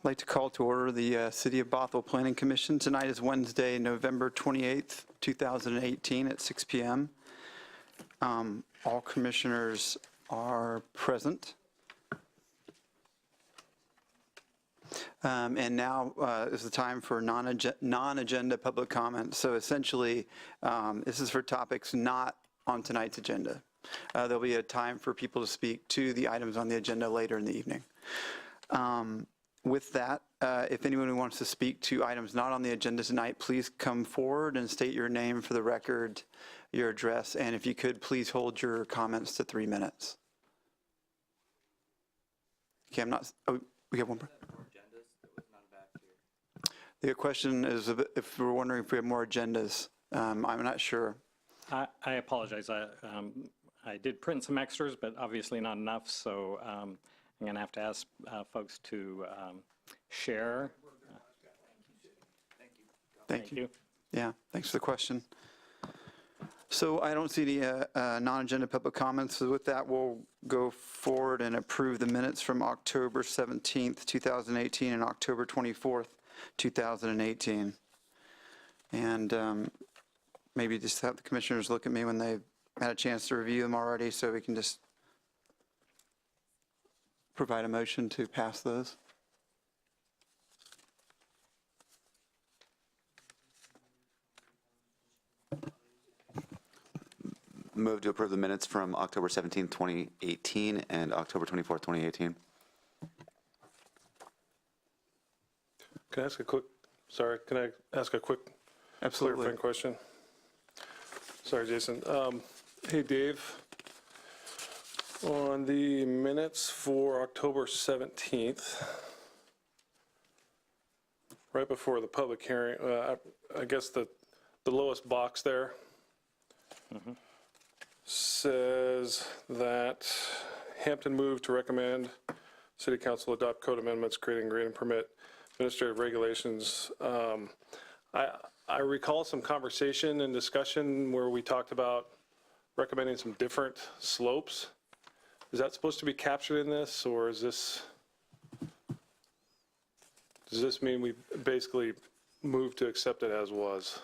like to call to order the City of Bothell Planning Commission. Tonight is Wednesday, November 28th, 2018 at 6 p.m. All commissioners are present. And now is the time for non-agenda public comment. So essentially, this is for topics not on tonight's agenda. There'll be a time for people to speak to the items on the agenda later in the evening. With that, if anyone wants to speak to items not on the agenda tonight, please come forward and state your name for the record, your address, and if you could, please hold your comments to 3 minutes. Okay, I'm not, oh, we have one more. The question is if we're wondering if we have more agendas. I'm not sure. I apologize. I did print some extras, but obviously not enough, so I'm going to have to ask folks to share. Thank you. Yeah, thanks for the question. So I don't see any non-agenda public comments. So with that, we'll go forward and approve the minutes from October 17th, 2018 and October 24th, 2018. And maybe just have the commissioners look at me when they've had a chance to review them already, so we can just provide a motion to pass those. Move to approve the minutes from October 17, 2018 and October 24, 2018. Can I ask a quick, can I ask a quick Absolutely. clarifying question? Sorry, Jason. Hey, Dave. On the minutes for October 17th, right before the public hearing, I guess the lowest box there says that Hampton moved to recommend City Council adopt code amendments creating grading permit administrative regulations. I recall some conversation and discussion where we talked about recommending some different slopes. Is that supposed to be captured in this, or is this, does this mean we basically move to accept it as was?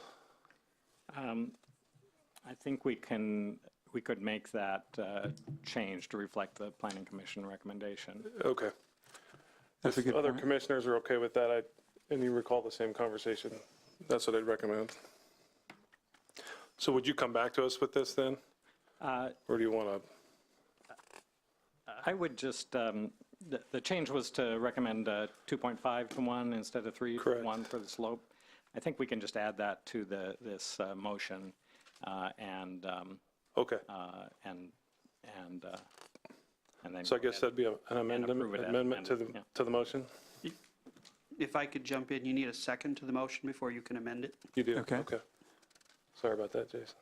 I think we could make that change to reflect the Planning Commission recommendation. Okay. That's a good Other point. commissioners are okay with that, and you recall the same conversation, that's what I'd recommend. So would you come back to us with this then? Or do you want to? I would just, the change was to recommend 2.5 to 1 instead of 3 to 1 for the slope. I think we can just add that to this motion and Okay. And then. So I guess that'd be an amendment to the motion? If I could jump in, you need a second to the motion before you can amend it. You do? Okay. Okay. Sorry about that, Jason.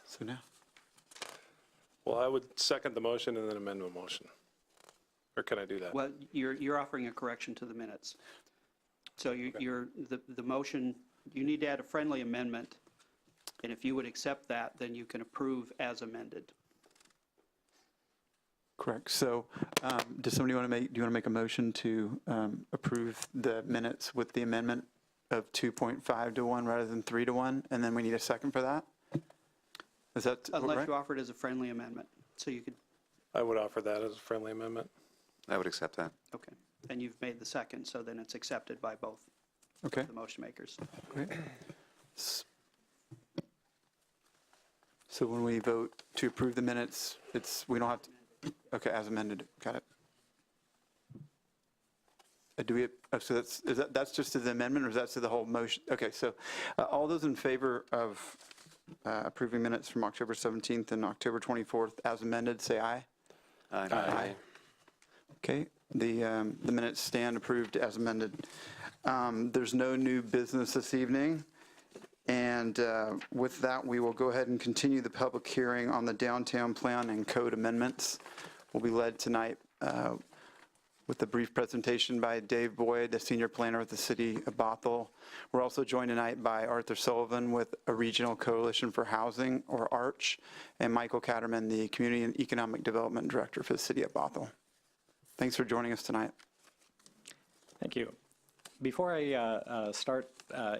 So now. Well, I would second the motion and then amend the motion. Or can I do that? Well, you're offering a correction to the minutes. So the motion, you need to add a friendly amendment, and if you would accept that, then you can approve as amended. Correct. So does somebody want to make, do you want to make a motion to approve the minutes with the amendment of 2.5 to 1 rather than 3 to 1? And then we need a second for that? Is that Unless right? you offer it as a friendly amendment. So you could, I would offer that as a friendly amendment. I would accept that. okay. And you've made the second, so then it's accepted by both Okay. the motion makers. Great. So when we vote to approve the minutes, we don't have to, okay, as amended, got it. Do we, so that's just to the amendment, or is that to the whole motion? Okay, so all those in favor of approving minutes from October 17th and October 24th as amended, say aye. Aye. Aye. Okay, the minutes stand approved as amended. There's no new business this evening. And with that, we will go ahead and continue the public hearing on the downtown plan and code amendments. Will be led tonight with a brief presentation by Dave Boyd, the senior planner with the city of Bothell. We're also joined tonight by Arthur Sullivan with a Regional Coalition for Housing, or ARCH, and Michael Catterman, the Community and Economic Development Director for the city of Bothell. Thanks for joining us tonight. Thank you. Before I start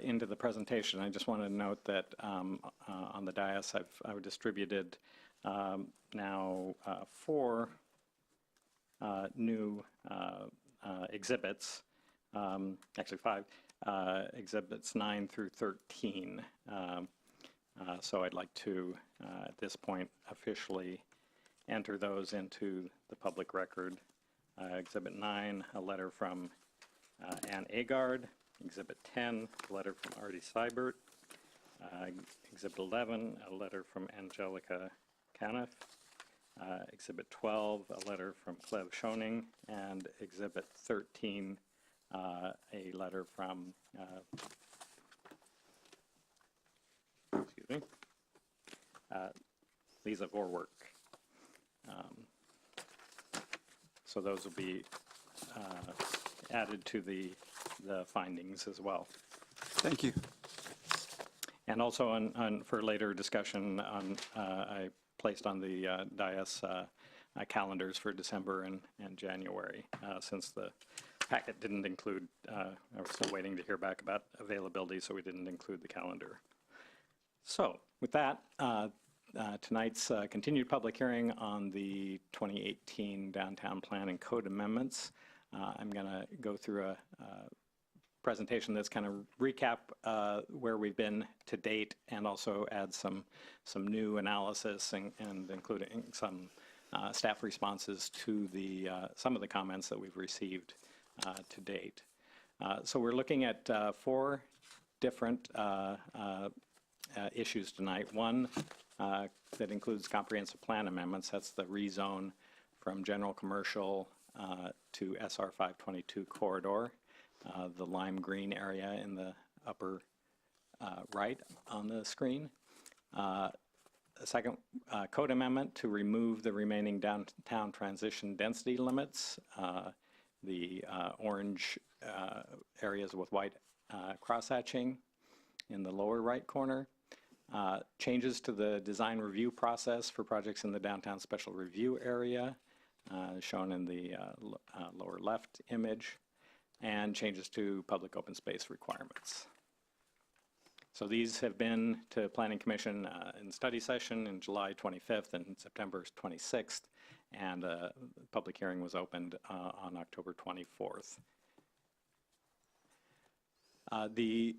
into the presentation, I just want to note that on the dais I've distributed now 4 new exhibits, actually 5, exhibits 9 through 13. So I'd like to, at this point, officially enter those into the public record. Exhibit 9, a letter from Ann Agard. Exhibit 10, a letter from Artie Seibert. Exhibit 11, a letter from Angelica Caniff. Exhibit 12, a letter from Cleve Schoening. And Exhibit 13, a letter from excuse me, Lisa Vorwerk. So those will be added to the findings as well. Thank you. And also for later discussion, I placed on the dais calendars for December and January, since the packet didn't include, I was still waiting to hear back about availability, so we didn't include the calendar. So with that, tonight's continued public hearing on the 2018 Downtown Plan and Code Amendments. I'm going to go through a presentation that's kind of recap where we've been to date, and also add some new analysis and including some staff responses to the some of the comments that we've received to date. So we're looking at 4 different issues tonight. One that includes comprehensive plan amendments. That's the rezone from general commercial to SR 522 corridor, the lime green area in the upper right on the screen. A second code amendment to remove the remaining downtown transition density limits, the orange areas with white cross-hatching in the lower right corner. Changes to the design review process for projects in the downtown special review area, shown in the lower left image, and changes to public open space requirements. So these have been to Planning Commission in study session in July 25th and September 26th, and public hearing was opened on October 24th. The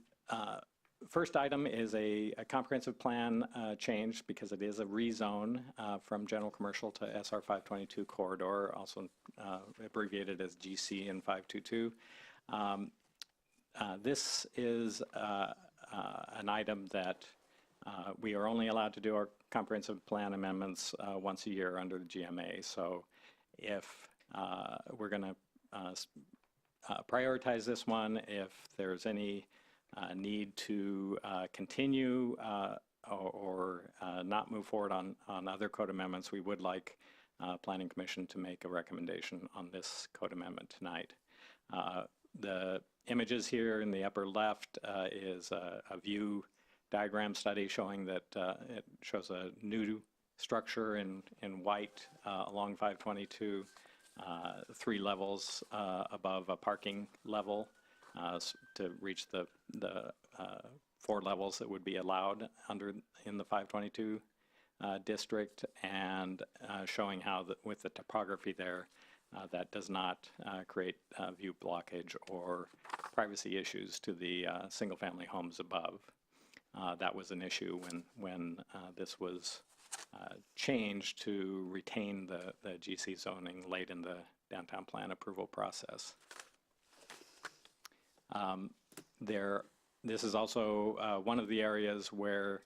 first item is a comprehensive plan change, because it is a rezone from general commercial to SR 522 corridor, also abbreviated as GC in 522. This is an item that we are only allowed to do our comprehensive plan amendments once a year under the GMA. So if we're going to prioritize this one, if there's any need to continue or not move forward on other code amendments, we would like Planning Commission to make a recommendation on this code amendment tonight. The images here in the upper left is a view diagram study showing that it shows a new structure in white along 522, 3 levels above a parking level, to reach the 4 levels that would be allowed in the 522 district, and showing how with the topography there, that does not create view blockage or privacy issues to the single-family homes above. That was an issue when this was changed to retain the GC zoning late in the downtown plan approval process. This is also one of the areas where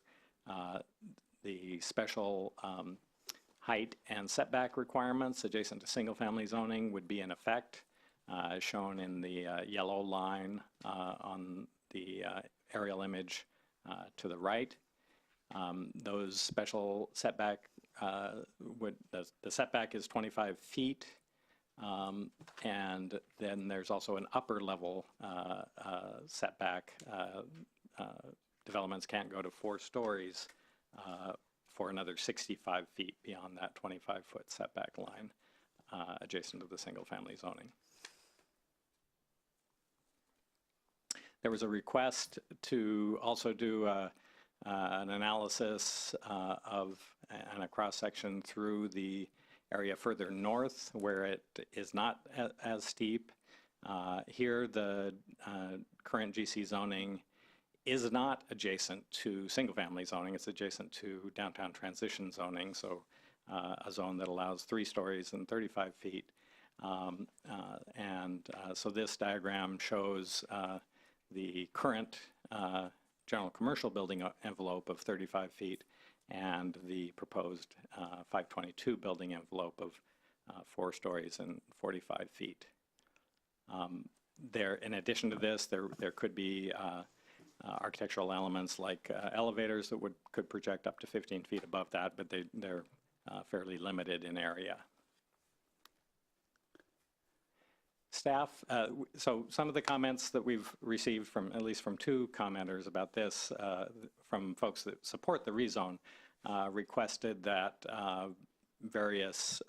the special height and setback requirements adjacent to single-family zoning would be in effect, shown in the yellow line on the aerial image to the right. Those special setback the setback is 25 feet. And then there's also an upper level setback. Developments can't go to 4 stories for another 65 feet beyond that 25-foot setback line adjacent to the single-family zoning. There was a request to also do an analysis and a cross-section through the area further north where it is not as steep. Here, the current GC zoning is not adjacent to single-family zoning. It's adjacent to downtown transition zoning, so a zone that allows 3 stories and 35 feet. So this diagram shows the current general commercial building envelope of 35 feet and the proposed 522 building envelope of 4 stories and 45 feet. In addition to this, there could be architectural elements like elevators that could project up to 15 feet above that, but they're fairly limited in area. Staff, so some of the comments that we've received from, at least from 2 commenters about this, from folks that support the rezone, requested that various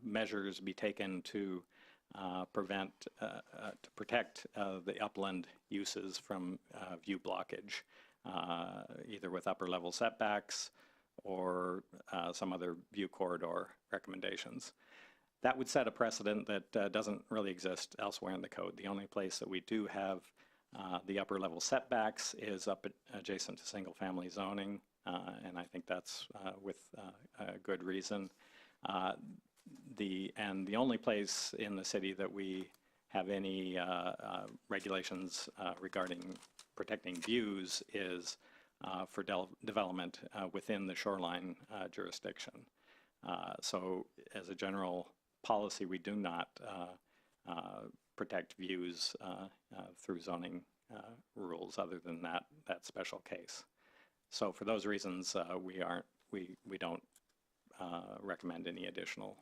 measures be taken to protect the upland uses from view blockage, either with upper level setbacks or some other view corridor recommendations. That would set a precedent that doesn't really exist elsewhere in the code. The only place that we do have the upper level setbacks is up adjacent to single family zoning, and I think that's with good reason. The only place in the city that we have any regulations regarding protecting views is for development within the shoreline jurisdiction. So as a general policy, we do not protect views through zoning rules other than that special case. So for those reasons, we don't recommend any additional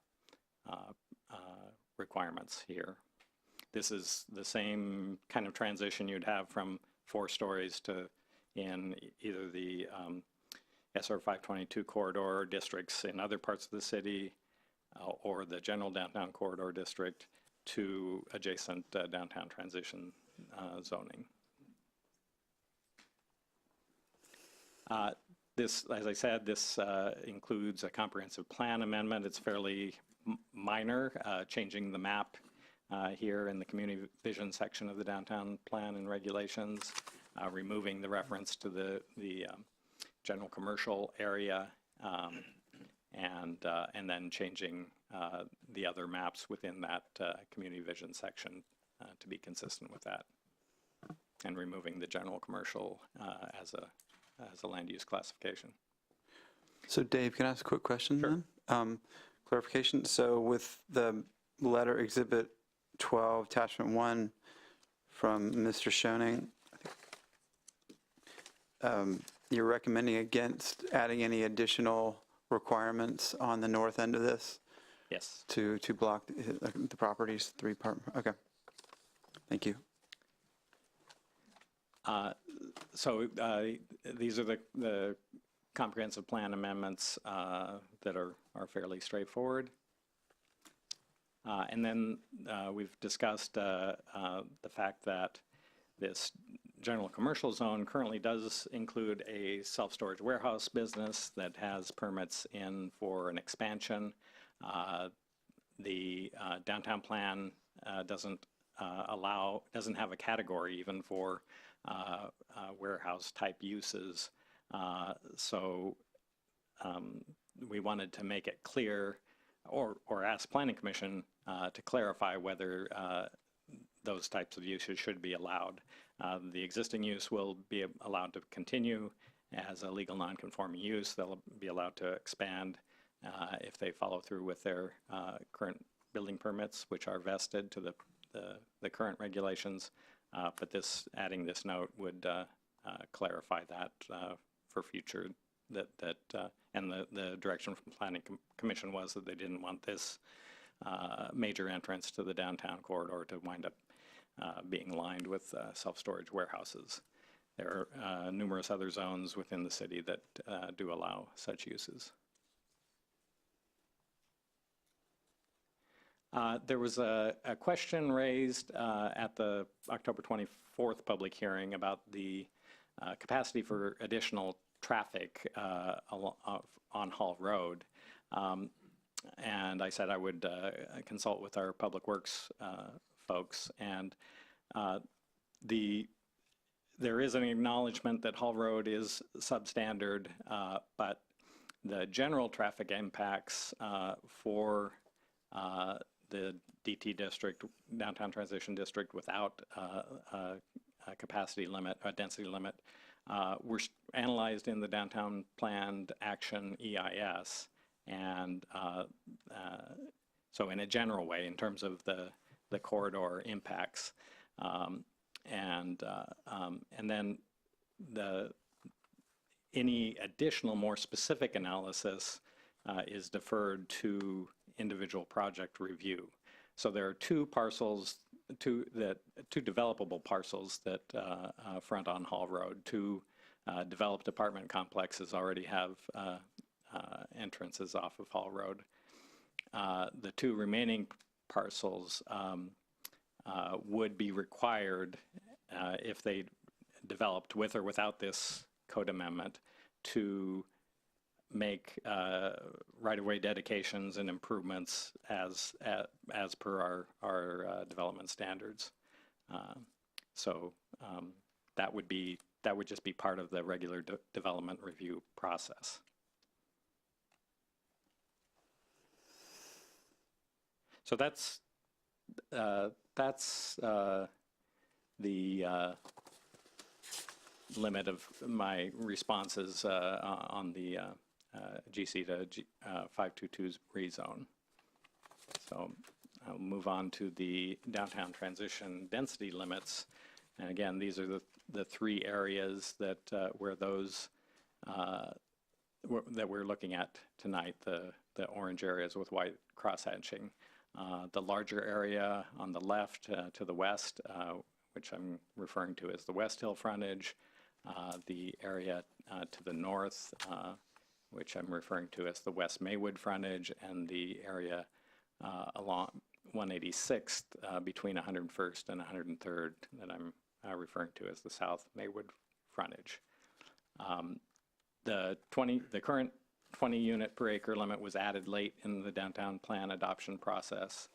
requirements here. This is the same kind of transition you'd have from 4 stories to in either the SR 522 corridor districts in other parts of the city or the general downtown corridor district to adjacent downtown transition zoning. This, as I said, this includes a comprehensive plan amendment. It's fairly minor, changing the map here in the community vision section of the downtown plan and regulations, removing the reference to the general commercial area, and then changing the other maps within that community vision section to be consistent with that, and removing the general commercial as a land use classification. So Dave, can I ask a quick question Sure. then? Clarification. So with the letter Exhibit 12, Attachment 1 from Mr. Schoening, you're recommending against adding any additional requirements on the north end of this Yes. to block the properties, 3 part, okay. Thank you. So these are the comprehensive plan amendments that are fairly straightforward. And then we've discussed the fact that this general commercial zone currently does include a self-storage warehouse business that has permits in for an expansion. The downtown plan doesn't have a category even for warehouse type uses. So we wanted to make it clear or ask Planning Commission to clarify whether those types of uses should be allowed. The existing use will be allowed to continue as a legal non-conforming use. They'll be allowed to expand if they follow through with their current building permits, which are vested to the current regulations. But adding this note would clarify that for future, and the direction from Planning Commission was that they didn't want this major entrance to the downtown corridor to wind up being lined with self-storage warehouses. There are numerous other zones within the city that do allow such uses. There was a question raised at the October 24th public hearing about the capacity for additional traffic on Hall Road. And I said I would consult with our Public Works folks. And there is an acknowledgement that Hall Road is substandard, but the general traffic impacts for the DT district, downtown transition district, without a capacity limit, a density limit, were analyzed in the downtown planned action EIS. And so in a general way, in terms of the corridor impacts, and then any additional more specific analysis is deferred to individual project review. So there are two developable parcels that front on Hall Road. Two developed apartment complexes already have entrances off of Hall Road. The two remaining parcels would be required, if they developed with or without this code amendment, to make right-of-way dedications and improvements as per our development standards. So that would just be part of the regular development review process. So that's the limit of my responses on the G52 rezone. So I'll move on to the downtown transition density limits. And again, these are the three areas that where those that we're looking at tonight, the orange areas with white cross-hatching. The larger area on the left to the west, which I'm referring to as the West Hill frontage, the area to the north, which I'm referring to as the West Maywood frontage, and the area along 186th between 101st and 103rd that I'm referring to as the South Maywood frontage. The current 20 unit per acre limit was added late in the downtown plan adoption process.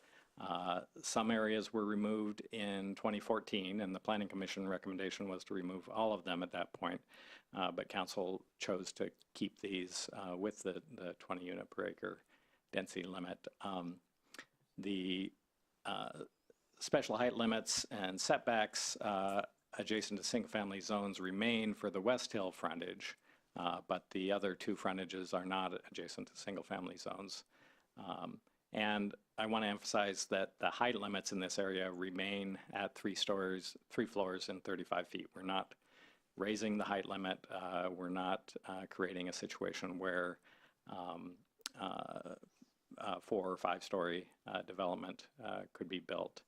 Some areas were removed in 2014, and the Planning Commission recommendation was to remove all of them at that point, but Council chose to keep these with the 20 unit per acre density limit. The special height limits and setbacks adjacent to single-family zones remain for the West Hill frontage, but the other two frontages are not adjacent to single-family zones. And I want to emphasize that the height limits in this area remain at 3 floors and 35 feet. We're not raising the height limit. We're not creating a situation where 4 or 5 story development could be built.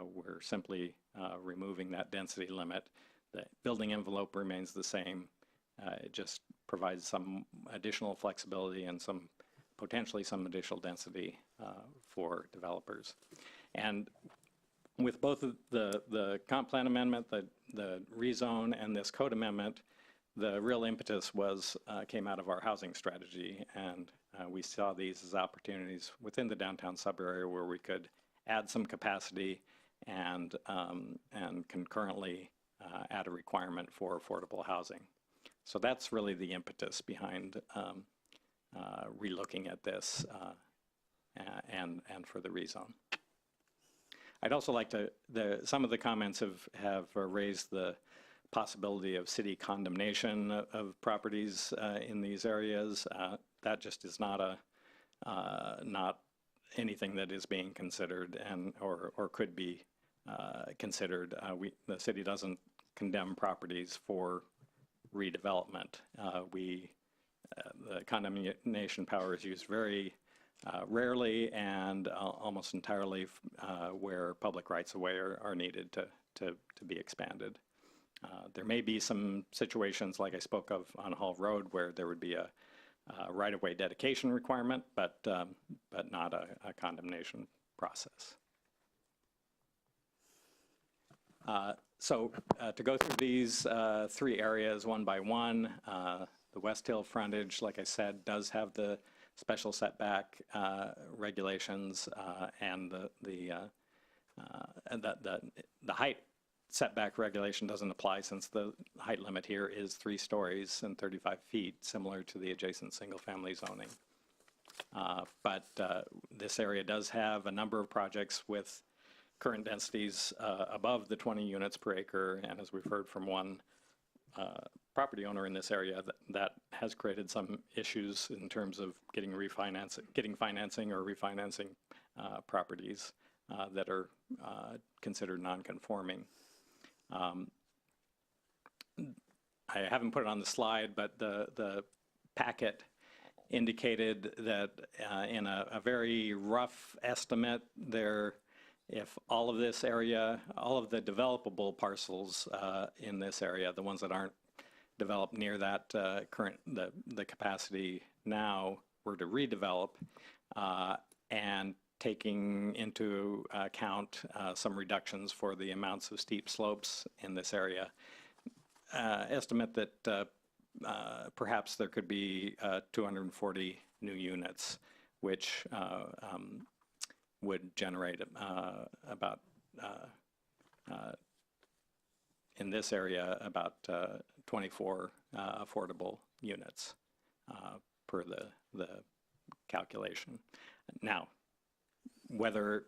We're simply removing that density limit. The building envelope remains the same. It just provides some additional flexibility and potentially some additional density for developers. And with both of the comp plan amendment, the rezone, and this code amendment, the real impetus came out of our housing strategy, and we saw these as opportunities within the downtown sub-area where we could add some capacity and concurrently add a requirement for affordable housing. So that's really the impetus behind relooking at this and for the rezone. I'd also like to, some of the comments have raised the possibility of city condemnation of properties in these areas. That just is not anything that is being considered or could be considered. The city doesn't condemn properties for redevelopment. The condemnation power is used very rarely and almost entirely where public rights of way are needed to be expanded. There may be some situations like I spoke of on Hall Road where there would be a right-of-way dedication requirement, but not a condemnation process. So to go through these three areas one by one, the West Hill frontage, like I said, does have the special setback regulations, and the height setback regulation doesn't apply since the height limit here is 3 stories and 35 feet, similar to the adjacent single-family zoning. But this area does have a number of projects with current densities above the 20 units per acre, and as we've heard from one property owner in this area, that has created some issues in terms of getting financing or refinancing properties that are considered non-conforming. I haven't put it on the slide, but the packet indicated that in a very rough estimate there, if all of this area, all of the developable parcels in this area, the ones that aren't developed near that the capacity now, were to redevelop, and taking into account some reductions for the amounts of steep slopes in this area, estimate that perhaps there could be 240 new units, which would generate about, in this area, about 24 affordable units per the calculation. Now, whether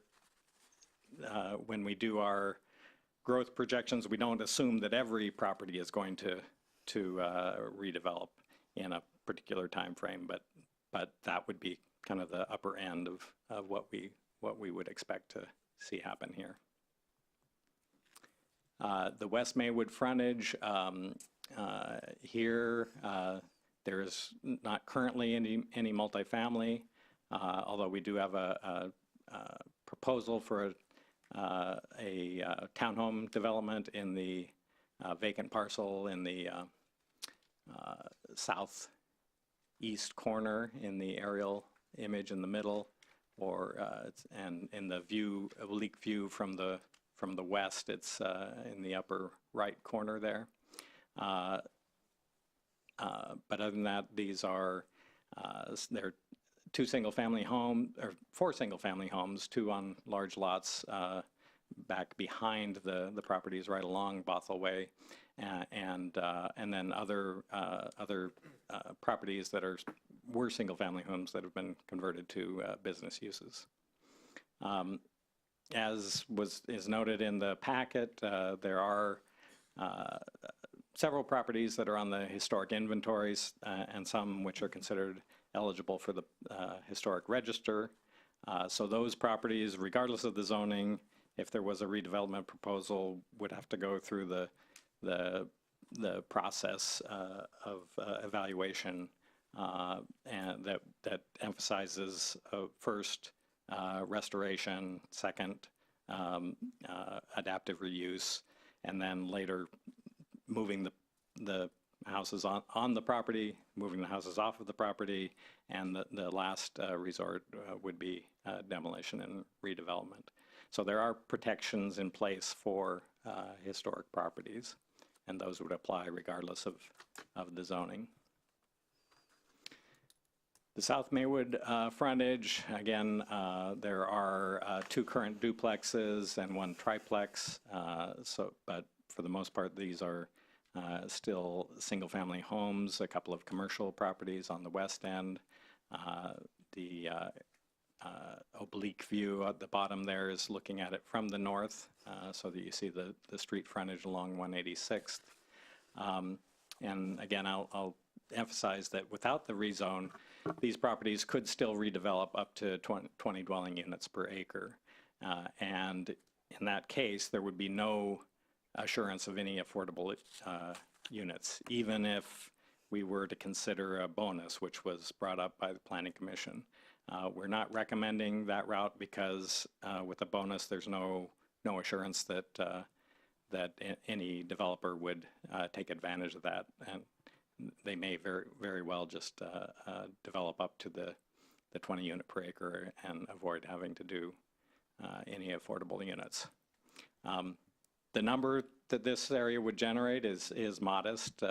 when we do our growth projections, we don't assume that every property is going to redevelop in a particular time frame, but that would be kind of the upper end of what we would expect to see happen here. The West Maywood frontage, here there's not currently any multifamily, although we do have a proposal for a townhome development in the vacant parcel in the southeast corner in the aerial image in the middle, or and in the view, oblique view from the west, it's in the upper right corner there. But other than that, these are they're 4 single-family homes, 2 on large lots back behind the properties right along Bothell Way, and then other properties that were single-family homes that have been converted to business uses. As is noted in the packet, there are several properties that are on the historic inventories, and some which are considered eligible for the historic register. So those properties, regardless of the zoning, if there was a redevelopment proposal, would have to go through the process of evaluation, and that emphasizes first restoration, second adaptive reuse, and then later moving the houses on the property, moving the houses off of the property, and the last resort would be demolition and redevelopment. So there are protections in place for historic properties, and those would apply regardless of the zoning. The South Maywood frontage, again, there are 2 current duplexes and 1 triplex, but for the most part, these are still single-family homes, a couple of commercial properties on the west end. The oblique view at the bottom there is looking at it from the north, so that you see the street frontage along 186th. And again, I'll emphasize that without the rezone, these properties could still redevelop up to 20 dwelling units per acre. And in that case, there would be no assurance of any affordable units, even if we were to consider a bonus, which was brought up by the Planning Commission. We're not recommending that route because with a bonus, there's no assurance that any developer would take advantage of that, and they may very well just develop up to the 20 unit per acre and avoid having to do any affordable units. The number that this area would generate is modest,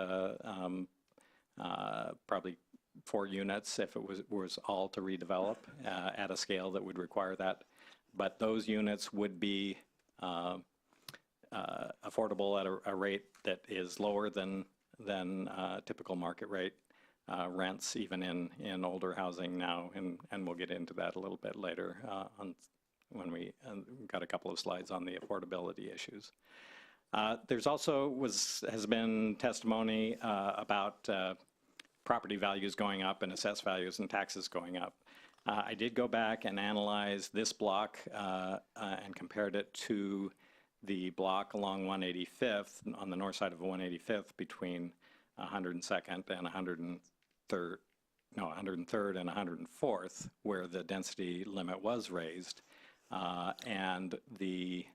probably 4 units if it was all to redevelop at a scale that would require that. But those units would be affordable at a rate that is lower than typical market rate rents, even in older housing now, and we'll get into that a little bit later when we got a couple of slides on the affordability issues. There's also has been testimony about property values going up and assessed values and taxes going up. I did go back and analyze this block and compared it to the block along 185th, on the north side of 185th, between 102nd and 103rd and 104th, where the density limit was raised. And the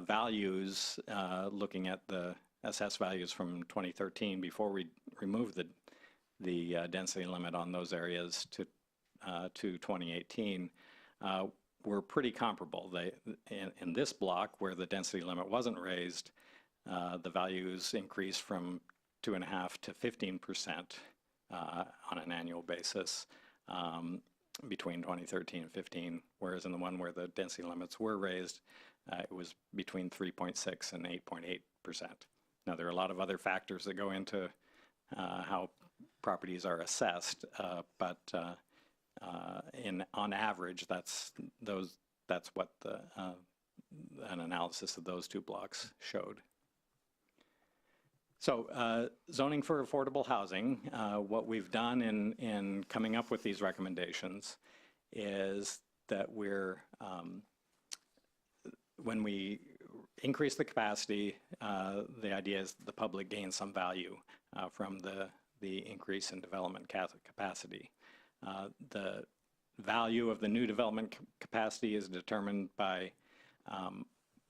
values, looking at the assessed values from 2013, before we removed the density limit on those areas to 2018, were pretty comparable. In this block, where the density limit wasn't raised, the values increased from 2.5% to 15% on an annual basis between 2013 and 15, whereas in the one where the density limits were raised, it was between 3.6 and 8.8%. Now, there are a lot of other factors that go into how properties are assessed, but on average, that's what an analysis of those 2 blocks showed. So zoning for affordable housing, what we've done in coming up with these recommendations is that when we increase the capacity, the idea is the public gains some value from the increase in development capacity. The value of the new development capacity is determined by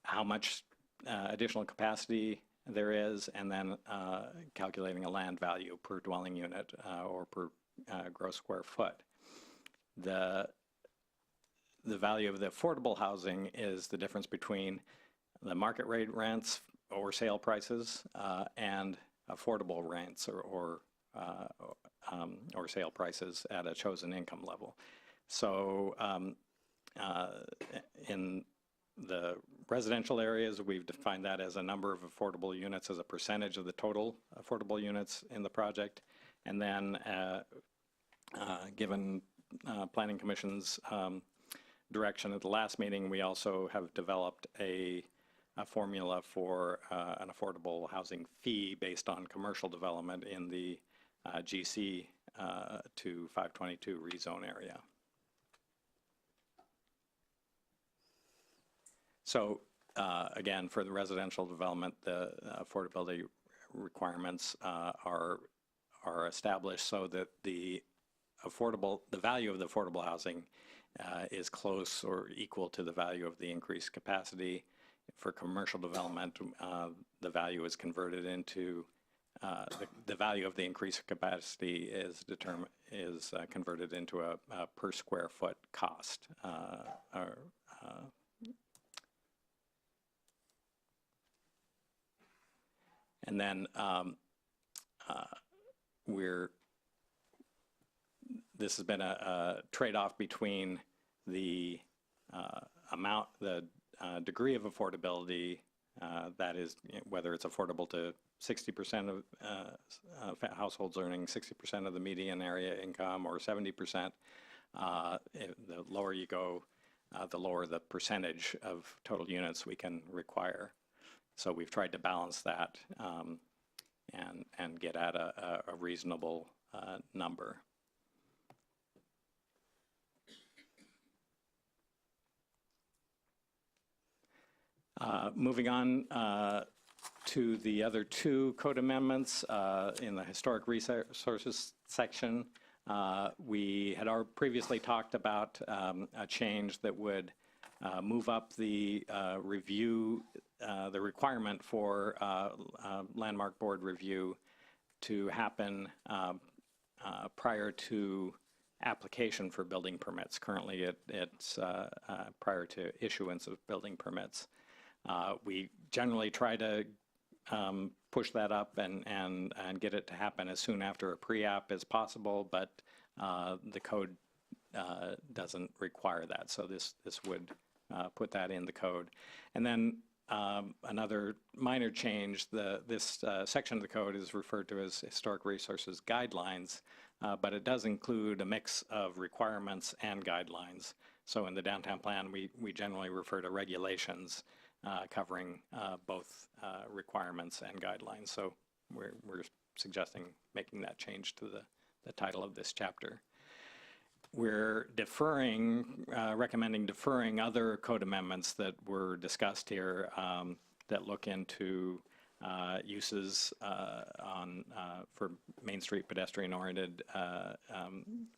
how much additional capacity there is, and then calculating a land value per dwelling unit or per gross square foot. The value of the affordable housing is the difference between the market rate rents or sale prices and affordable rents or sale prices at a chosen income level. So in the residential areas, we've defined that as a number of affordable units as a percentage of the total affordable units in the project. And then given Planning Commission's direction at the last meeting, we also have developed a formula for an affordable housing fee based on commercial development in the GC to 522 rezone area. So again, for the residential development, the affordability requirements are established so that the value of the affordable housing is close or equal to the value of the increased capacity. For commercial development, the value is converted into the value of the increased capacity is converted into a per square foot cost. And then this has been a trade-off between the degree of affordability, that is, whether it's affordable to 60% of households earning 60% of the median area income or 70%. The lower you go, the lower the percentage of total units we can require. So we've tried to balance that and get at a reasonable number. Moving on to the other 2 code amendments in the historic resources section. We had previously talked about a change that would move up the the requirement for landmark board review to happen prior to application for building permits. Currently, it's prior to issuance of building permits. We generally try to push that up and get it to happen as soon after a pre-app as possible, but the code doesn't require that. So this would put that in the code. And then another minor change, this section of the code is referred to as Historic Resources Guidelines, but it does include a mix of requirements and guidelines. So in the downtown plan, we generally refer to regulations covering both requirements and guidelines. So we're suggesting making that change to the title of this chapter. We're recommending deferring other code amendments that were discussed here that look into uses for Main Street pedestrian-oriented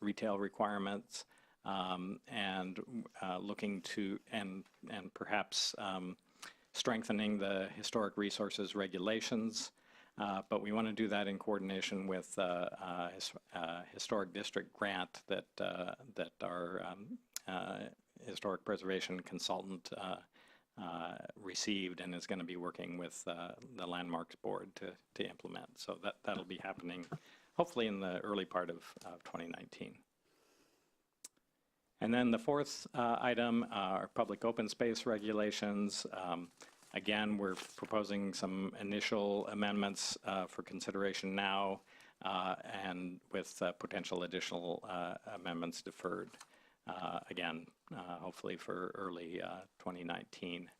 retail requirements, and looking to and perhaps strengthening the historic resources regulations. But we want to do that in coordination with a historic district grant that our historic preservation consultant received and is going to be working with the Landmarks Board to implement. So that'll be happening hopefully in the early part of 2019. And then the fourth item are public open space regulations. Again, we're proposing some initial amendments for consideration now, and with potential additional amendments deferred, again, hopefully for early 2019.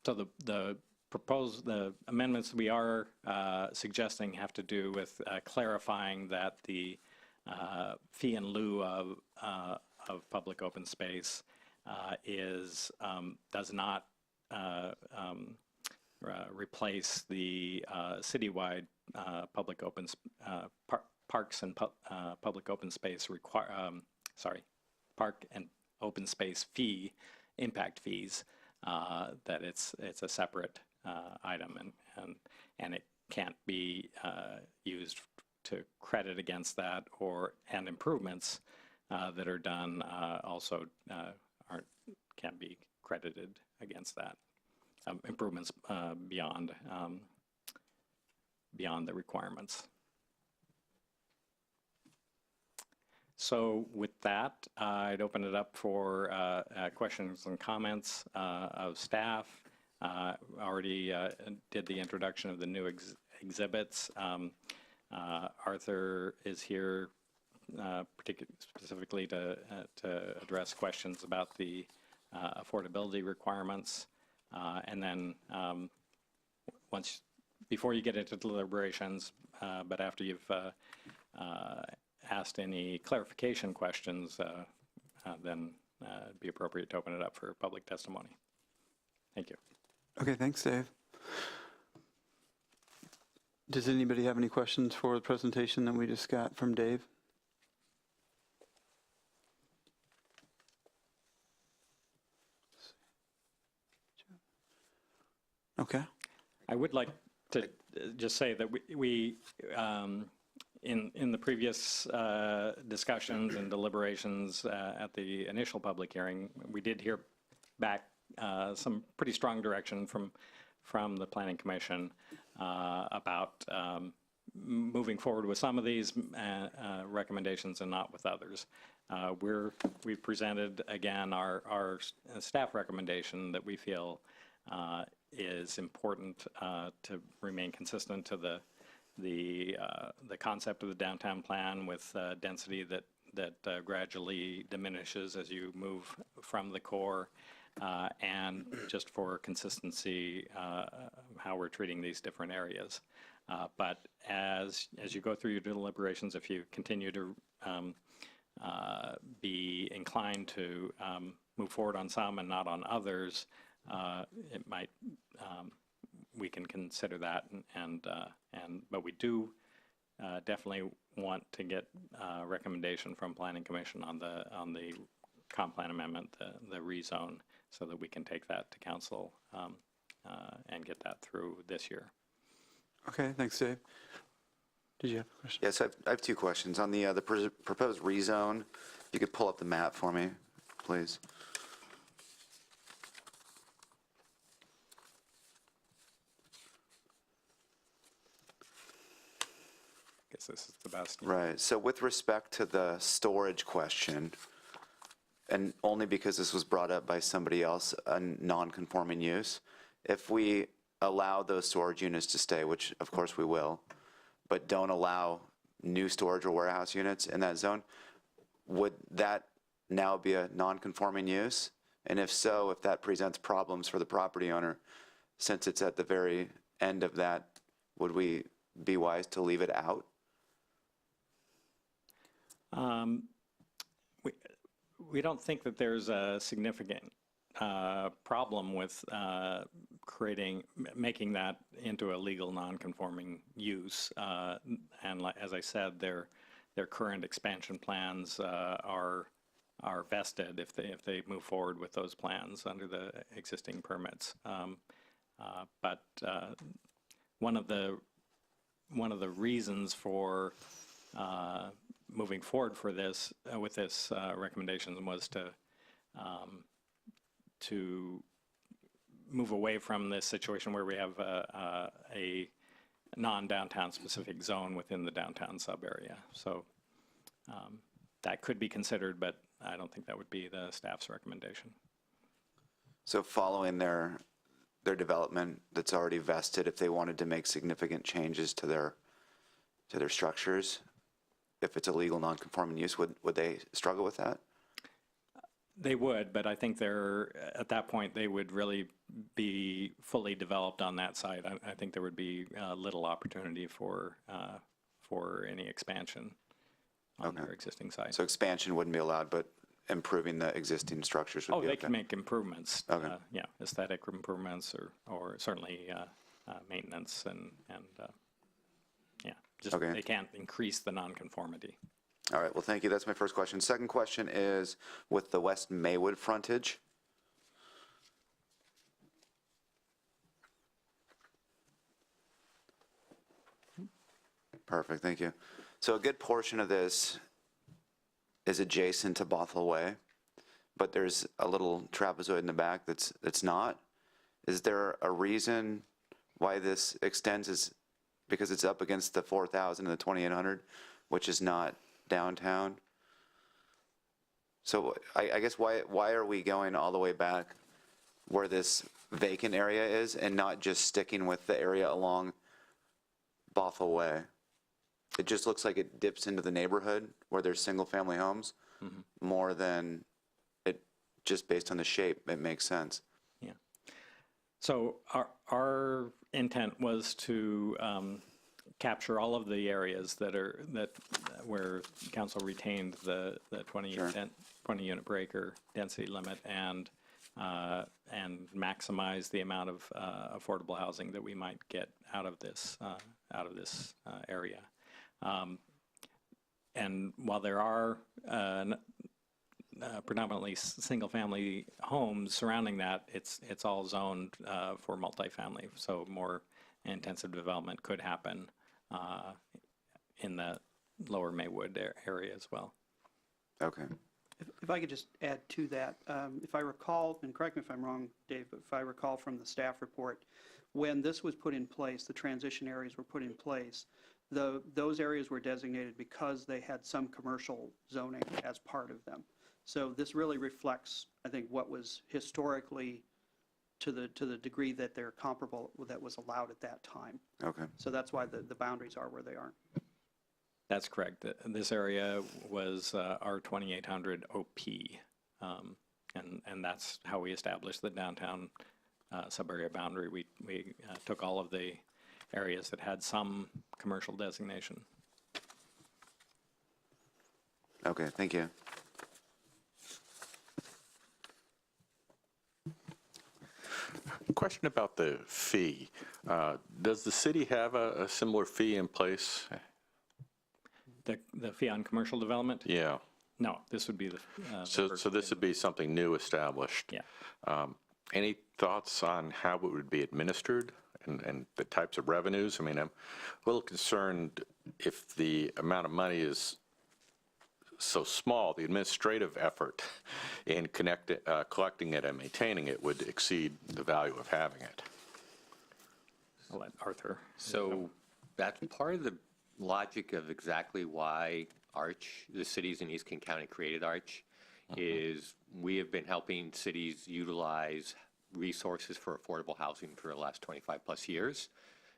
So the amendments we are suggesting have to do with clarifying that the fee in lieu of public open space does not replace the citywide public open parks and public open space park and open space fee impact fees. That it's a separate item and it can't be used to credit against that, and improvements that are done also can't be credited against that. Improvements beyond the requirements. So with that, I'd open it up for questions and comments of staff. Already did the introduction of the new exhibits. Arthur is here specifically to address questions about the affordability requirements. And then before you get into deliberations, but after you've asked any clarification questions, then it'd be appropriate to open it up for public testimony. Thank you. Okay, thanks, Dave. Does anybody have any questions for the presentation that we just got from Dave? Okay. I would like to just say that we in the previous discussions and deliberations at the initial public hearing, we did hear back some pretty strong direction from the Planning Commission about moving forward with some of these recommendations and not with others. We've presented again our staff recommendation that we feel is important to remain consistent to the concept of the downtown plan, with density that gradually diminishes as you move from the core, and just for consistency how we're treating these different areas. But as you go through your deliberations, if you continue to be inclined to move forward on some and not on others, it might we can consider that, but we do definitely want to get recommendation from Planning Commission on the comp plan amendment, the rezone, so that we can take that to council and get that through this year. Okay, thanks, Dave. Did you have a question? Yes, I have two questions. On the proposed rezone, if you could pull up the map for me, please. I guess this is the best. Right, so with respect to the storage question, and only because this was brought up by somebody else, a non-conforming use, if we allow those storage units to stay, which of course we will, but don't allow new storage or warehouse units in that zone, would that now be a non-conforming use? And if so, if that presents problems for the property owner, since it's at the very end of that, would we be wise to leave it out? We don't think that there's a significant problem with making that into a legal non-conforming use. And as I said, their current expansion plans are vested if they move forward with those plans under the existing permits. But one of the reasons for moving forward for this with this recommendation was to move away from this situation where we have a non-downtown specific zone within the downtown sub-area. So that could be considered, but I don't think that would be the staff's recommendation. So following their development that's already vested, if they wanted to make significant changes to their structures, if it's a legal non-conforming use, would they struggle with that? They would, but I think at that point, they would really be fully developed on that side. I think there would be little opportunity for any expansion on their existing site. So expansion wouldn't be allowed, but improving the existing structures would be okay? They can make improvements. Okay. Yeah, aesthetic improvements or certainly maintenance and yeah, just Okay. they can't increase the nonconformity. All right, well, thank you. That's my first question. Second question is with the West Maywood frontage. Perfect, thank you. So a good portion of this is adjacent to Bothell Way, but there's a little trapezoid in the back that's not. Is there a reason why this extends? Is because it's up against the 4,000 and the 2,800, which is not downtown? So I guess why are we going all the way back where this vacant area is and not just sticking with the area along Bothell Way? It just looks like it dips into the neighborhood where there's single-family homes more than it, just based on the shape, it makes sense. Yeah. So our intent was to capture all of the areas where council retained the 20 unit breaker density limit and maximize the amount of affordable housing that we might get out of this area. And while there are predominantly single-family homes surrounding that, it's all zoned for multifamily, so more intensive development could happen in the lower Maywood area as well. Okay. If I could just add to that, if I recall, and correct me if I'm wrong, Dave, but if I recall from the staff report, when this was put in place, the transition areas were put in place, those areas were designated because they had some commercial zoning as part of them. So this really reflects, I think, what was historically to the degree that they're comparable that was allowed at that time. Okay. So that's why the boundaries are where they are. That's correct. This area was our 2800 OP, and that's how we established the downtown sub-area boundary. We took all of the areas that had some commercial designation. Okay, thank you. Question about the fee. Does the city have a similar fee in place? The fee on commercial development? Yeah. No, this would be the So this would be something new established. Yeah. Any thoughts on how it would be administered? and the types of revenues? I mean, I'm a little concerned if the amount of money is so small, the administrative effort in collecting it and maintaining it would exceed the value of having it. I'll let Arthur. So that's part of the logic of exactly why Arch, the cities in East King County created Arch, is we have been helping cities utilize resources for affordable housing for the last 25 plus years.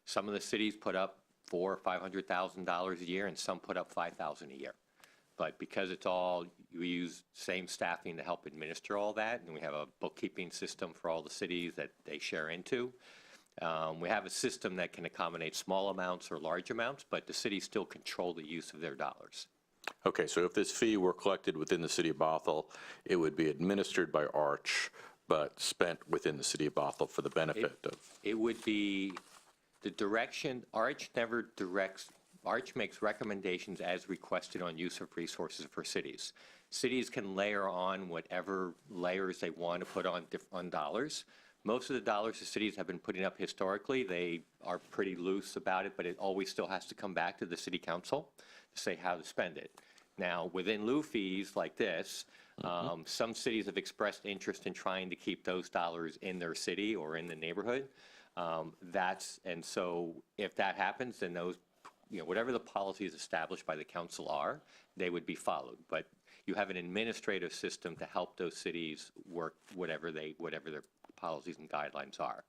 Some of the cities put up $400,000 or $500,000 a year, and some put up $5,000 a year. But because it's all, we use same staffing to help administer all that, and we have a bookkeeping system for all the cities that they share into. We have a system that can accommodate small amounts or large amounts, but the cities still control the use of their dollars. Okay, so if this fee were collected within the city of Bothell, it would be administered by Arch, but spent within the city of Bothell for the benefit of... It would be the direction, Arch never directs, Arch makes recommendations as requested on use of resources for cities. Cities can layer on whatever layers they want to put on dollars. Most of the dollars the cities have been putting up historically, they are pretty loose about it, but it always still has to come back to the city council to say how to spend it. Now, within lieu fees like this, some cities have expressed interest in trying to keep those dollars in their city or in the neighborhood. And so if that happens, then those, whatever the policies established by the council are, they would be followed. But you have an administrative system to help those cities work whatever their policies and guidelines are.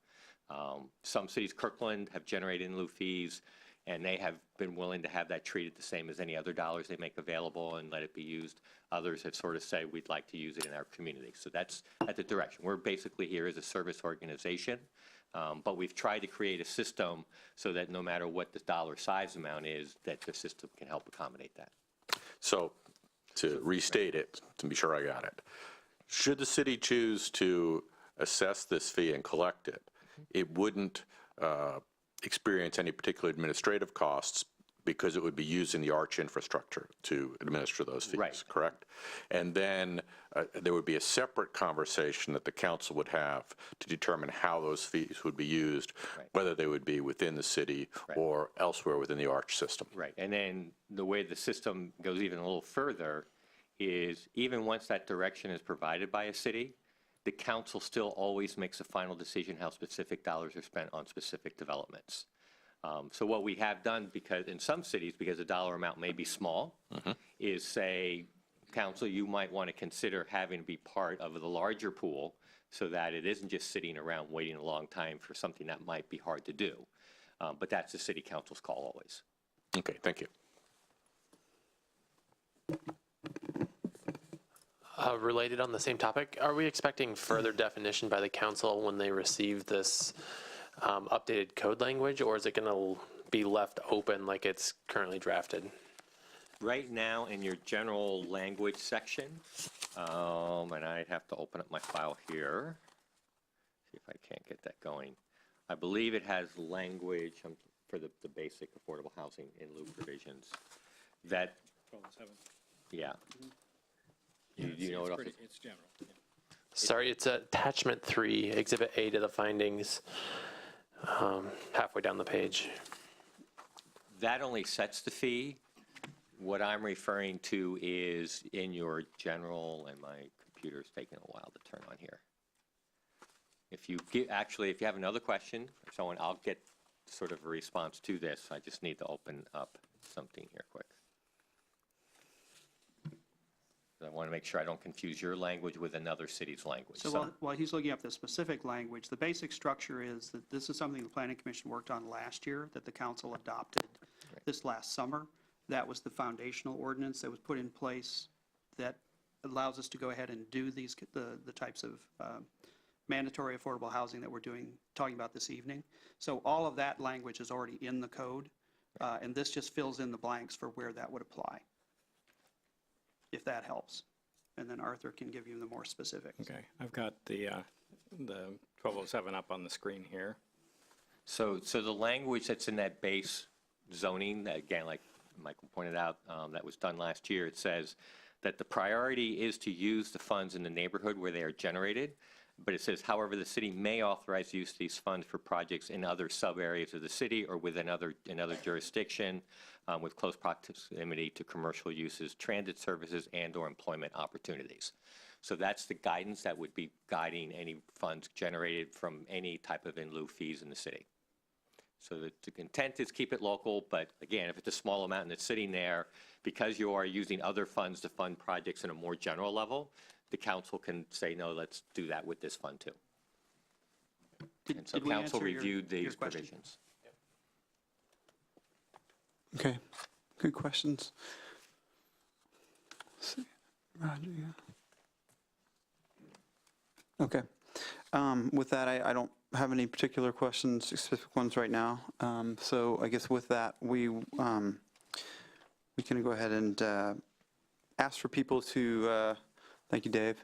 Some cities, Kirkland, have generated in lieu fees, and they have been willing to have that treated the same as any other dollars they make available and let it be used. Others have sort of said, we'd like to use it in our community. So that's at the direction. We're basically here as a service organization, but we've tried to create a system so that no matter what the dollar size amount is, that the system can help accommodate that. So, to restate it, to be sure I got it, should the city choose to assess this fee and collect it, it wouldn't experience any particular administrative costs because it would be using the Arch infrastructure to administer those fees, Right. correct? And then there would be a separate conversation that the council would have to determine how those fees would be used, Right. whether they would be within the city Right. or elsewhere within the Arch system. Right, and then the way the system goes even a little further is even once that direction is provided by a city, the council still always makes a final decision how specific dollars are spent on specific developments. So what we have done, because in some cities, because the dollar amount may be small, is say, council, you might want to consider having to be part of the larger pool so that it isn't just sitting around waiting a long time for something that might be hard to do. But that's the city council's call always. Okay, thank you. Related on the same topic, are we expecting further definition by the council when they receive this updated code language, or is it going to be left open like it's currently drafted? Right now in your general language section, and I'd have to open up my file here, see if I can't get that going. I believe it has language for the basic affordable housing in lieu provisions that, 12-7. yeah. You know what else? It's general. Yeah. Sorry, it's attachment 3, exhibit A to the findings, halfway down the page. That only sets the fee. What I'm referring to is in your general, and my computer's taking a while to turn on here. If you if you have another question or someone, I'll get sort of a response to this. I just need to open up something here quick. I want to make sure I don't confuse your language with another city's language. So while he's looking up the specific language, the basic structure is that this is something the Planning Commission worked on last year that the council adopted this last summer. That was the foundational ordinance that was put in place that allows us to go ahead and do the types of mandatory affordable housing that we're talking about this evening. So all of that language is already in the code, and this just fills in the blanks for where that would apply, if that helps. And then Arthur can give you the more specifics. Okay, I've got the 1207 up on the screen here. So the language that's in that base zoning, that again, like Michael pointed out, that was done last year, it says that the priority is to use the funds in the neighborhood where they are generated, But it says, however, the city may authorize the use of these funds for projects in other sub-areas of the city or within another jurisdiction with close proximity to commercial uses, transit services, and/or employment opportunities. So that's the guidance that would be guiding any funds generated from any type of in lieu fees in the city. So the intent is keep it local, but again, if it's a small amount and it's sitting there, because you are using other funds to fund projects in a more general level, the council can say, no, let's do that with this fund too. And so Did we council answer your reviewed these question? provisions. Okay, good questions. Let's see. Roger, yeah. Okay. With that, I don't have any particular questions, specific ones right now. So I guess with that, we can go ahead and ask for people to, thank you, Dave.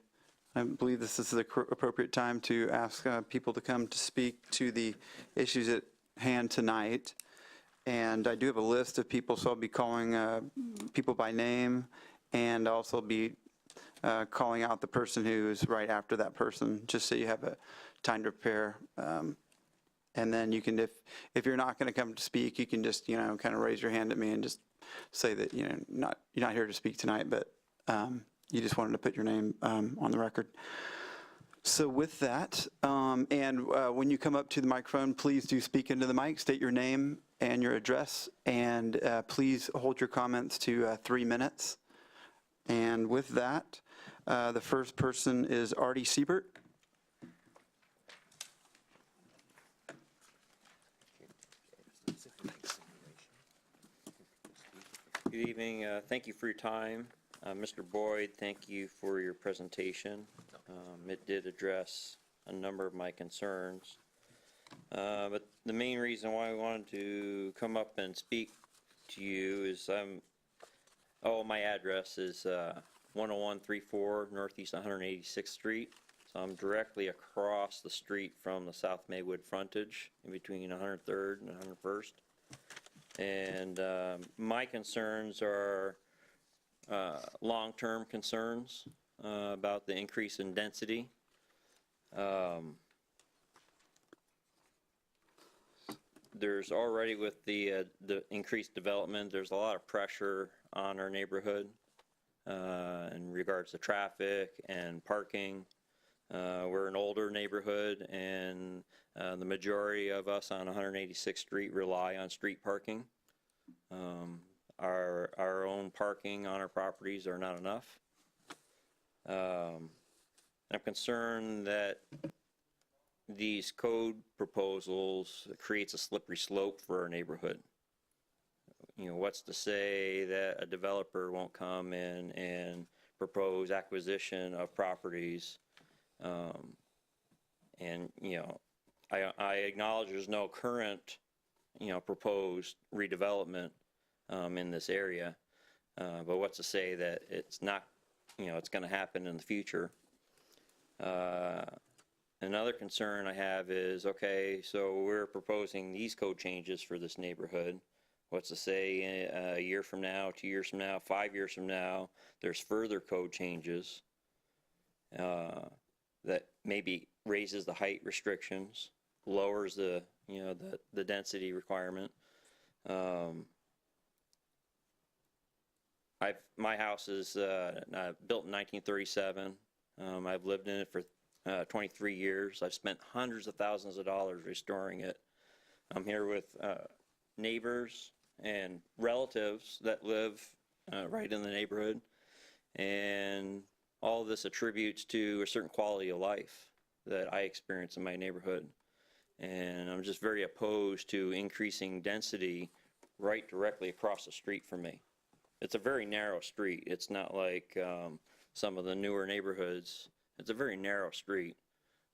I believe this is the appropriate time to ask people to come to speak to the issues at hand tonight. And I do have a list of people, so I'll be calling people by name, and also be calling out the person who's right after that person, just so you have a time to prepare. And then you can, if you're not going to come to speak, you can just, kind of raise your hand at me and just say that, you're not here to speak tonight, but you just wanted to put your name on the record. So with that, and when you come up to the microphone, please do speak into the mic, state your name and your address, and please hold your comments to 3 minutes. And with that, the first person is Artie Siebert. Good evening. Thank you for your time. Mr. Boyd, thank you for your presentation. It did address a number of my concerns. But the main reason why I wanted to come up and speak to you is my address is 10134 Northeast 186th Street. So I'm directly across the street from the South Maywood frontage in between 103rd and 101st. And my concerns are long-term concerns about the increase in density. There's already, with the increased development, there's a lot of pressure on our neighborhood in regards to traffic and parking. We're an older neighborhood, and the majority of us on 186th Street rely on street parking. Our own parking on our properties are not enough. I'm concerned that these code proposals creates a slippery slope for our neighborhood. What's to say that a developer won't come in and propose acquisition of properties? And I acknowledge there's no current, proposed redevelopment in this area, but what's to say that it's not, it's going to happen in the future? Another concern I have is, okay, so we're proposing these code changes for this neighborhood. What's to say a year from now, 2 years from now, 5 years from now, there's further code changes that maybe raises the height restrictions, lowers the, the density requirement. My house is built in 1937. I've lived in it for 23 years. I've spent hundreds of thousands of dollars restoring it. I'm here with neighbors and relatives that live right in the neighborhood, and all of this attributes to a certain quality of life that I experience in my neighborhood. And I'm just very opposed to increasing density right directly across the street from me. It's a very narrow street. It's not like some of the newer neighborhoods. It's a very narrow street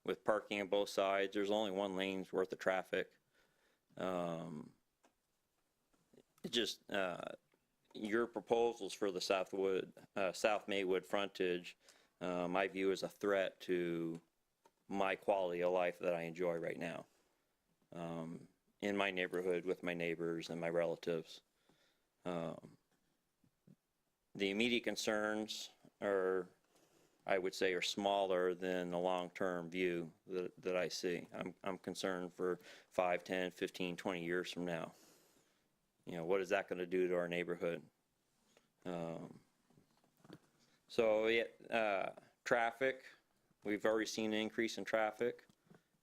with parking on both sides. There's only one lane's worth of traffic. Your proposals for the South Maywood frontage, I view as a threat to my quality of life that I enjoy right now in my neighborhood with my neighbors and my relatives. The immediate concerns are I would say, are smaller than the long-term view that I see. I'm concerned for 5, 10, 15, 20 years from now. You know, what is that going to do to our neighborhood? So, yeah, traffic, we've already seen an increase in traffic,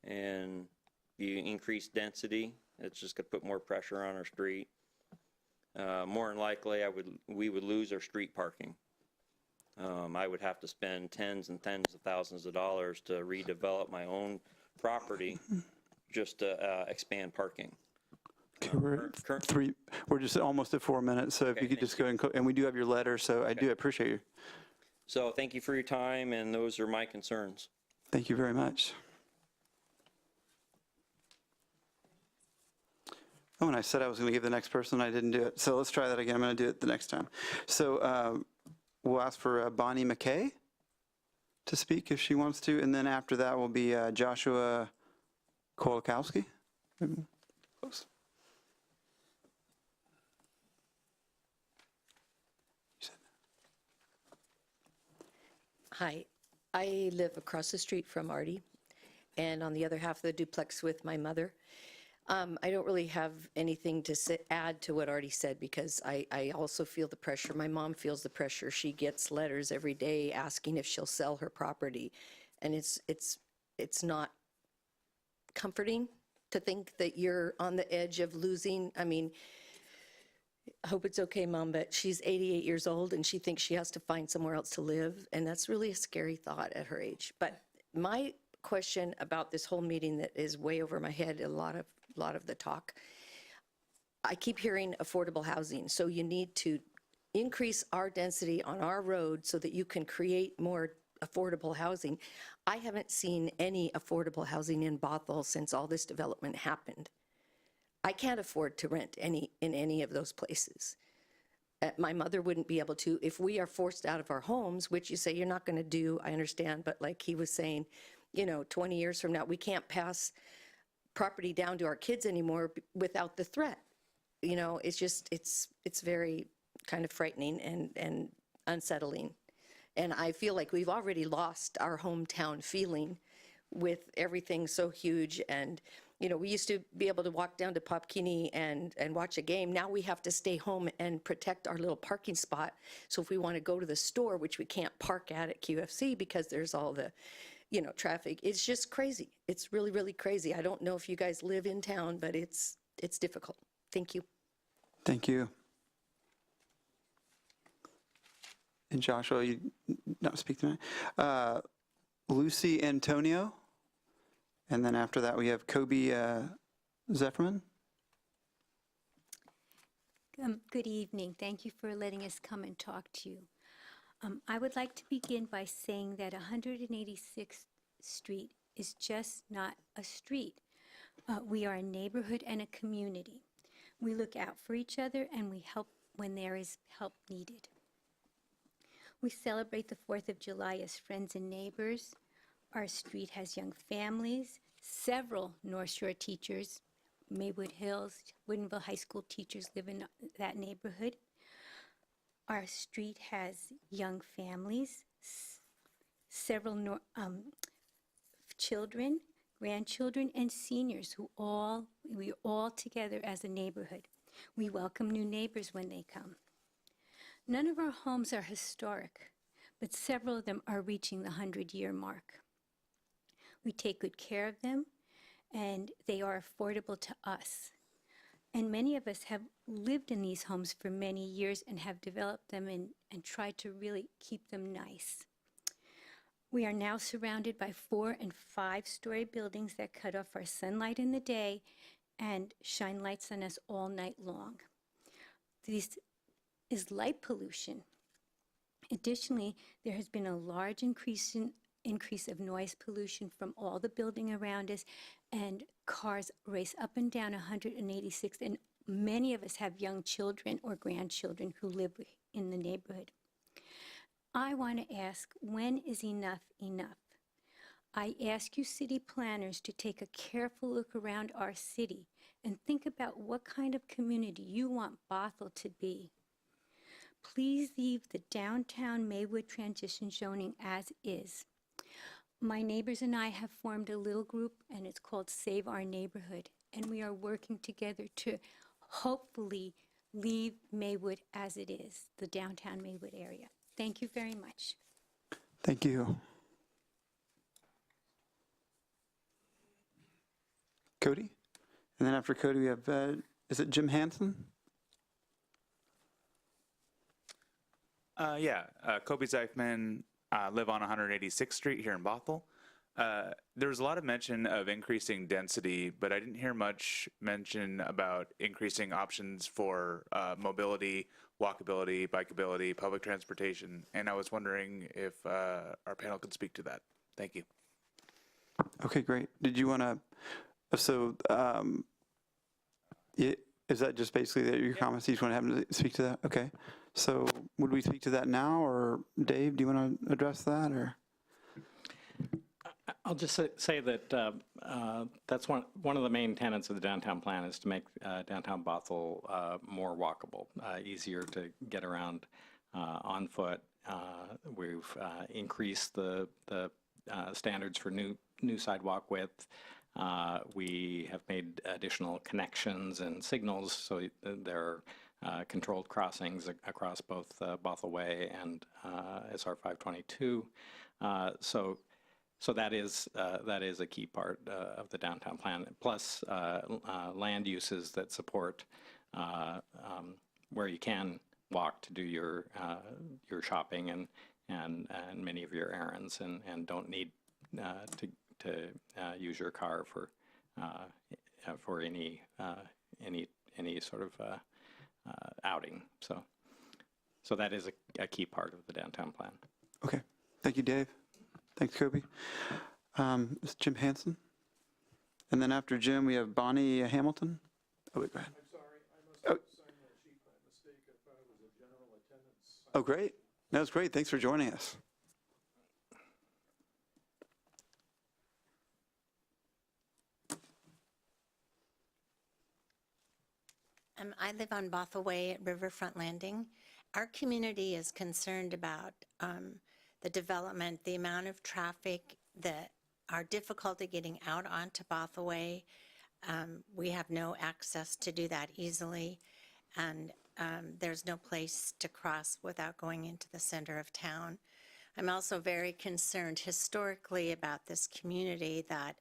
and you increase density, it's just going to put more pressure on our street. More than likely, we would lose our street parking. I would have to spend tens and tens of thousands of dollars to redevelop my own property just to expand parking. Okay, we're just almost at 4 minutes, so if Okay, you could thank just go and we do have your letter, so I do appreciate you. So thank you for your time, and those are my concerns. Thank you very much. Oh, and I said I was going to give the next person, I didn't do it. So let's try that again. I'm going to do it the next time. So we'll ask for Bonnie McKay to speak if she wants to, and then after that will be Joshua Kolakowski. Close. Hi, I live across the street from Artie, and on the other half of the duplex with my mother. I don't really have anything to add to what Artie said, because I also feel the pressure. My mom feels the pressure. She gets letters every day asking if she'll sell her property, and it's not comforting to think that you're on the edge of losing. I mean, I hope it's okay, Mom, but she's 88 years old and she thinks she has to find somewhere else to live, and that's really a scary thought at her age. But my question about this whole meeting that is way over my head, a lot of the talk, I keep hearing affordable housing. So you need to increase our density on our road so that you can create more affordable housing. I haven't seen any affordable housing in Bothell since all this development happened. I can't afford to rent in any of those places. My mother wouldn't be able to. If we are forced out of our homes, which you say you're not going to do, I understand, but like he was saying, you know, 20 years from now, we can't pass property down to our kids anymore without the threat. You know, it's just, it's very kind of frightening and unsettling. And I feel like we've already lost our hometown feeling with everything so huge. And you know, we used to be able to walk down to Popkini and watch a game. Now we have to stay home and protect our little parking spot. So if we want to go to the store, which we can't park at QFC because there's all the, you know, traffic, it's just crazy. It's really, really crazy. I don't know if you guys live in town, but it's difficult. Thank you. Thank you. And Joshua, you not speak tonight. Lucy Antonio. And then after that, we have Kobi Zeppelin. Good evening. Thank you for letting us come and talk to you. I would like to begin by saying that 186th Street is just not a street. We are a neighborhood and a community. We look out for each other and we help when there is help needed. We celebrate the 4th of July as friends and neighbors. Our street has young families, several North Shore teachers, Maywood Hills, Woodinville High School teachers live in that neighborhood. Our street has young families, several children, grandchildren, and seniors we're all together as a neighborhood. We welcome new neighbors when they come. None of our homes are historic, but several of them are reaching the 100-year mark. We take good care of them, and they are affordable to us. And many of us have lived in these homes for many years and have developed them and tried to really keep them nice. We are now surrounded by 4- and 5-story buildings that cut off our sunlight in the day and shine lights on us all night long. This is light pollution. Additionally, there has been a large increase of noise pollution from all the building around us, and cars race up and down 186th, and many of us have young children or grandchildren who live in the neighborhood. I want to ask, when is enough enough? I ask you city planners to take a careful look around our city and think about what kind of community you want Bothell to be. please leave the downtown Maywood transition zoning as is. My neighbors and I have formed a little group, and it's called Save Our Neighborhood, and we are working together to hopefully leave Maywood as it is, the downtown Maywood area. Thank you very much. Thank you. Cody? And then after Cody, we have, is it Jim Hanson? Kobi Zeppelin, live on 186th Street here in Bothell. There was a lot of mention of increasing density, but I didn't hear much mention about increasing options for mobility, walkability, bikeability, public transportation, and I was wondering if our panel could speak to that. Thank you. Okay, great. Did you want to, so is that just basically your comments? You just want to have them speak to that? Okay. So would we speak to that now, or Dave, do you want to address that, or? I'll just say that that's one of the main tenets of the downtown plan is to make downtown Bothell more walkable, easier to get around on foot. We've increased the standards for new sidewalk width. We have made additional connections and signals, so there are controlled crossings across both Bothell Way and SR 522. So that is a key part of the downtown plan. Plus, land uses that support where you can walk to do your shopping and many of your errands, and don't need to use your car for any sort of outing. So that is a key part of the downtown plan. Okay, thank you, Dave. Thanks, Kobe. It's Jim Hanson. And then after Jim, we have Bonnie Hamilton. Oh, wait, go ahead. I'm sorry, I must have signed my sheet by mistake. I thought it was a general attendance. Oh, great. That was great. Thanks for joining us. I live on Bothell Way at Riverfront Landing. Our community is concerned about the development, the amount of traffic, our difficulty getting out onto Bothell Way. We have no access to do that easily, and there's no place to cross without going into the center of town. I'm also very concerned historically about this community that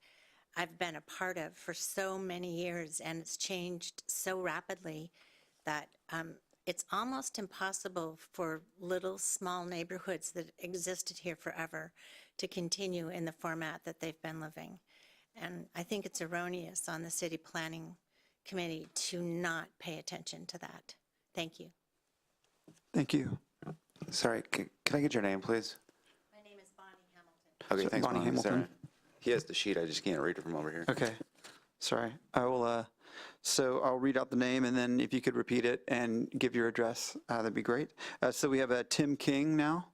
I've been a part of for so many years, and it's changed so rapidly that it's almost impossible for little small neighborhoods that existed here forever to continue in the format that they've been living. And I think it's erroneous on the city planning committee to not pay attention to that. Thank you. Thank you. Sorry, can I get your name, please? My name is Bonnie Hamilton. Okay, So thanks, Bonnie Bonnie. Is that Hamilton. right? He has the sheet, I just can't read it from over here. Okay, sorry. I will, so I'll read out the name, and then if you could repeat it and give your address, that'd be great. So we have Tim King now,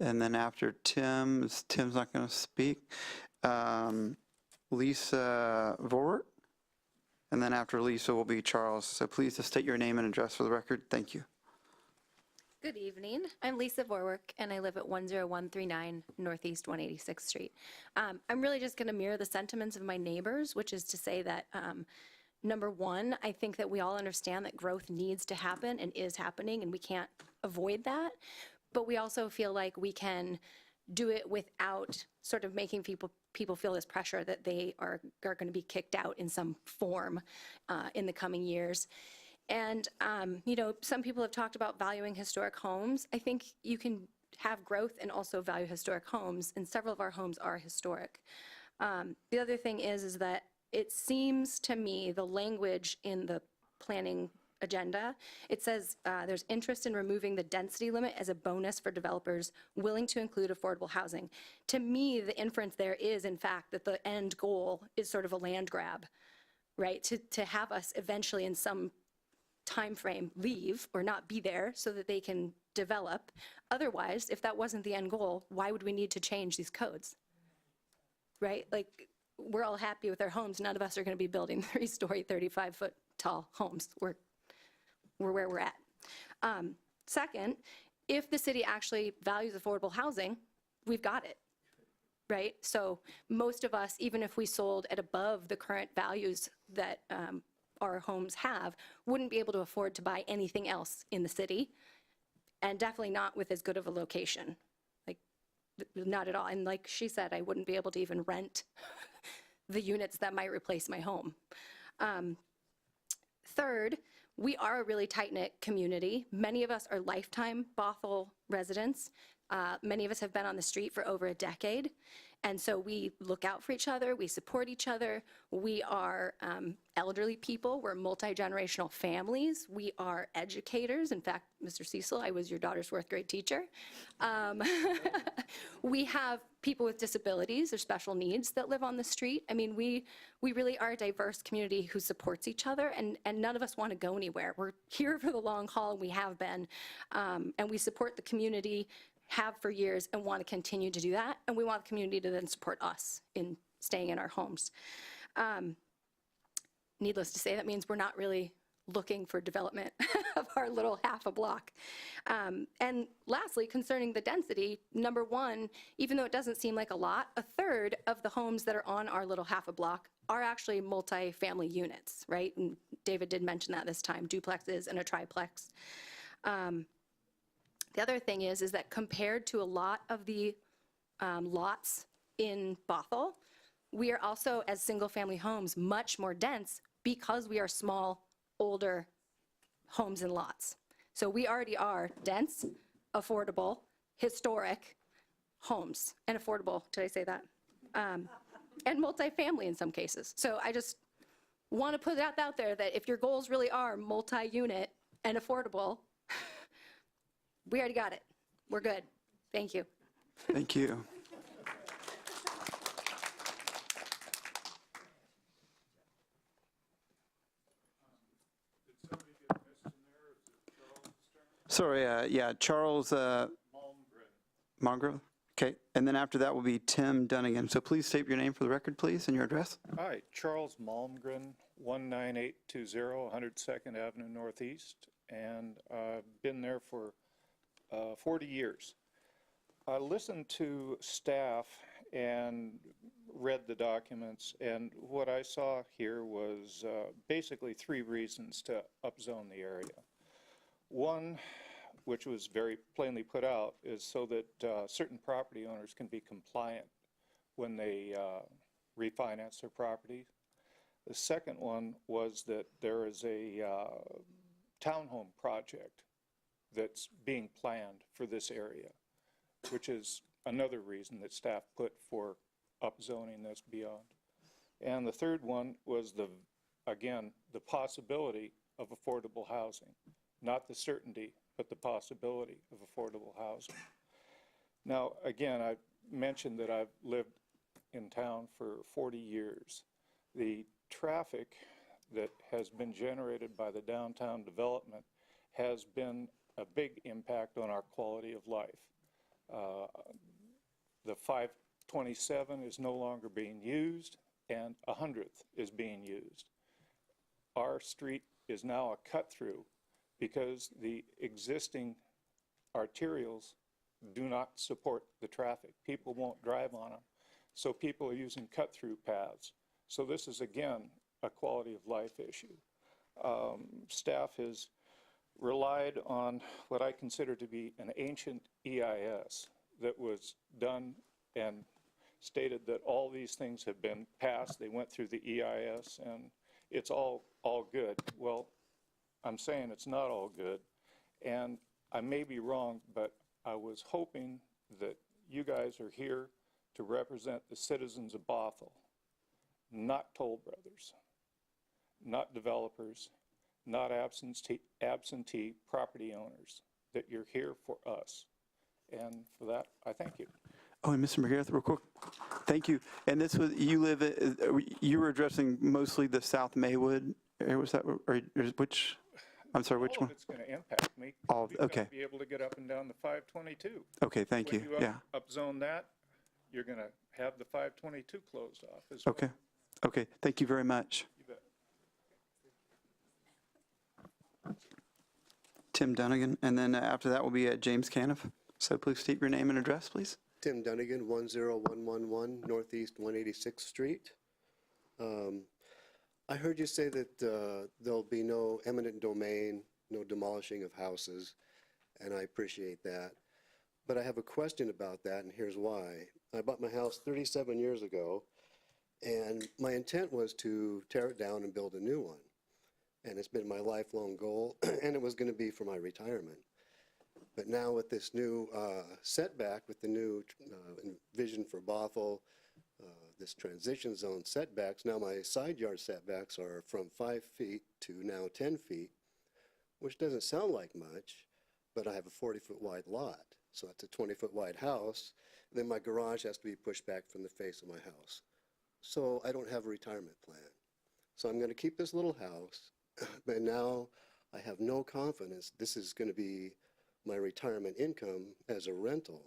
and then after Tim's not going to speak. Lisa Vorwart, and then after Lisa will be Charles. So please just state your name and address for the record. Thank you. Good evening. I'm Lisa Vorwerk, and I live at 10139 Northeast 186th Street. I'm really just going to mirror the sentiments of my neighbors, which is to say that, number one, I think that we all understand that growth needs to happen and is happening, and we can't avoid that. But we also feel like we can do it without sort of making people feel this pressure that they are going to be kicked out in some form in the coming years. And, some people have talked about valuing historic homes. I think you can have growth and also value historic homes, and several of our homes are historic. The other thing is that it seems to me the language in the planning agenda, it says there's interest in removing the density limit as a bonus for developers willing to include affordable housing. To me, the inference there is, in fact, that the end goal is sort of a land grab, right? To have us eventually in some time frame leave or not be there so that they can develop. Otherwise, if that wasn't the end goal, why would we need to change these codes? Right? Like, we're all happy with our homes. None of us are going to be building 3-story, 35-foot tall homes. We're where we're at. Second, if the city actually values affordable housing, we've got it, right? So most of us, even if we sold at above the current values that our homes have, wouldn't be able to afford to buy anything else in the city, and definitely not with as good of a location. Like, not at all. And like she said, I wouldn't be able to even rent the units that might replace my home. Third, we are a really tight-knit community. Many of us are lifetime Bothell residents. Many of us have been on the street for over a decade. And so we look out for each other, we support each other. We are elderly people, we're multi-generational families, we are educators. In fact, Mr. Cecil, I was your daughter's fourth grade teacher. We have people with disabilities or special needs that live on the street. I mean, we really are a diverse community who supports each other, and none of us want to go anywhere. We're here for the long haul, and we have been, and we support the community, have for years, and want to continue to do that. And we want the community to then support us in staying in our homes. Needless to say, that means we're not really looking for development of our little half a block. And lastly, concerning the density, number one, even though it doesn't seem like a lot, a third of the homes that are on our little half a block are actually multi-family units, right? And David did mention that this time, duplexes and a triplex. The other thing is that compared to a lot of the lots in Bothell, we are also, as single-family homes, much more dense because we are small, older homes and lots. So we already are dense, affordable, historic homes, and affordable, did I say that? And multifamily in some cases. So I just want to put that out there that if your goals really are multi-unit and affordable, we already got it. We're good. Thank you. Thank you. Sorry, yeah, Charles Malmgren. Okay, and then after that will be Tim Dunnigan. So please state your name for the record, please, and your address. Hi, Charles Malmgren, 19820 102nd Avenue Northeast, and I've been there for 40 years. I listened to staff and read the documents, and what I saw here was basically three reasons to upzone the area. One, which was very plainly put out, is so that certain property owners can be compliant when they refinance their property. The second one was that there is a townhome project that's being planned for this area, which is another reason that staff put for upzoning this beyond. And the third one was again, the possibility of affordable housing. Not the certainty, but the possibility of affordable housing. Now, again, I mentioned that I've lived in town for 40 years. The traffic that has been generated by the downtown development has been a big impact on our quality of life. The 527 is no longer being used, and 100th is being used. Our street is now a cut-through because the existing arterials do not support the traffic. People won't drive on them, so people are using cut-through paths. So this is, again, a quality of life issue. Staff has relied on what I consider to be an ancient EIS that was done and stated that all these things have been passed. They went through the EIS and it's all good. Well, I'm saying it's not all good, and I may be wrong, but I was hoping that you guys are here to represent the citizens of Bothell, not Toll Brothers, not developers, not absentee property owners, that you're here for us. And for that, I thank you. Oh, and Mr. McGrath, real quick, thank you. And this was, you were addressing mostly the South Maywood area, was that, or which? I'm sorry, which All one? of it's going to impact me. All of, We've got okay. to be able to get up and down the 522. Okay, thank you. When Yeah. upzone that, you're going to have the 522 closed off as well. Okay. Okay. Thank you very much. You bet. Tim Dunnigan, and then after that will be James Caniff. So please state your name and address, please. Tim Dunnigan, 10111 Northeast 186th Street. I heard you say that there'll be no eminent domain, no demolishing of houses, and I appreciate that. But I have a question about that, and here's why. I bought my house 37 years ago, and my intent was to tear it down and build a new one. And it's been my lifelong goal, and it was going to be for my retirement. But now with this new setback, with the new vision for Bothell, this transition zone setbacks, now my side yard setbacks are from 5 feet to now 10 feet, which doesn't sound like much, but I have a 40-foot wide lot. So that's a 20-foot wide house. Then my garage has to be pushed back from the face of my house. So I don't have a retirement plan. So I'm going to keep this little house, but now I have no confidence this is going to be my retirement income as a rental.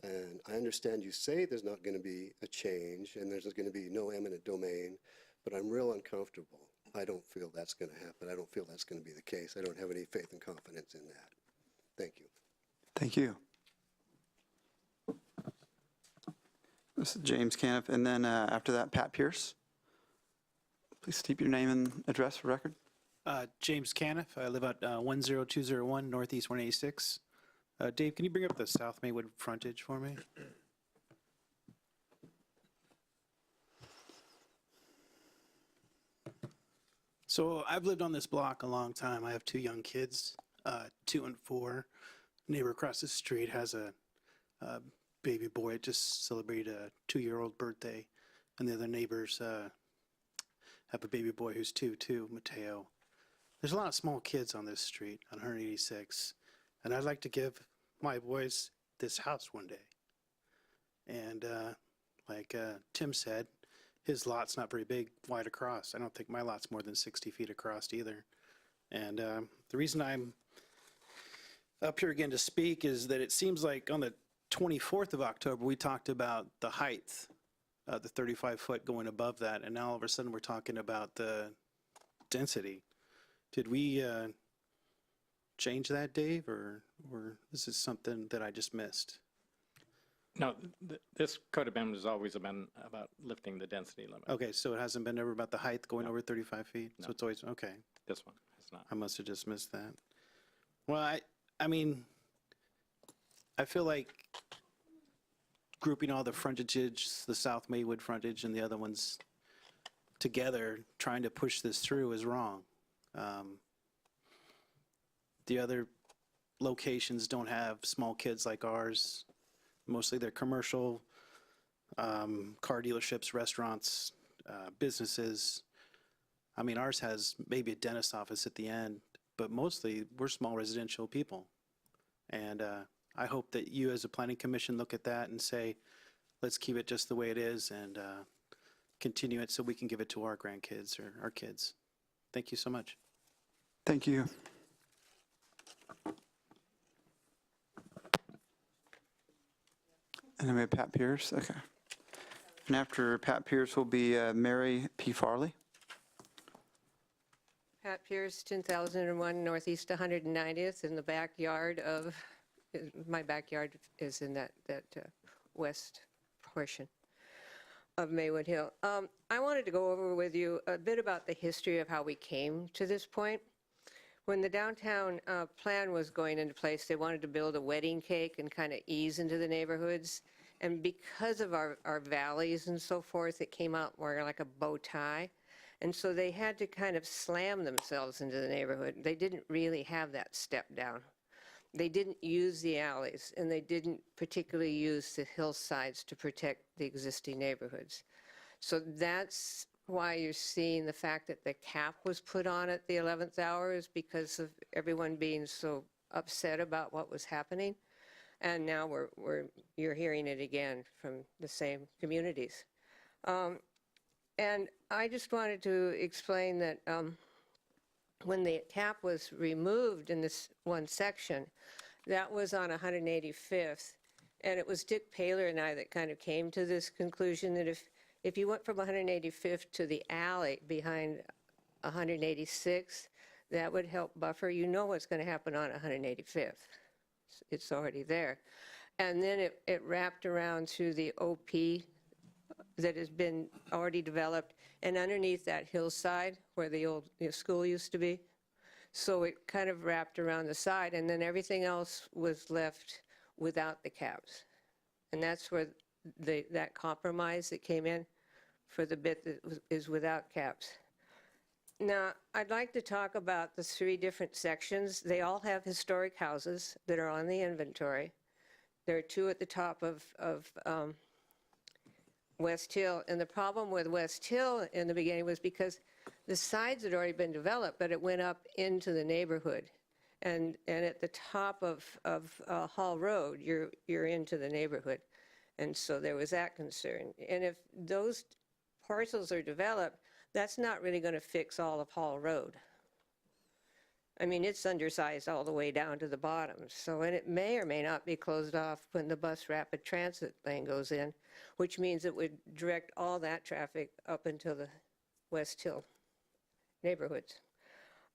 And I understand you say there's not going to be a change and there's going to be no eminent domain, but I'm real uncomfortable. I don't feel that's going to happen. I don't feel that's going to be the case. I don't have any faith and confidence in that. Thank you. Thank you. This is James Caniff, and then after that, Pat Pierce. Please state your name and address for record. James Caniff. I live at 10201 Northeast 186. Dave, can you bring up the South Maywood frontage for me? So I've lived on this block a long time. I have 2 young kids, 2 and 4. Neighbor across the street has a baby boy. It just celebrated a 2-year-old birthday. And the other neighbors have a baby boy who's 2 too, Mateo. There's a lot of small kids on this street, on 186. And I'd like to give my boys this house one day. And like Tim said, his lot's not very big, wide across. I don't think my lot's more than 60 feet across either. And the reason I'm up here again to speak is that it seems like on the 24th of October, we talked about the height, the 35-foot going above that. And now all of a sudden we're talking about the density. Did we change that, Dave, or this is something that I just missed? No, this code amendment has always been about lifting the density limit. Okay, so it hasn't been ever about the height going over 35 feet? No. So it's always, okay. This one is not. I must have just missed that. Well, I mean, I feel like grouping all the frontages, the South Maywood frontage and the other ones together, trying to push this through is wrong. The other locations don't have small kids like ours. Mostly they're commercial, car dealerships, restaurants, businesses. I mean, ours has maybe a dentist office at the end, but mostly we're small residential people. And I hope that you as a planning commission look at that and say, let's keep it just the way it is and continue it so we can give it to our grandkids or our kids. Thank you so much. Thank you. And then we have Pat Pierce. Okay. And after Pat Pierce will be Mary P. Farley. Pat Pierce, 2001 Northeast 190th, in the backyard of, my backyard is in that west portion of Maywood Hill. I wanted to go over with you a bit about the history of how we came to this point. When the downtown plan was going into place, they wanted to build a wedding cake and kind of ease into the neighborhoods. And because of our valleys and so forth, it came out more like a bow tie. And so they had to kind of slam themselves into the neighborhood. They didn't really have that step down. They didn't use the alleys, and they didn't particularly use the hillsides to protect the existing neighborhoods. So that's why you're seeing the fact that the cap was put on at the 11th hour, is because of everyone being so upset about what was happening. And now you're hearing it again from the same communities. And I just wanted to explain that when the cap was removed in this one section, that was on 185th. And it was Dick Paler and I that kind of came to this conclusion that if you went from 185th to the alley behind 186th, That would help buffer. You know what's going to happen on 185th. It's already there. And then it wrapped around through the OP that has been already developed, and underneath that hillside where the old school used to be. So it kind of wrapped around the side, and then everything else was left without the caps. And that's where that compromise that came in for the bit that is without caps. Now, I'd like to talk about the 3 different sections. They all have historic houses that are on the inventory. There are 2 at the top of West Hill. And the problem with West Hill in the beginning was because the sides had already been developed, but it went up into the neighborhood. And at the top of Hall Road, you're into the neighborhood. And so there was that concern. And if those parcels are developed, that's not really going to fix all of Hall Road. I mean, it's undersized all the way down to the bottom. So, and it may or may not be closed off when the bus rapid transit lane goes in, which means it would direct all that traffic up into the West Hill neighborhoods.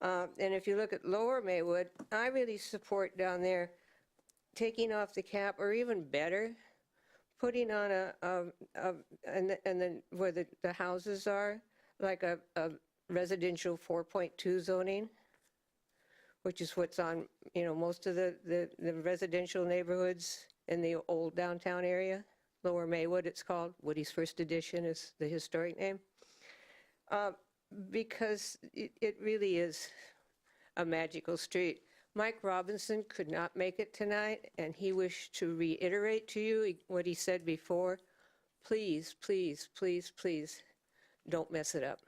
And if you look at Lower Maywood, I really support down there taking off the cap, or even better, putting on and then where the houses are, like a residential 4.2 zoning, which is what's on, most of the residential neighborhoods in the old downtown area. Lower Maywood, it's called. Woody's First Edition is the historic name. Because it really is a magical street. Mike Robinson could not make it tonight, and he wished to reiterate to you what he said before. Please, please, please, please, don't mess it up.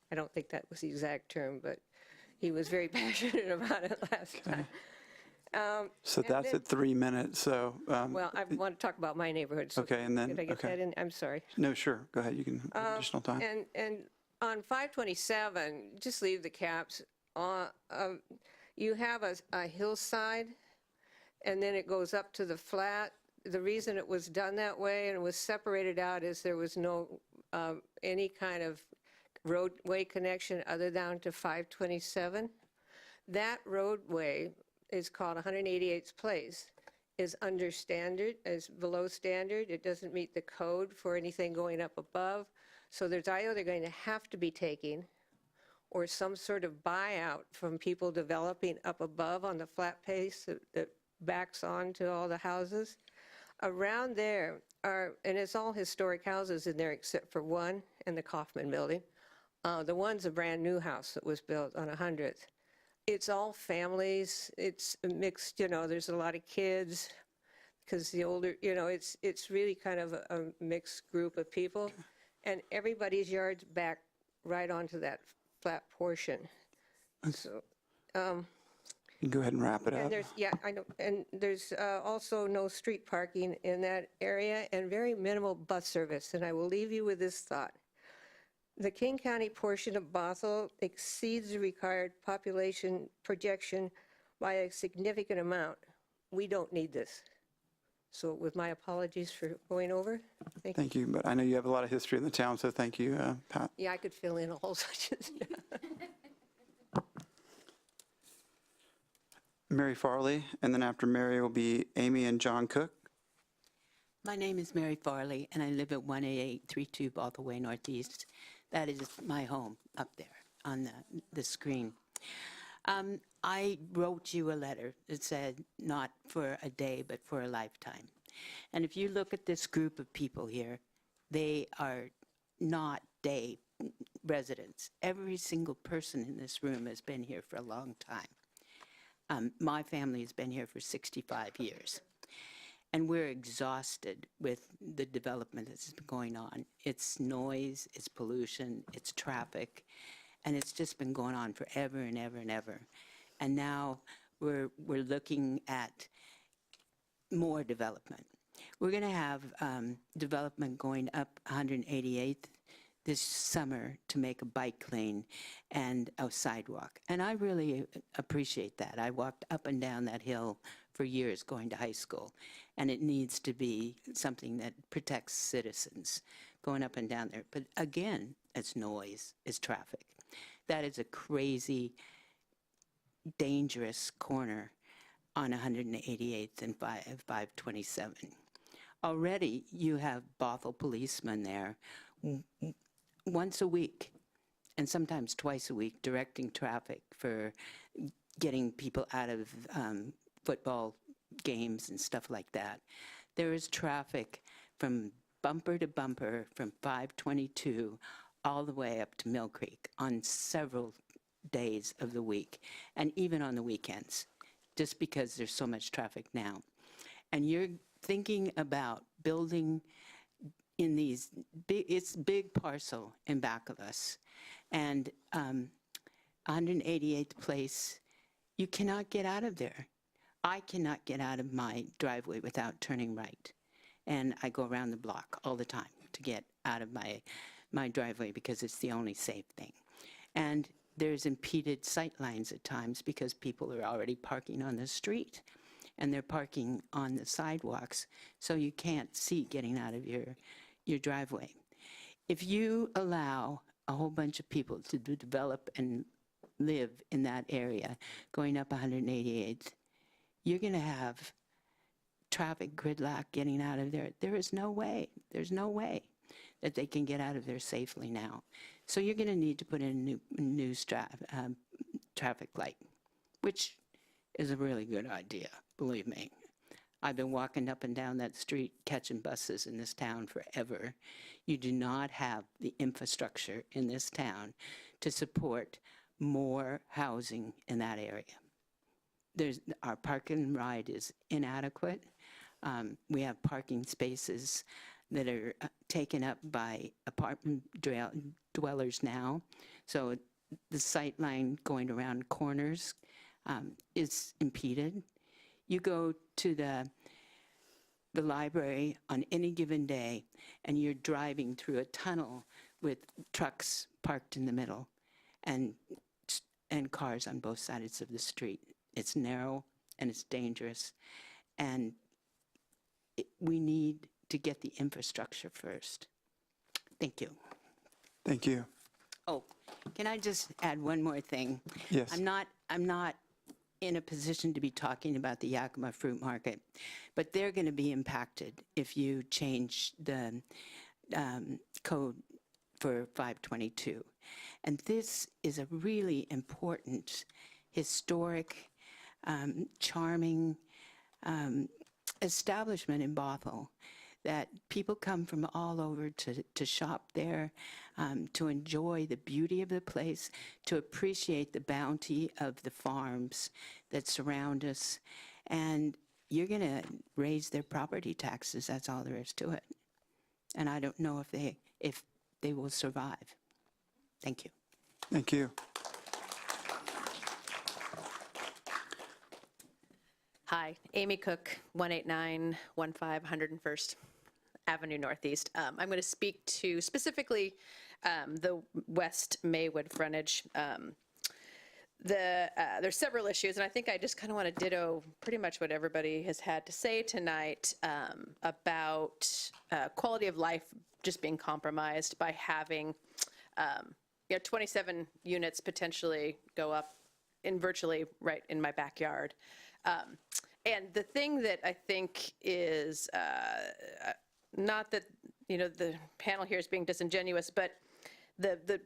I don't think that was the exact term, but he was very passionate about it last time. So that's at 3 minutes, so. Well, I want to talk about my neighborhood. So Okay, and then, did I get that in? I'm sorry. No, sure, go ahead, you can, additional time. And on 527, just leave the caps on. You have a hillside, and then it goes up to the flat. The reason it was done that way and was separated out is there was no any kind of roadway connection other down to 527. That roadway is called 188th Place, is under standard, is below standard. It doesn't meet the code for anything going up above. So there's either going to have to be taking or some sort of buyout from people developing up above on the flat pace that backs on to all the houses. Around there are, and it's all historic houses in there except for one in the Kaufman building. The one's a brand new house that was built on 100th. It's all families. It's mixed, there's a lot of kids because the older, it's really kind of a mixed group of people. And everybody's yard's back right onto that flat portion. So, You can go ahead and wrap it up. and there's, yeah, I know, and there's also no street parking in that area and very minimal bus service. And I will leave you with this thought. The King County portion of Bothell exceeds the required population projection by a significant amount. We don't need this. So with my apologies for going over, thank you. Thank you, but I know you have a lot of history in the town, so thank you, Pat. Yeah, I could fill in a whole bunch of stuff. Mary Farley, and then after Mary will be Amy and John Cook. My name is Mary Farley, and I live at 18832 Bothell Way Northeast. That is my home up there on the screen. I wrote you a letter that said not for a day, but for a lifetime. And if you look at this group of people here, they are not day residents. Every single person in this room has been here for a long time. My family has been here for 65 years. And we're exhausted with the development that's been going on. It's noise, it's pollution, it's traffic, and it's just been going on forever and ever and ever. And now we're looking at more development. We're going to have development going up 188th this summer to make a bike lane and a sidewalk. And I really appreciate that. I walked up and down that hill for years going to high school, and it needs to be something that protects citizens going up and down there. But again, it's noise, it's traffic. that is a crazy, dangerous corner on 188th and 527. Already, you have Bothell policemen there once a week, and sometimes twice a week, directing traffic for getting people out of football games and stuff like that. There is traffic from bumper to bumper from 522 all the way up to Mill Creek on several days of the week, and even on the weekends, just because there's so much traffic now. And you're thinking about building in these big, it's big parcel in back of us, and 188th Place, you cannot get out of there. I cannot get out of my driveway without turning right. And I go around the block all the time to get out of my driveway because it's the only safe thing. And there's impeded sight lines at times because people are already parking on the street and they're parking on the sidewalks, so you can't see getting out of your driveway. If you allow a whole bunch of people to develop and live in that area going up 188th, you're going to have traffic gridlock getting out of there. There's no way that they can get out of there safely now. So you're going to need to put in a new traffic light, which is a really good idea, believe me. I've been walking up and down that street catching buses in this town forever. You do not have the infrastructure in this town to support more housing in that area. Our park and ride is inadequate. We have parking spaces that are taken up by apartment dwellers now. So the sight line going around corners is impeded. You go to the library on any given day and you're driving through a tunnel with trucks parked in the middle and cars on both sides of the street. It's narrow and it's dangerous, and we need to get the infrastructure first. Thank you. Thank you. Oh, can I just add one more thing? Yes. I'm not in a position to be talking about the Yakima Fruit Market, but they're going to be impacted if you change the code for 522. And this is a really important, historic, charming establishment in Bothell that people come from all over to shop there, to enjoy the beauty of the place, to appreciate the bounty of the farms that surround us. And you're going to raise their property taxes. That's all there is to it. And I don't know if they will survive. Thank you. Thank you. Hi, Amy Cook, 18915 101st Avenue Northeast. I'm going to speak to specifically the West Maywood frontage. There's several issues, and I think I just kind of want to ditto pretty much what everybody has had to say tonight about quality of life just being compromised by having 27 units potentially go up in virtually right in my backyard. And the thing that I think is not that, the panel here is being disingenuous, but the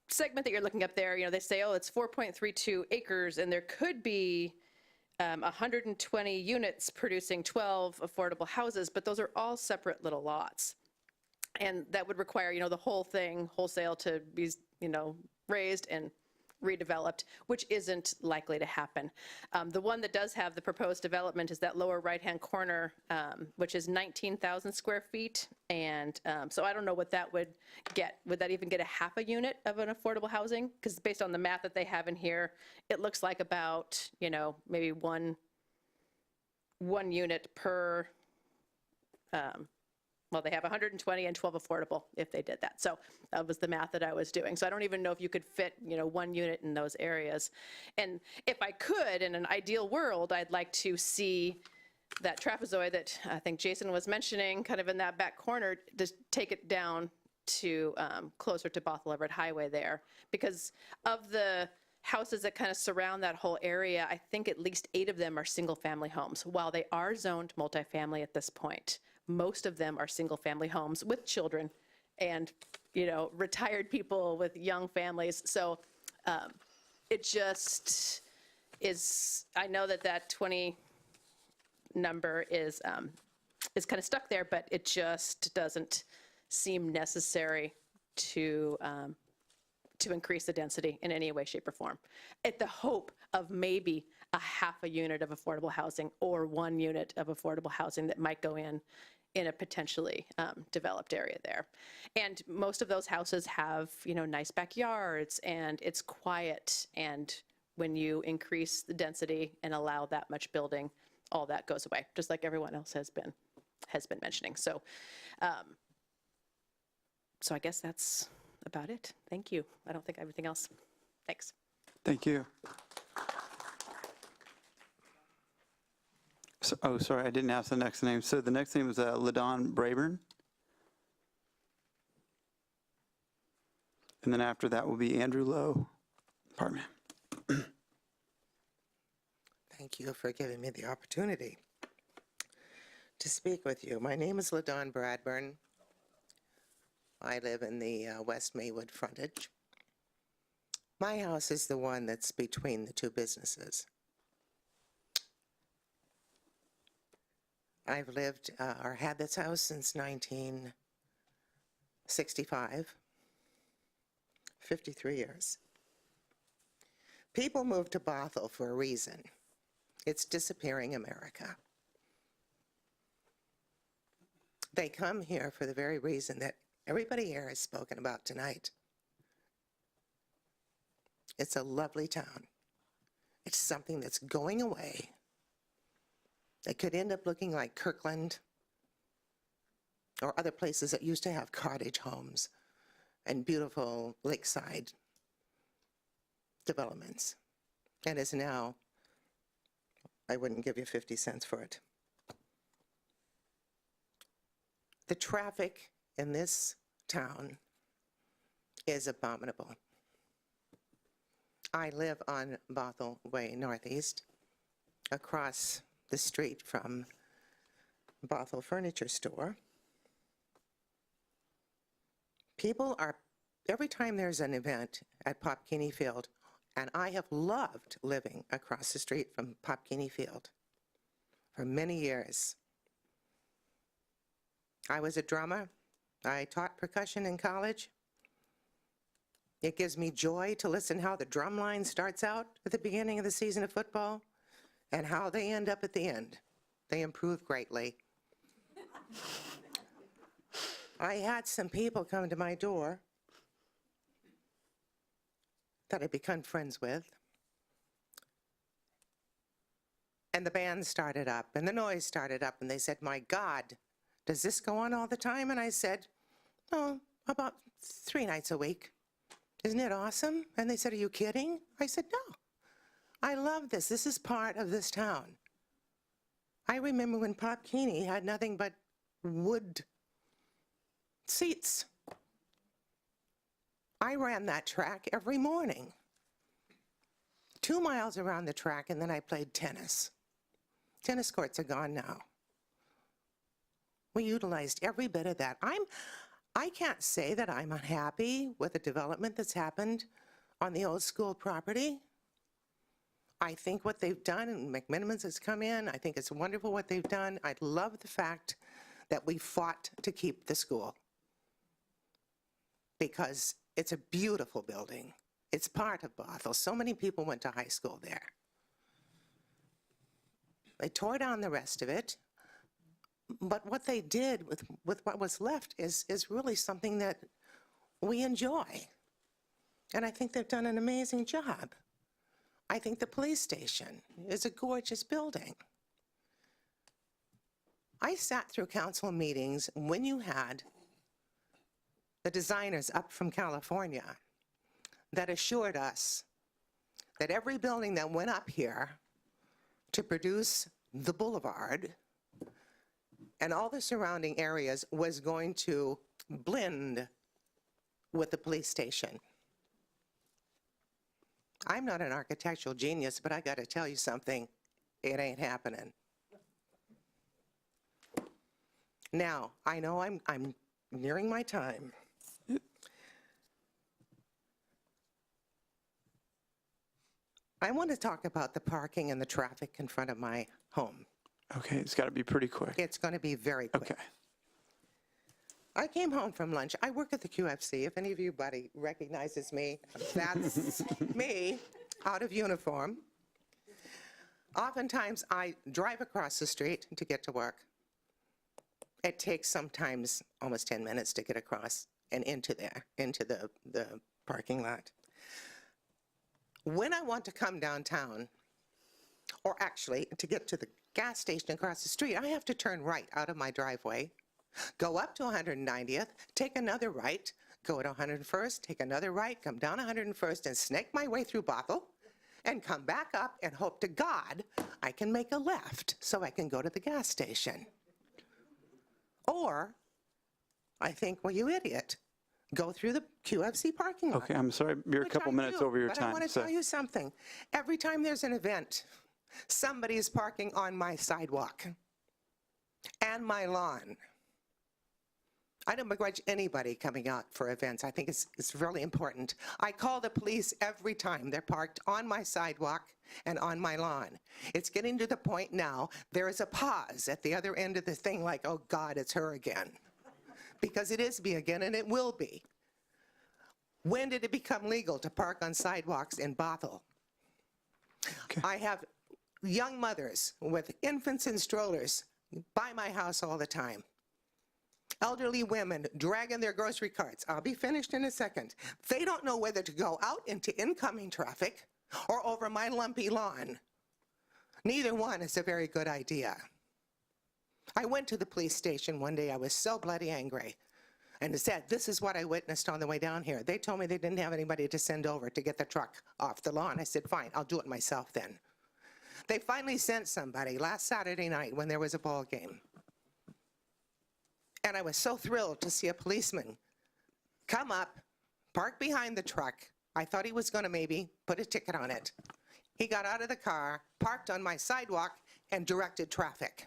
segment that you're looking up there, they say, oh, it's 4.32 acres, and there could be 120 units producing 12 affordable houses, but those are all separate little lots. And that would require, the whole thing wholesale to be, raised and redeveloped, which isn't likely to happen. The one that does have the proposed development is that lower right-hand corner, which is 19,000 square feet. And so I don't know what that would get. Would that even get a half a unit of an affordable housing? Because based on the math that they have in here, it looks like about, maybe one unit per, well, they have 120 and 12 affordable if they did that. So that was the math that I was doing. So I don't even know if you could fit, one unit in those areas. And if I could, in an ideal world, I'd like to see that trapezoid that I think Jason was mentioning, kind of in that back corner, just take it down to closer to Bothell Everett Highway there, because of the houses that kind of surround that whole area, I think at least 8 of them are single-family homes. While they are zoned multifamily at this point, most of them are single-family homes with children and, you know, retired people with young families. So it just is, I know that that 20 number is kind of stuck there, but it just doesn't seem necessary to increase the density in any way, shape, or form, at the hope of maybe a half a unit of affordable housing or 1 unit of affordable housing that might go in a potentially developed area there. And most of those houses have, you know, nice backyards, and it's quiet. And when you increase the density and allow that much building, all that goes away, just like everyone else has been mentioning. So, so I guess that's about it. Thank you. I don't think I have anything else. Thanks. Thank you. So, oh, sorry, I didn't ask the next name. So the next name is LaDon Brayburn. And then after that will be Andrew Lowe. Pardon me. Thank you for giving me the opportunity to speak with you. My name is LaDon Bradburn. I live in the West Maywood frontage. My house is the one that's between the 2 businesses. I've lived or had this house since 1965, 53 years. People move to Bothell for a reason. It's disappearing America. They come here for the very reason that everybody here has spoken about tonight. It's a lovely town. It's something that's going away. It could end up looking like Kirkland or other places that used to have cottage homes and beautiful lakeside developments. And is now, I wouldn't give you 50 cents for it. The traffic in this town is abominable. I live on Bothell Way Northeast, across the street from Bothell Furniture Store. People are, every time there's an event at Popkini Field, and I have loved living across the street from Popkini Field for many years. I was a drummer. I taught percussion in college. It gives me joy to listen how the drum line starts out at the beginning of the season of football and how they end up at the end. They improve greatly. I had some people come to my door that I've become friends with. And the band started up and the noise started up and they said, "My God, does this go on all the time?" And I said, "Oh, about 3 nights a week. Isn't it awesome?" And they said, "Are you kidding?" I said, "No. I love this. This is part of this town." I remember when Popkini had nothing but wood seats. I ran that track every morning, 2 miles around the track, and then I played tennis. Tennis courts are gone now. We utilized every bit of that. I can't say that I'm unhappy with the development that's happened on the old school property. I think what they've done, and McMinimans has come in, I think it's wonderful what they've done. I love the fact that we fought to keep the school because it's a beautiful building. It's part of Bothell. So many people went to high school there. They tore down the rest of it, but what they did with what was left is really something that we enjoy. And I think they've done an amazing job. I think the police station is a gorgeous building. I sat through council meetings when you had the designers up from California that assured us that every building that went up here to produce the boulevard and all the surrounding areas was going to blend with the police station. I'm not an architectural genius, but I got to tell you something. It ain't happening. Now, I know I'm nearing my time. I want to talk about the parking and the traffic in front of my home. Okay, it's got to be pretty quick. It's going to be very quick. Okay. I came home from lunch. I work at the QFC. If any of you buddy recognizes me, that's me out of uniform. Oftentimes, I drive across the street to get to work. It takes sometimes almost 10 minutes to get across and into there, into the parking lot. When I want to come downtown, or actually to get to the gas station across the street, I have to turn right out of my driveway, go up to 190th, take another right, go to 101st, take another right, come down 101st, and snake my way through Bothell, and come back up and hope to God I can make a left so I can go to the gas station. Or I think, well, you idiot, go through the QFC parking lot. Okay, I'm sorry, you're a couple minutes over your But time. I want to tell you something. Every time there's an event, somebody is parking on my sidewalk and my lawn. I don't begrudge anybody coming out for events. I think it's really important. I call the police every time they're parked on my sidewalk and on my lawn. It's getting to the point now, there is a pause at the other end of the thing like, oh God, it's her again. Because it is me again, and it will be. When did it become legal to park on sidewalks in Bothell? Okay. I have young mothers with infants and strollers by my house all the time. Elderly women dragging their grocery carts. I'll be finished in a second. They don't know whether to go out into incoming traffic or over my lumpy lawn. Neither one is a very good idea. I went to the police station one day. I was so bloody angry and said, this is what I witnessed on the way down here. They told me they didn't have anybody to send over to get the truck off the lawn. I said, fine, I'll do it myself then. They finally sent somebody last Saturday night when there was a ball game. And I was so thrilled to see a policeman come up, park behind the truck. I thought he was going to maybe put a ticket on it. He got out of the car, parked on my sidewalk, and directed traffic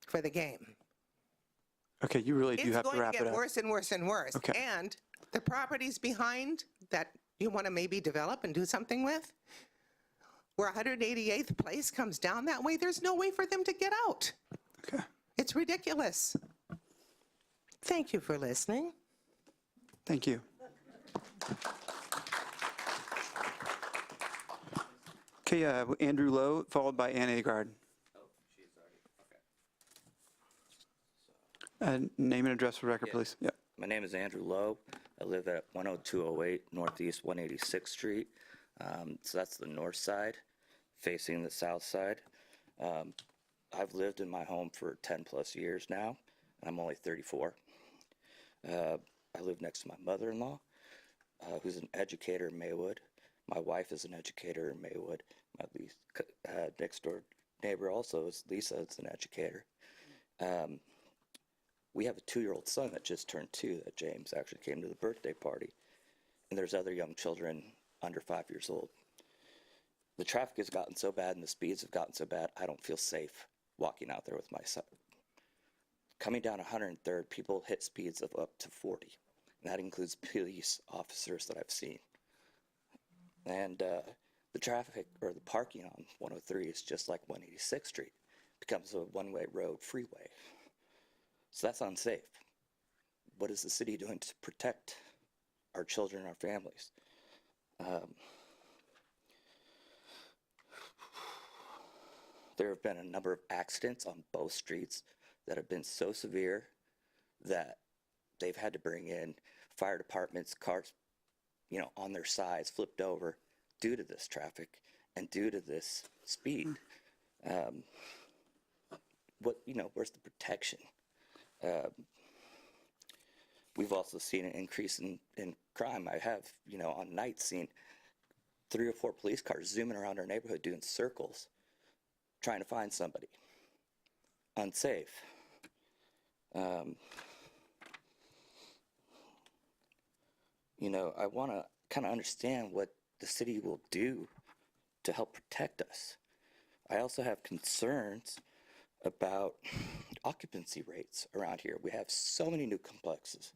for the game. Okay, you really do have to wrap It's it going to up. get worse and worse and worse. Okay. And the properties behind that you want to maybe develop and do something with, where 188th Place comes down that way, there's no way for them to get out. Okay. It's ridiculous. Thank you for listening. Thank you. Okay, Andrew Lowe, followed by Ann Agard. Name and address for record, please. Yep. My name is Andrew Lowe. I live at 10208 Northeast 186th Street. So that's the north side, facing the south side. I've lived in my home for 10 plus years now. I'm only 34. I live next to my mother-in-law, who's an educator in Maywood. My wife is an educator in Maywood. My next door neighbor also is Lisa, is an educator. We have a 2-year-old son that just turned 2 that James actually came to the birthday party. And there's other young children under 5 years old. The traffic has gotten so bad and the speeds have gotten so bad, I don't feel safe walking out there with my son. Coming down 103rd, people hit speeds of up to 40. And that includes police officers that I've seen. And the traffic, or the parking on 103 is just like 186th Street. It becomes a one-way road freeway. So that's unsafe. What is the city doing to protect our children and our families? There have been a number of accidents on both streets that have been so severe that they've had to bring in fire departments, cars, on their sides, flipped over due to this traffic and due to this speed. Where's the protection? We've also seen an increase in crime. I have, on nights seen 3 or 4 police cars zooming around our neighborhood doing circles, trying to find somebody. Unsafe. I want to kind of understand what the city will do to help protect us. I also have concerns about occupancy rates around here. We have so many new complexes.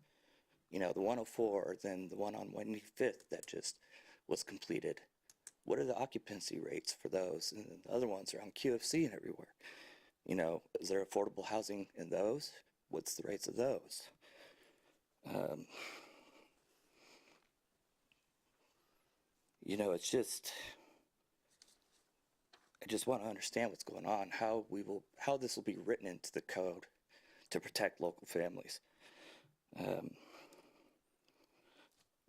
The 104, then the one on 185th that just was completed. What are the occupancy rates for those? And the other ones are on QFC and everywhere. Is there affordable housing in those? What's the rates of those? It's just, I just want to understand what's going on, how this will be written into the code to protect local families.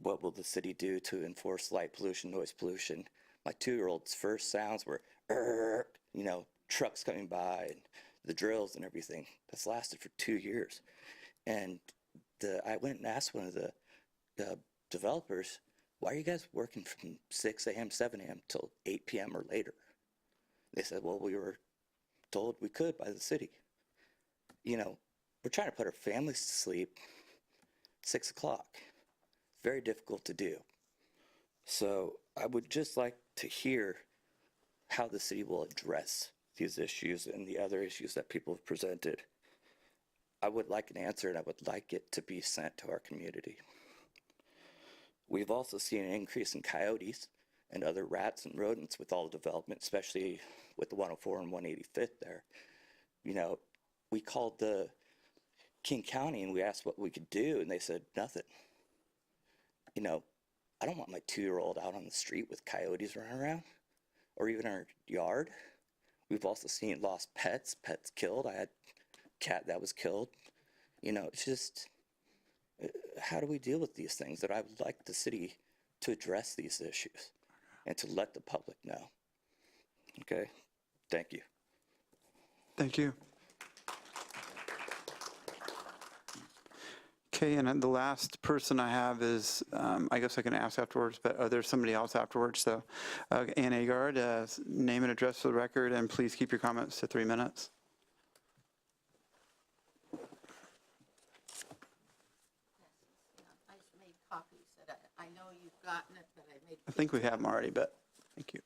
What will the city do to enforce light pollution, noise pollution? My 2-year-old's first sounds were, trucks coming by and the drills and everything. That's lasted for 2 years. And I went and asked one of the developers, why are you guys working from 6 a.m., 7 a.m. till 8 p.m. or later? They said, well, we were told we could by the city. We're trying to put our families to sleep 6 o'clock. Very difficult to do. So I would just like to hear how the city will address these issues and the other issues that people have presented. I would like an answer, and I would like it to be sent to our community. We've also seen an increase in coyotes and other rats and rodents with all the development, especially with the 104 and 185th there. We called the King County and we asked what we could do, and they said nothing. I don't want my 2-year-old out on the street with coyotes running around, or even our yard. We've also seen lost pets killed. I had a cat that was killed. It's just, how do we deal with these things? That I would like the city to address these issues and to let the public know. Okay, thank you. Thank you. Okay, and then the last person I have is, I guess I can ask afterwards, but there's somebody else afterwards. So Ann Agard, name and address for the record, and please keep your comments to 3 minutes. I just made copies. I know you've gotten it, but I made. I think we have them already, but thank you.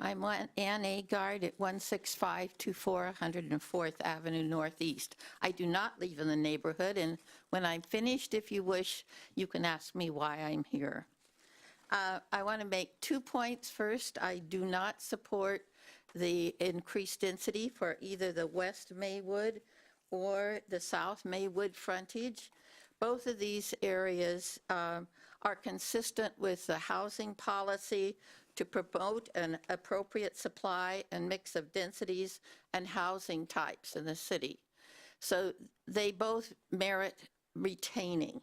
I'm Ann Agard at 16524 104th Avenue Northeast. I do not live in the neighborhood, and when I'm finished, if you wish, you can ask me why I'm here. I want to make 2 points. First, I do not support the increased density for either the West Maywood or the South Maywood frontage. Both of these areas are consistent with the housing policy to promote an appropriate supply and mix of densities and housing types in the city. So they both merit retaining.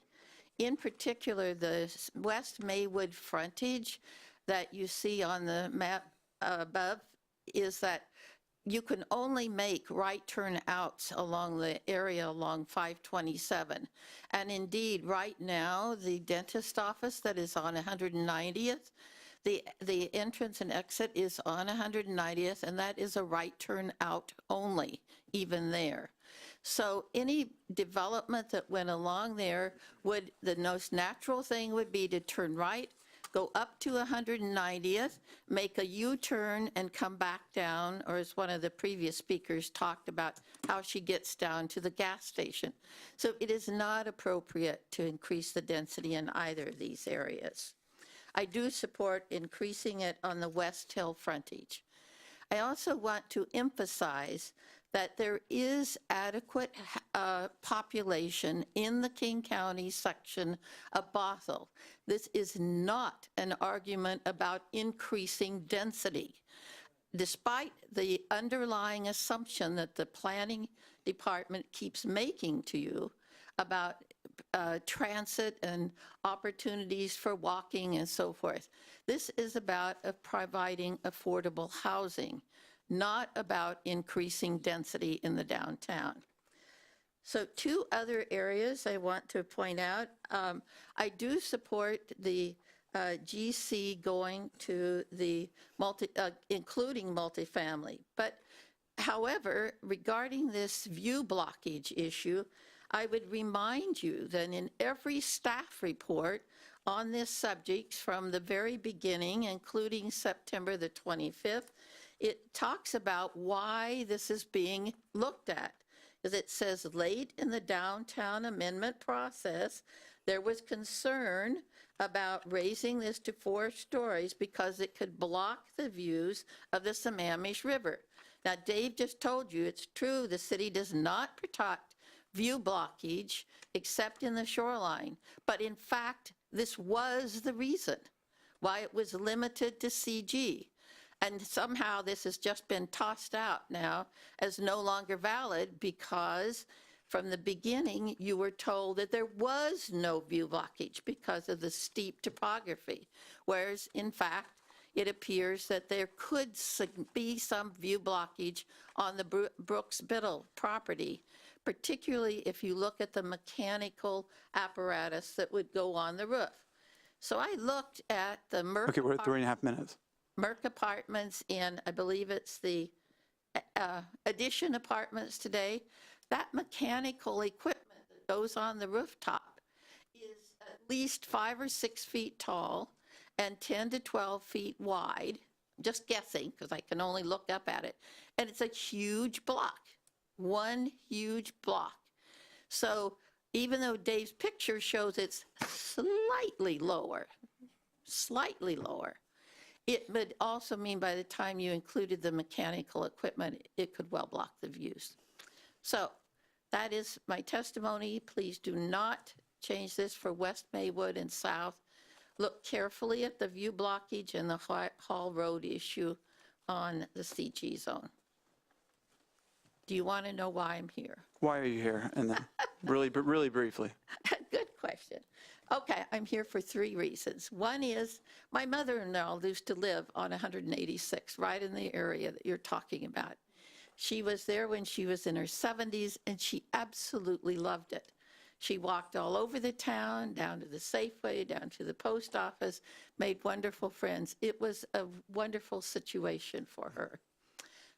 In particular, the West Maywood frontage that you see on the map above is that you can only make right turn outs along the area along 527. And indeed, right now, the dentist office that is on 190th, the entrance and exit is on 190th, and that is a right turn out only, even there. So any development that went along there would, the most natural thing would be to turn right, go up to 190th, make a U-turn and come back down, or as one of the previous speakers talked about, how she gets down to the gas station. So it is not appropriate to increase the density in either of these areas. I do support increasing it on the West Hill frontage. I also want to emphasize that there is adequate population in the King County section of Bothell. This is not an argument about increasing density. Despite the underlying assumption that the planning department keeps making to you about transit and opportunities for walking and so forth. This is about providing affordable housing, not about increasing density in the downtown. So 2 other areas I want to point out. I do support the GC going to the including multifamily. But however, regarding this view blockage issue, I would remind you that in every staff report on this subject from the very beginning, including September the 25th, it talks about why this is being looked at. As it says, late in the downtown amendment process, there was concern about raising this to 4 stories because it could block the views of the Sammamish River. Now, Dave just told you it's true, the city does not protect view blockage except in the shoreline. But in fact, this was the reason why it was limited to CG. And somehow this has just been tossed out now as no longer valid because from the beginning you were told that there was no view blockage because of the steep topography, whereas in fact it appears that there could be some view blockage on the Brooks Biddle property, particularly if you look at the mechanical apparatus that would go on the roof. So I looked at the Merck Okay, we're at 3.5 minutes. Merck Apartments in, I believe it's the Addition Apartments today. That mechanical equipment that goes on the rooftop is at least 5 or 6 feet tall and 10 to 12 feet wide, just guessing because I can only look up at it. And it's a huge block, one huge block. So even though Dave's picture shows it's slightly lower, it would also mean by the time you included the mechanical equipment, it could well block the views. So that is my testimony. Please do not change this for West Maywood and South. Look carefully at the view blockage and the Hall Road issue on the CG zone. Do you want to know why I'm here? Why are you here? And then really briefly. Good question. Okay, I'm here for 3 reasons. One is my mother-in-law used to live on 186, right in the area that you're talking about. She was there when she was in her 70s, and she absolutely loved it. She walked all over the town, down to the Safeway, down to the post office, made wonderful friends. It was a wonderful situation for her.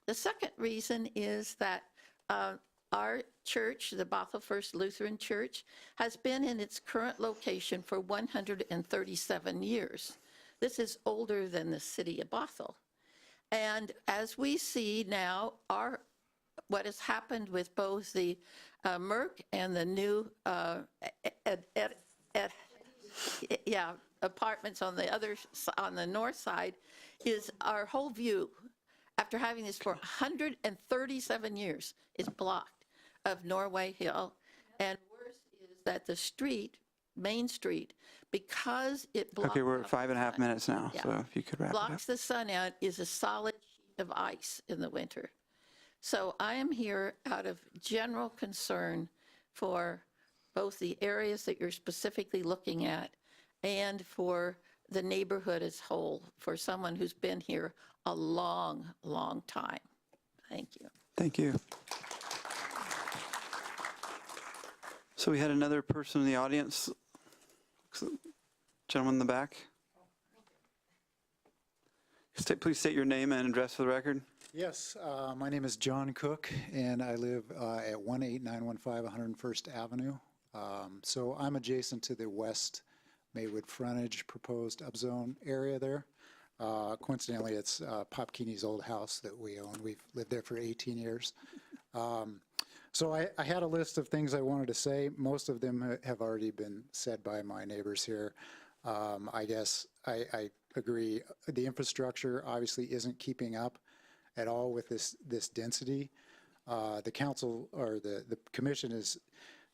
The second reason is that our church, the Bothell First Lutheran Church, has been in its current location for 137 years. This is older than the city of Bothell. And as we see now, what has happened with both the Merck and the new apartments on the north side is our whole view, after having this for 137 years, is blocked of Norway Hill. And worse is that the street, Main Street, because it blocks. Okay, we're at 5.5 minutes now, so if you could wrap it up. Blocks the sun out, is a solid sheet of ice in the winter. So I am here out of general concern for both the areas that you're specifically looking at and for the neighborhood as whole, for someone who's been here a long, long time. Thank you. Thank you. So we had another person in the audience. Gentleman in the back. Please state your name and address for the record. Yes, my name is John Cook, and I live at 18915 101st Avenue. So I'm adjacent to the West Maywood Frontage proposed upzone area there. Coincidentally, it's Pop Keeney's old house that we own. We've lived there for 18 years. So I had a list of things I wanted to say. Most of them have already been said by my neighbors here. I guess I agree. The infrastructure obviously isn't keeping up at all with this density. The council or the commission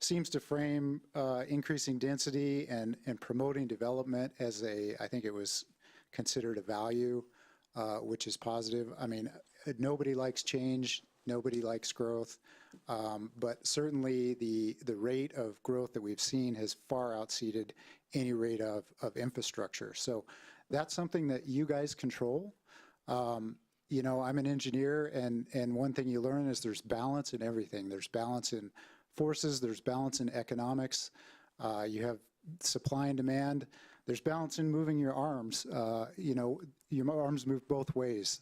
seems to frame increasing density and promoting development as I think it was considered a value, which is positive. I mean, nobody likes change, nobody likes growth, but certainly the rate of growth that we've seen has far outseeded any rate of infrastructure. So that's something that you guys control. You know, I'm an engineer, and one thing you learn is there's balance in everything. There's balance in forces, there's balance in economics, you have supply and demand, there's balance in moving your arms. Your arms move both ways.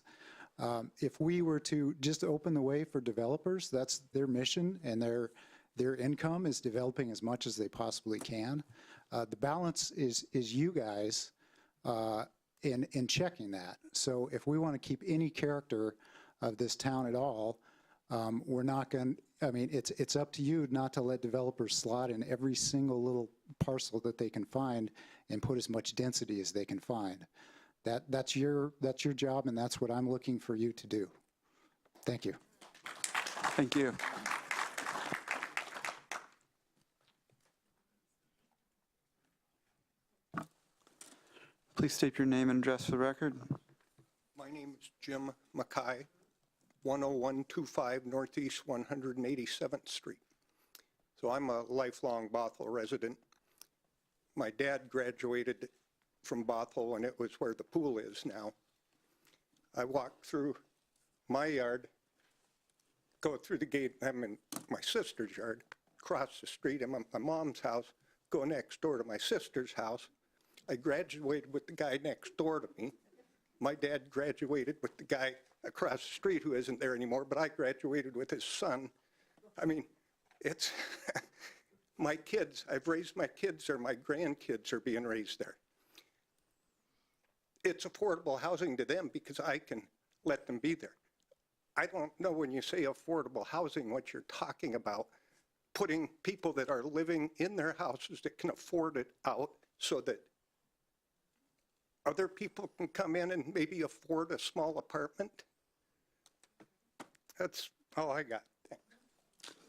If we were to just open the way for developers, that's their mission, and their income is developing as much as they possibly can. The balance is you guys in checking that. So if we want to keep any character of this town at all, we're not going to, I mean, it's up to you not to let developers slot in every single little parcel that they can find and put as much density as they can find. That's your job, and that's what I'm looking for you to do. Thank you. Thank you. Please state your name and address for the record. My name is Jim Mackay, 10125 Northeast 187th Street. So I'm a lifelong Bothell resident. My dad graduated from Bothell, and it was where the pool is now. I walk through my yard, go through the gate, I'm in my sister's yard, cross the street, I'm at my mom's house, go next door to my sister's house. I graduated with the guy next door to me. My dad graduated with the guy across the street who isn't there anymore, but I graduated with his son. I mean, it's my kids, I've raised my kids, or my grandkids are being raised there. It's affordable housing to them because I can let them be there. I don't know when you say affordable housing what you're talking about, putting people that are living in their houses that can afford it out so that other people can come in and maybe afford a small apartment. That's all I got. Thanks.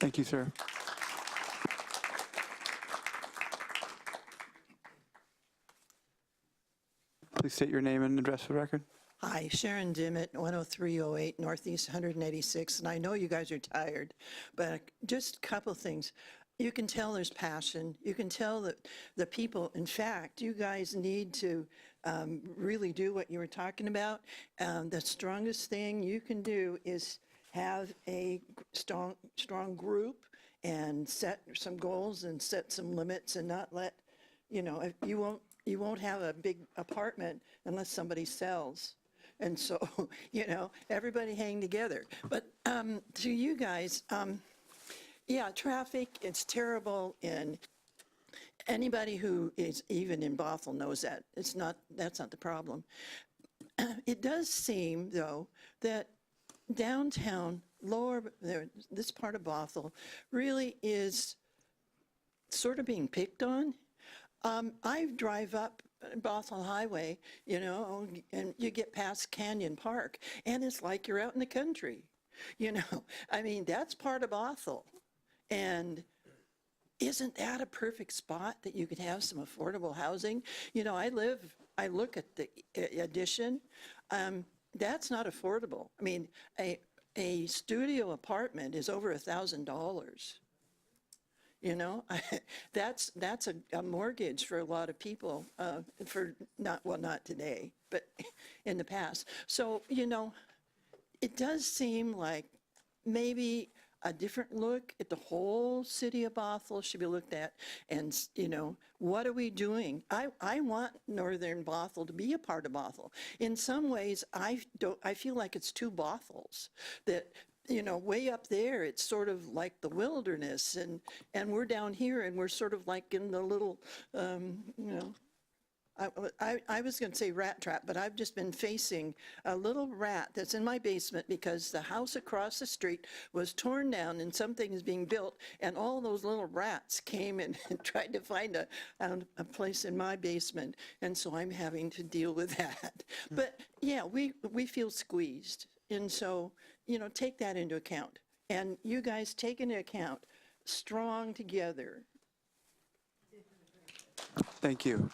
Thank you, sir. Please state your name and address for the record. Hi, Sharon Dimmitt, 10308 Northeast 186, and I know you guys are tired, but just a couple things. You can tell there's passion. You can tell that the people, in fact, you guys need to really do what you were talking about. The strongest thing you can do is have a strong group and set some goals and set some limits and not let, you won't have a big apartment unless somebody sells. And so, everybody hang together. But to you guys, yeah, traffic, it's terrible, and anybody who is even in Bothell knows that. That's not the problem. It does seem, though, that downtown, this part of Bothell really is sort of being picked on. I drive up Bothell Highway, and you get past Canyon Park, and it's like you're out in the country. I mean, that's part of Bothell. And isn't that a perfect spot that you could have some affordable housing? I look at the addition. That's not affordable. I mean, a studio apartment is over $1,000. That's a mortgage for a lot of people, not today, but in the past. So, it does seem like maybe a different look at the whole city of Bothell should be looked at. And, what are we doing? I want northern Bothell to be a part of Bothell. In some ways, I feel like it's two Bothells, that way up there, it's sort of like the wilderness, and we're down here, and we're sort of like in the little, I was going to say rat trap, but I've just been facing a little rat that's in my basement because the house across the street was torn down and something is being built, and all those little rats came and tried to find a place in my basement, and so I'm having to deal with that. But yeah, we feel squeezed, and so, take that into account. And you guys take into account strong together. Thank you.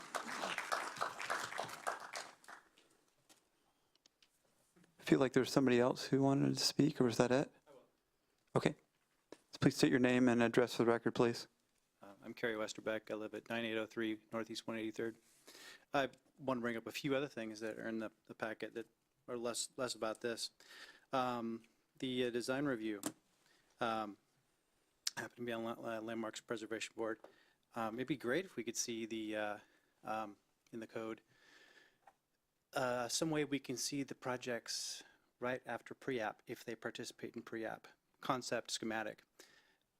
I feel like there's somebody else who wanted to speak, or was that it? Okay. Please state your name and address for the record, please. I'm Kerry Westerbeck. I live at 9803 Northeast 183rd. I want to bring up a few other things that are in the packet that are less about this. The design review. happen to be on Landmarks Preservation Board. It'd be great if we could see the, in the code, some way we can see the projects right after pre-app if they participate in pre-app. Concept, schematic.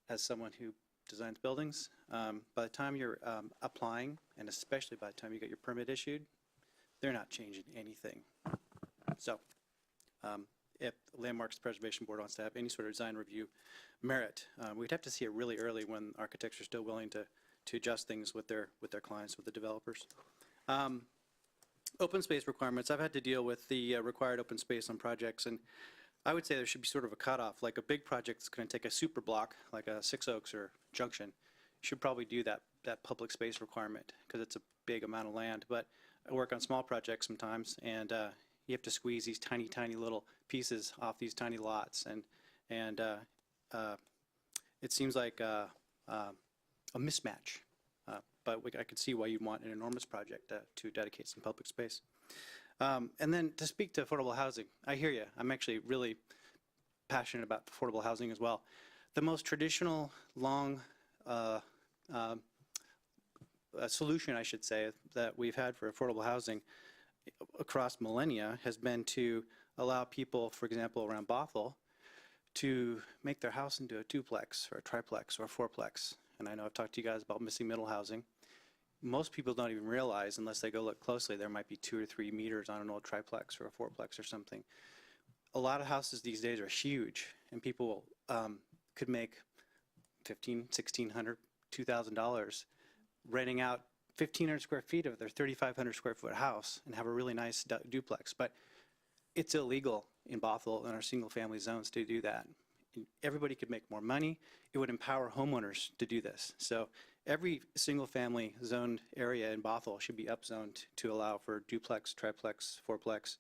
As someone who designs buildings, by the time you're applying, and especially by the time you get your permit issued, they're not changing anything. So if Landmarks Preservation Board wants to have any sort of design review merit, we'd have to see it really early when architects are still willing to adjust things with their clients, with the developers. Open space requirements. I've had to deal with the required open space on projects, and I would say there should be sort of a cutoff. Like a big project that's going to take a super block, like a Six Oaks or Junction, should probably do that public space requirement because it's a big amount of land. But I work on small projects sometimes, and you have to squeeze these tiny, tiny little pieces off these tiny lots, and it seems like a mismatch. But I could see why you'd want an enormous project to dedicate some public space. And then to speak to affordable housing, I hear you. I'm actually really passionate about affordable housing as well. The most traditional long solution, I should say, that we've had for affordable housing across millennia has been to allow people, for example, around Bothell, to make their house into a duplex or a triplex or a fourplex. And I know I've talked to you guys about missing middle housing. Most people don't even realize, unless they go look closely, there might be 2 or 3 meters on an old triplex or a fourplex or something. A lot of houses these days are huge, and people could make $1,500, $1,600, $2,000 renting out 1,500 square feet of their 3,500 square foot house and have a really nice duplex. But it's illegal in Bothell and our single family zones to do that. Everybody could make more money. It would empower homeowners to do this. So every single family zoned area in Bothell should be upzoned to allow for duplex, triplex, fourplex.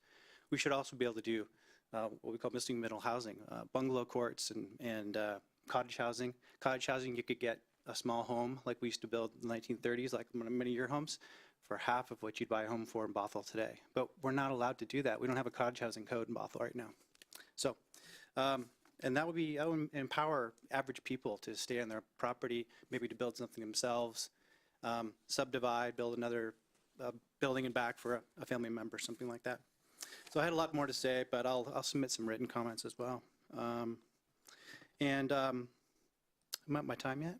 We should also be able to do what we call missing middle housing, bungalow courts and cottage housing. Cottage housing, you could get a small home like we used to build in the 1930s, like many of your homes, for half of what you'd buy a home for in Bothell today. But we're not allowed to do that. We don't have a cottage housing code in Bothell right now. So, and that would empower average people to stay on their property, maybe to build something themselves, subdivide, build another building in back for a family member, something like that. So I had a lot more to say, but I'll submit some written comments as well. Am I at my time yet?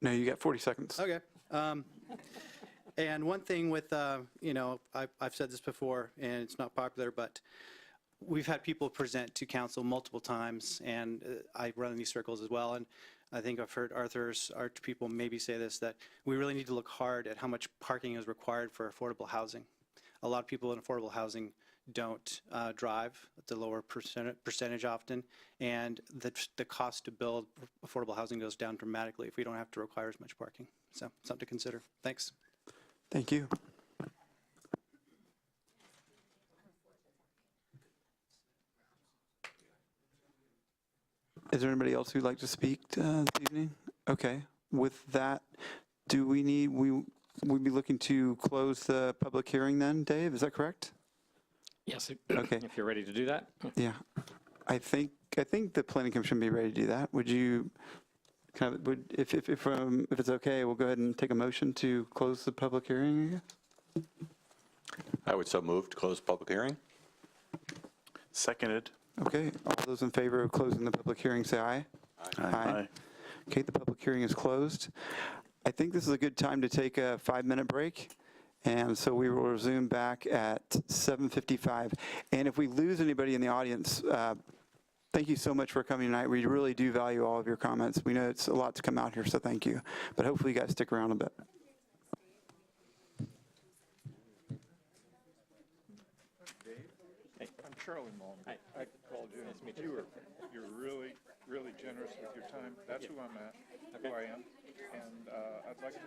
No, you got 40 seconds. Okay. And one thing with, you know, I've said this before, and it's not popular, but we've had people present to council multiple times, and I run in these circles as well, and I think I've heard Arthur's people maybe say this, that we really need to look hard at how much parking is required for affordable housing. A lot of people in affordable housing don't drive at the lower percentage often, and the cost to build affordable housing goes down dramatically if we don't have to require as much parking. So something to consider. Thanks. Thank you. Is there anybody else who'd like to speak this evening? Okay. With that, do we need, we'd be looking to close the public hearing then, Dave? Is that correct? Yes. Okay. If you're ready to do that. Yeah. I think the planning commission would be ready to do that. Would you kind of, if it's okay, we'll go ahead and take a motion to close the public hearing? I would so move to close public hearing. Seconded. Okay, all those in favor of closing the public hearing, say aye. Aye. Okay, the public hearing is closed. I think this is a good time to take a 5-minute break, and so we will resume back at 7:55. And if we lose anybody in the audience, thank you so much for coming tonight. We really do value all of your comments. We know it's a lot to come out here, so thank you. But hopefully you guys stick around a bit. Charlie Mullen. I called you. Nice to meet you. You're really, really generous with your time. That's who I'm at, who I am. And I'd like to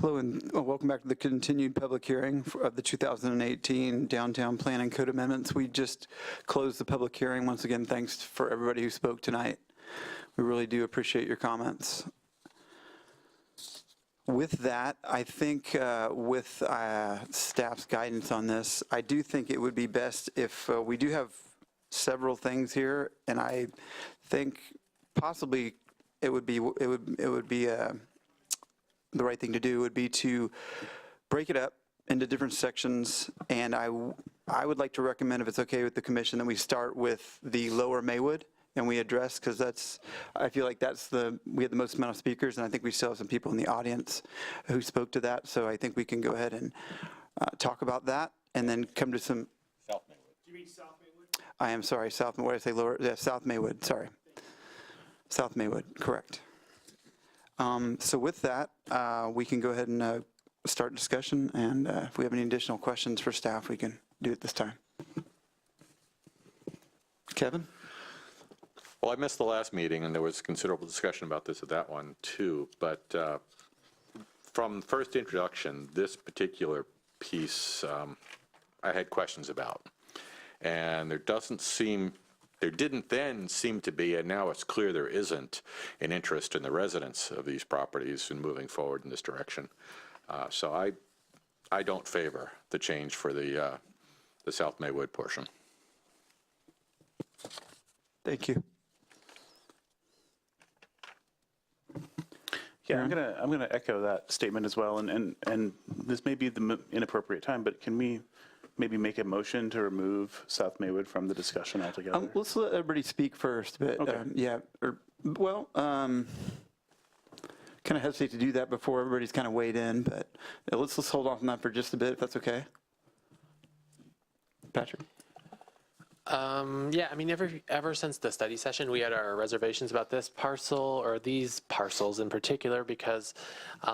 Hello, and welcome back to the continued public hearing of the 2018 Downtown Plan and Code Amendments. We just closed the public hearing. Once again, thanks for everybody who spoke tonight. We really do appreciate your comments. With that, I think with staff's guidance on this, I do think it would be best if we do have several things here, and I think possibly it would be the right thing to do would be to break it up into different sections, and I would like to recommend, if it's okay with the commission, that we start with the lower Maywood and we address, because I feel like we had the most amount of speakers, and I think we still have some people in the audience who spoke to that, so I think we can go ahead and talk about that, and then come to some. South Maywood. Do you mean South Maywood? I am sorry, South, what did I say, lower, yeah, South Maywood, sorry. South Maywood, correct. So with that, we can go ahead and start discussion, and if we have any additional questions for staff, we can do it this time. Kevin? Well, I missed the last meeting, and there was considerable discussion about this at that one, too. But from first introduction, this particular piece I had questions about. And there didn't then seem to be, and now it's clear there isn't, an interest in the residents of these properties in moving forward in this direction. So I don't favor the change for the South Maywood portion. Thank you. Yeah, I'm gonna echo that statement as well, and this may be the inappropriate time, but can we maybe make a motion to remove South Maywood from the discussion altogether? Let's let everybody speak first, but Okay. kind of hesitate to do that before everybody's kind of weighed in, but let's hold off on that for just a bit, if that's okay. Patrick? Yeah, I mean, ever since the study session, we had our reservations about this parcel, or these parcels in particular, because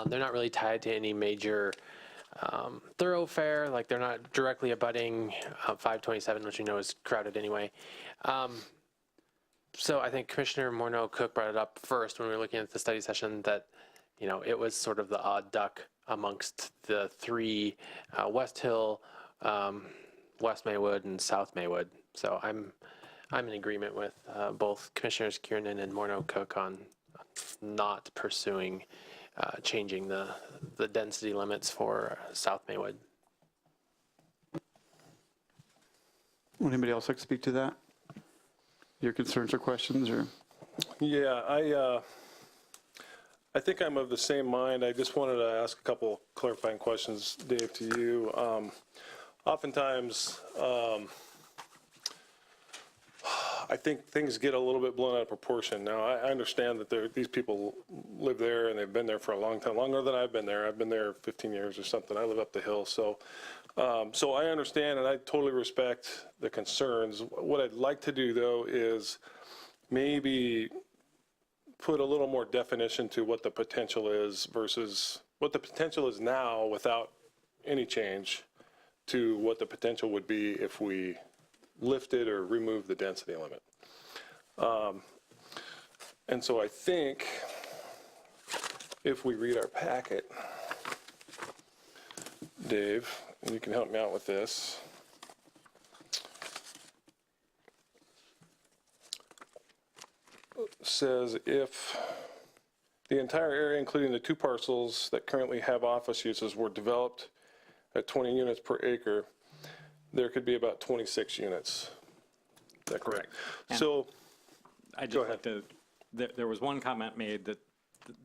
they're not really tied to any major thoroughfare. Like, they're not directly abutting 527, which we know is crowded anyway. So I think Commissioner Morneau-Cook brought it up first when we were looking at the study session, that, you know, it was sort of the odd duck amongst the three, West Hill, West Maywood, and South Maywood. So I'm in agreement with both Commissioners Kiernan and Morneau-Cook on not pursuing changing the density limits for South Maywood. Would anybody else like to speak to that? Your concerns or questions, or? Yeah, I think I'm of the same mind. I just wanted to ask a couple clarifying questions, Dave, to you. Oftentimes, I think things get a little bit blown out of proportion. Now, I understand that these people live there and they've been there for a long time, longer than I've been there. I've been there 15 years or something. I live up the hill. So I understand, and I totally respect the concerns. What I'd like to do, though, is maybe put a little more definition to what the potential is versus what the potential is now without any change to what the potential would be if we lifted or removed the density limit. And so I think if we read our packet, Dave, and you can help me out with this. Says if the entire area, including the two parcels that currently have office uses, were developed at 20 units per acre, there could be about 26 units. Is that correct? And so, I just like to, there was one comment made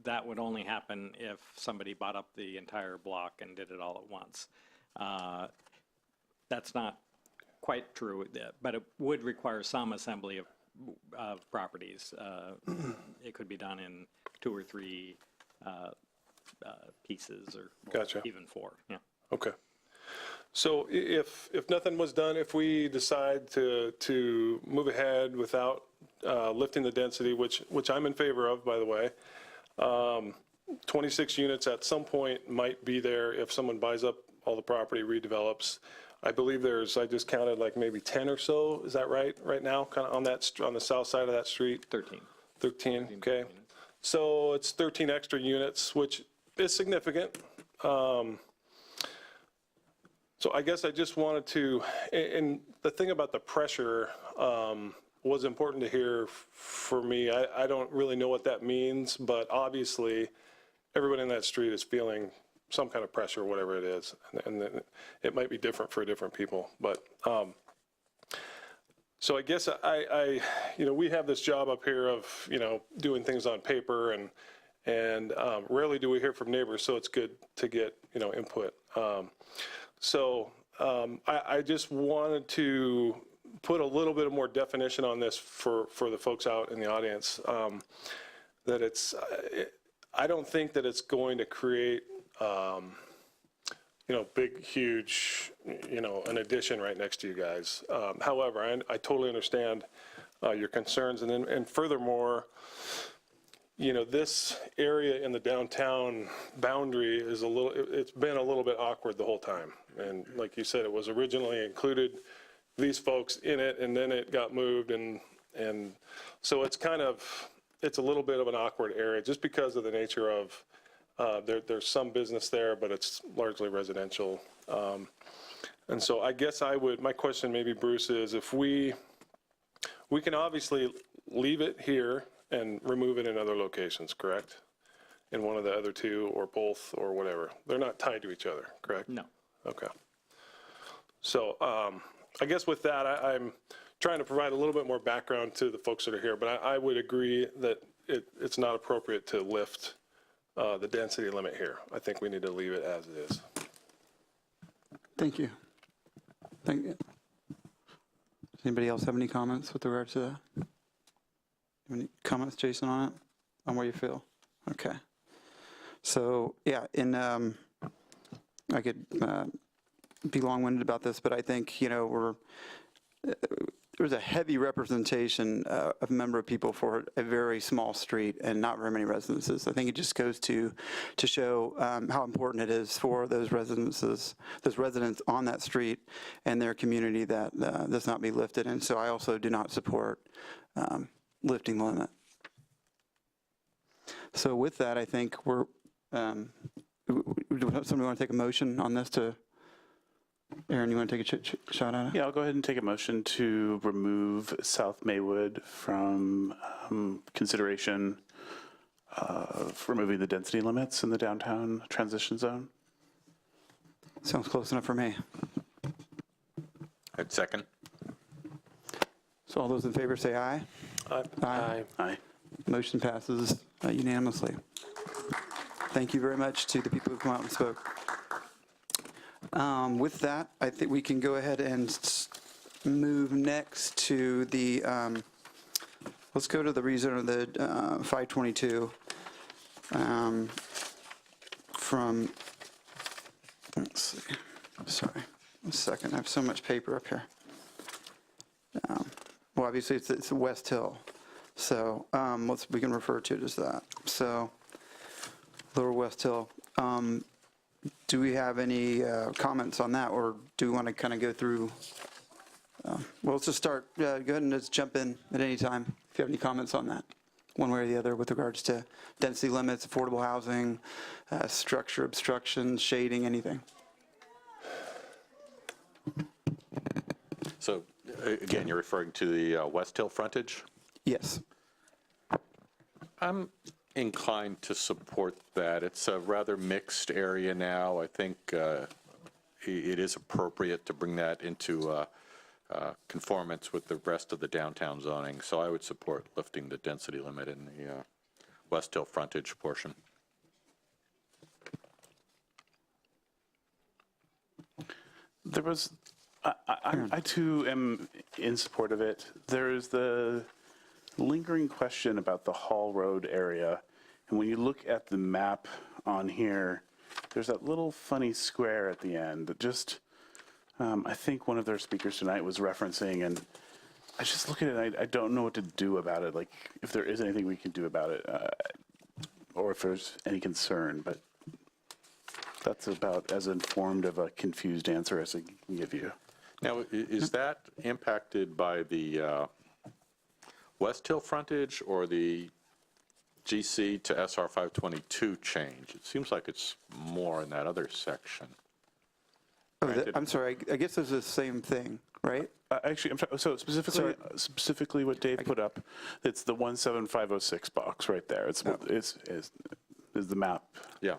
that would only happen if somebody bought up the entire block and did it all at once. That's not quite true, but it would require some assembly of properties. It could be done in 2 or 3 pieces, or Gotcha. Even 4. Yeah. Okay. So if nothing was done, if we decide to move ahead without lifting the density, which I'm in favor of, by the way, 26 units at some point might be there if someone buys up all the property, redevelops. I believe I just counted like maybe 10 or so. Is that right now, kind of on the south side of that street? 13. 13, okay. So it's 13 extra units, which is significant. So I guess I just wanted to, and the thing about the pressure was important to hear for me. I don't really know what that means, but obviously everybody in that street is feeling some kind of pressure, whatever it is, and it might be different for different people. But so I guess we have this job up here of doing things on paper, and rarely do we hear from neighbors, so it's good to get input. So I just wanted to put a little bit of more definition on this for the folks out in the audience, that I don't think that it's going to create, big, huge, an addition right next to you guys. However, I totally understand your concerns. And furthermore, this area in the downtown boundary is it's been a little bit awkward the whole time. And like you said, it was originally included these folks in it, and then it got moved. And so it's a little bit of an awkward area just because of the nature of, there's some business there, but it's largely residential. And so I guess my question maybe, Bruce, is if we can obviously leave it here and remove it in other locations, correct? In one of the other two or both or whatever. They're not tied to each other, correct? No. Okay. So I guess with that, I'm trying to provide a little bit more background to the folks that are here, but I would agree that it's not appropriate to lift the density limit here. I think we need to leave it as it is. Thank you. Thank you. Does anybody else have any comments with regard to that? Any comments, Jason, on it, on where you feel? Okay. So, yeah, I could be long-winded about this, but I think, there's a heavy representation of a number of people for a very small street and not very many residences. I think it just goes to show how important it is for those residents on that street and their community that this not be lifted. And so I also do not support lifting the limit. So with that, I think somebody want to take a motion on this to, Aaron, you want to take a shot at it? Yeah, I'll go ahead and take a motion to remove South Maywood from consideration of removing the density limits in the downtown transition zone. Sounds close enough for me. I'd second. So all those in favor say aye. Aye. Aye. Aye. Motion passes unanimously. Thank you very much to the people who come out and spoke. With that, I think we can go ahead and move next to the, let's go to the rezone of the 522 from, let's see, sorry, a second, I have so much paper up here. Well, obviously it's West Hill, so we can refer to it as that. So Lower West Hill. Do we have any comments on that, or do we want to kind of go through? Well, let's just start. Go ahead and just jump in at any time if you have any comments on that, one way or the other, with regards to density limits, affordable housing, structure obstructions, shading, anything. So again, you're referring to the West Hill frontage? Yes. I'm inclined to support that. It's a rather mixed area now. I think it is appropriate to bring that into conformance with the rest of the downtown zoning. So I would support lifting the density limit in the West Hill frontage portion. There was, I too am in support of it. There's the lingering question about the Hall Road area. And when you look at the map on here, there's that little funny square at the end that just, I think one of their speakers tonight was referencing, and I just look at it and I don't know what to do about it, like if there is anything we can do about it, or if there's any concern, but that's about as informed of a confused answer as I can give you. Now, is that impacted by the West Hill frontage or the GC to SR 522 change? It seems like it's more in that other section. I'm sorry, I guess it's the same thing, right? Actually, so specifically what Dave put up, it's the 17506 box right there. It's the map. Yeah.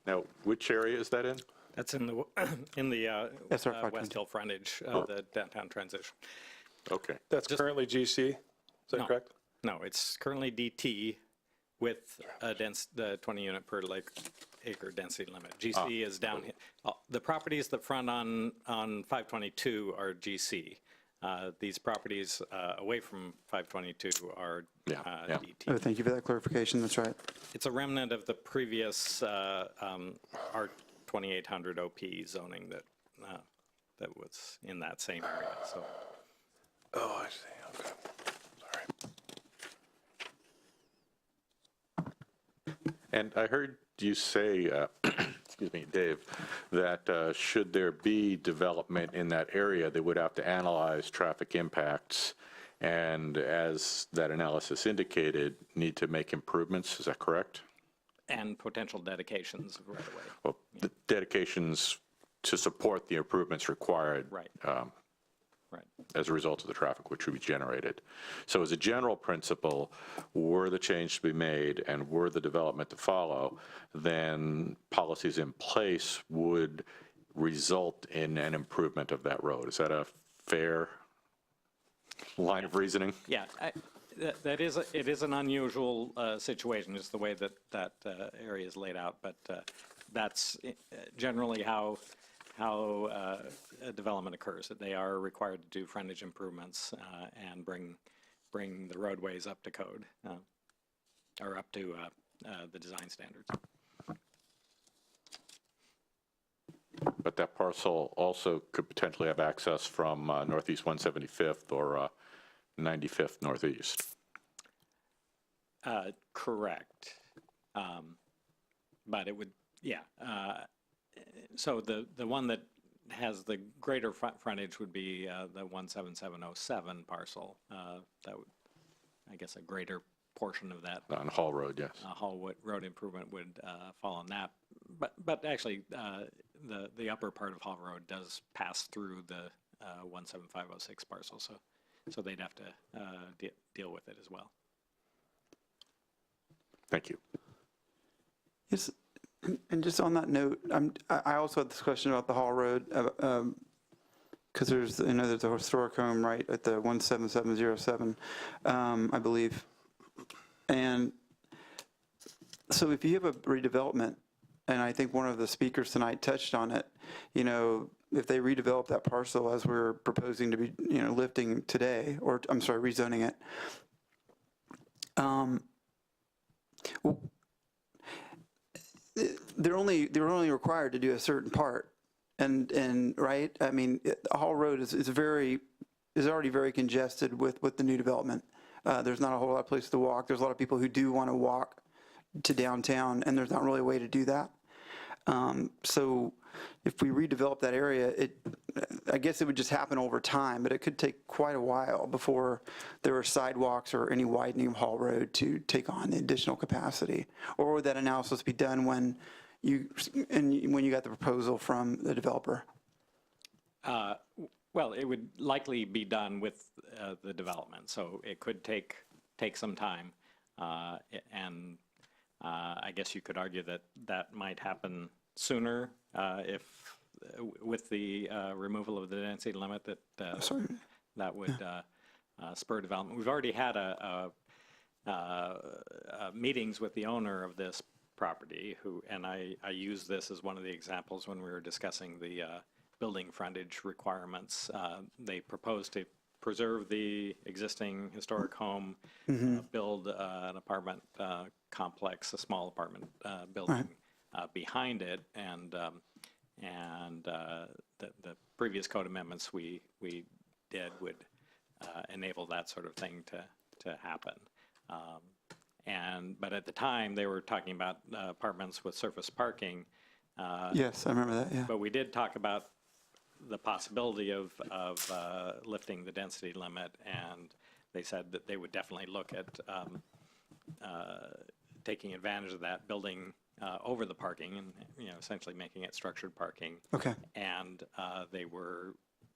Now, which area is that in? That's in the SR 522. West Hill frontage, the downtown transition. Okay. That's currently GC, is that No. correct? No, it's currently DT with the 20 unit per acre density limit. GC is down here. The properties that front on 522 are GC. These properties away from 522 are DT. Oh, thank you for that clarification. That's right. It's a remnant of the previous R2800 OP zoning that was in that same area. So. Oh, I see, okay. And I heard you say, excuse me, Dave, that should there be development in that area, they would have to analyze traffic impacts, and as that analysis indicated, need to make improvements. Is that correct? And potential dedications right away. Well, the dedications to support the improvements required. Right. Right. As a result of the traffic which would be generated. So as a general principle, were the change to be made and were the development to follow, then policies in place would result in an improvement of that road. Is that a fair line of reasoning? Yeah, it is an unusual situation, just the way that area is laid out, but that's generally how development occurs, that they are required to do frontage improvements and bring the roadways up to code, or up to the design standards. But that parcel also could potentially have access from Northeast 175th or 95th Northeast. Correct. But it would, yeah. So the one that has the greater frontage would be the 17707 parcel. That would, I guess, a greater portion of that. On Hall Road, yes. Hall Road improvement would fall on that. But actually, the upper part of Hall Road does pass through the 17506 parcel, so they'd have to deal with it as well. Thank you. Yes, and just on that note, I also had this question about the Hall Road, because there's a historic home right at the 17707, I believe. And so if you have a redevelopment, and I think one of the speakers tonight touched on it, if they redevelop that parcel as we're proposing to be, lifting today, or I'm sorry, rezoning it, they're only required to do a certain part, and right. I mean, Hall Road is already very congested with the new development. There's not a whole lot of places to walk. There's a lot of people who do want to walk to downtown, and there's not really a way to do that. So if we redevelop that area, I guess it would just happen over time, but it could take quite a while before there are sidewalks or any widening of Hall Road to take on the additional capacity. Or would that analysis be done when you got the proposal from the developer? Well, it would likely be done with the development, so it could take some time, and I guess you could argue that might happen sooner if with the removal of the density limit that would spur development. We've already had meetings with the owner of this property, and I use this as one of the examples when we were discussing the building frontage requirements. They proposed to preserve the existing historic home, build an apartment complex, a small apartment building behind it, and the previous code amendments we did would enable that sort of thing to happen. But at the time, they were talking about apartments with surface parking. Yes, I remember that, yeah. But we did talk about the possibility of lifting the density limit, and they said that they would definitely look at taking advantage of that, building over the parking and, essentially making it structured parking. Okay. And they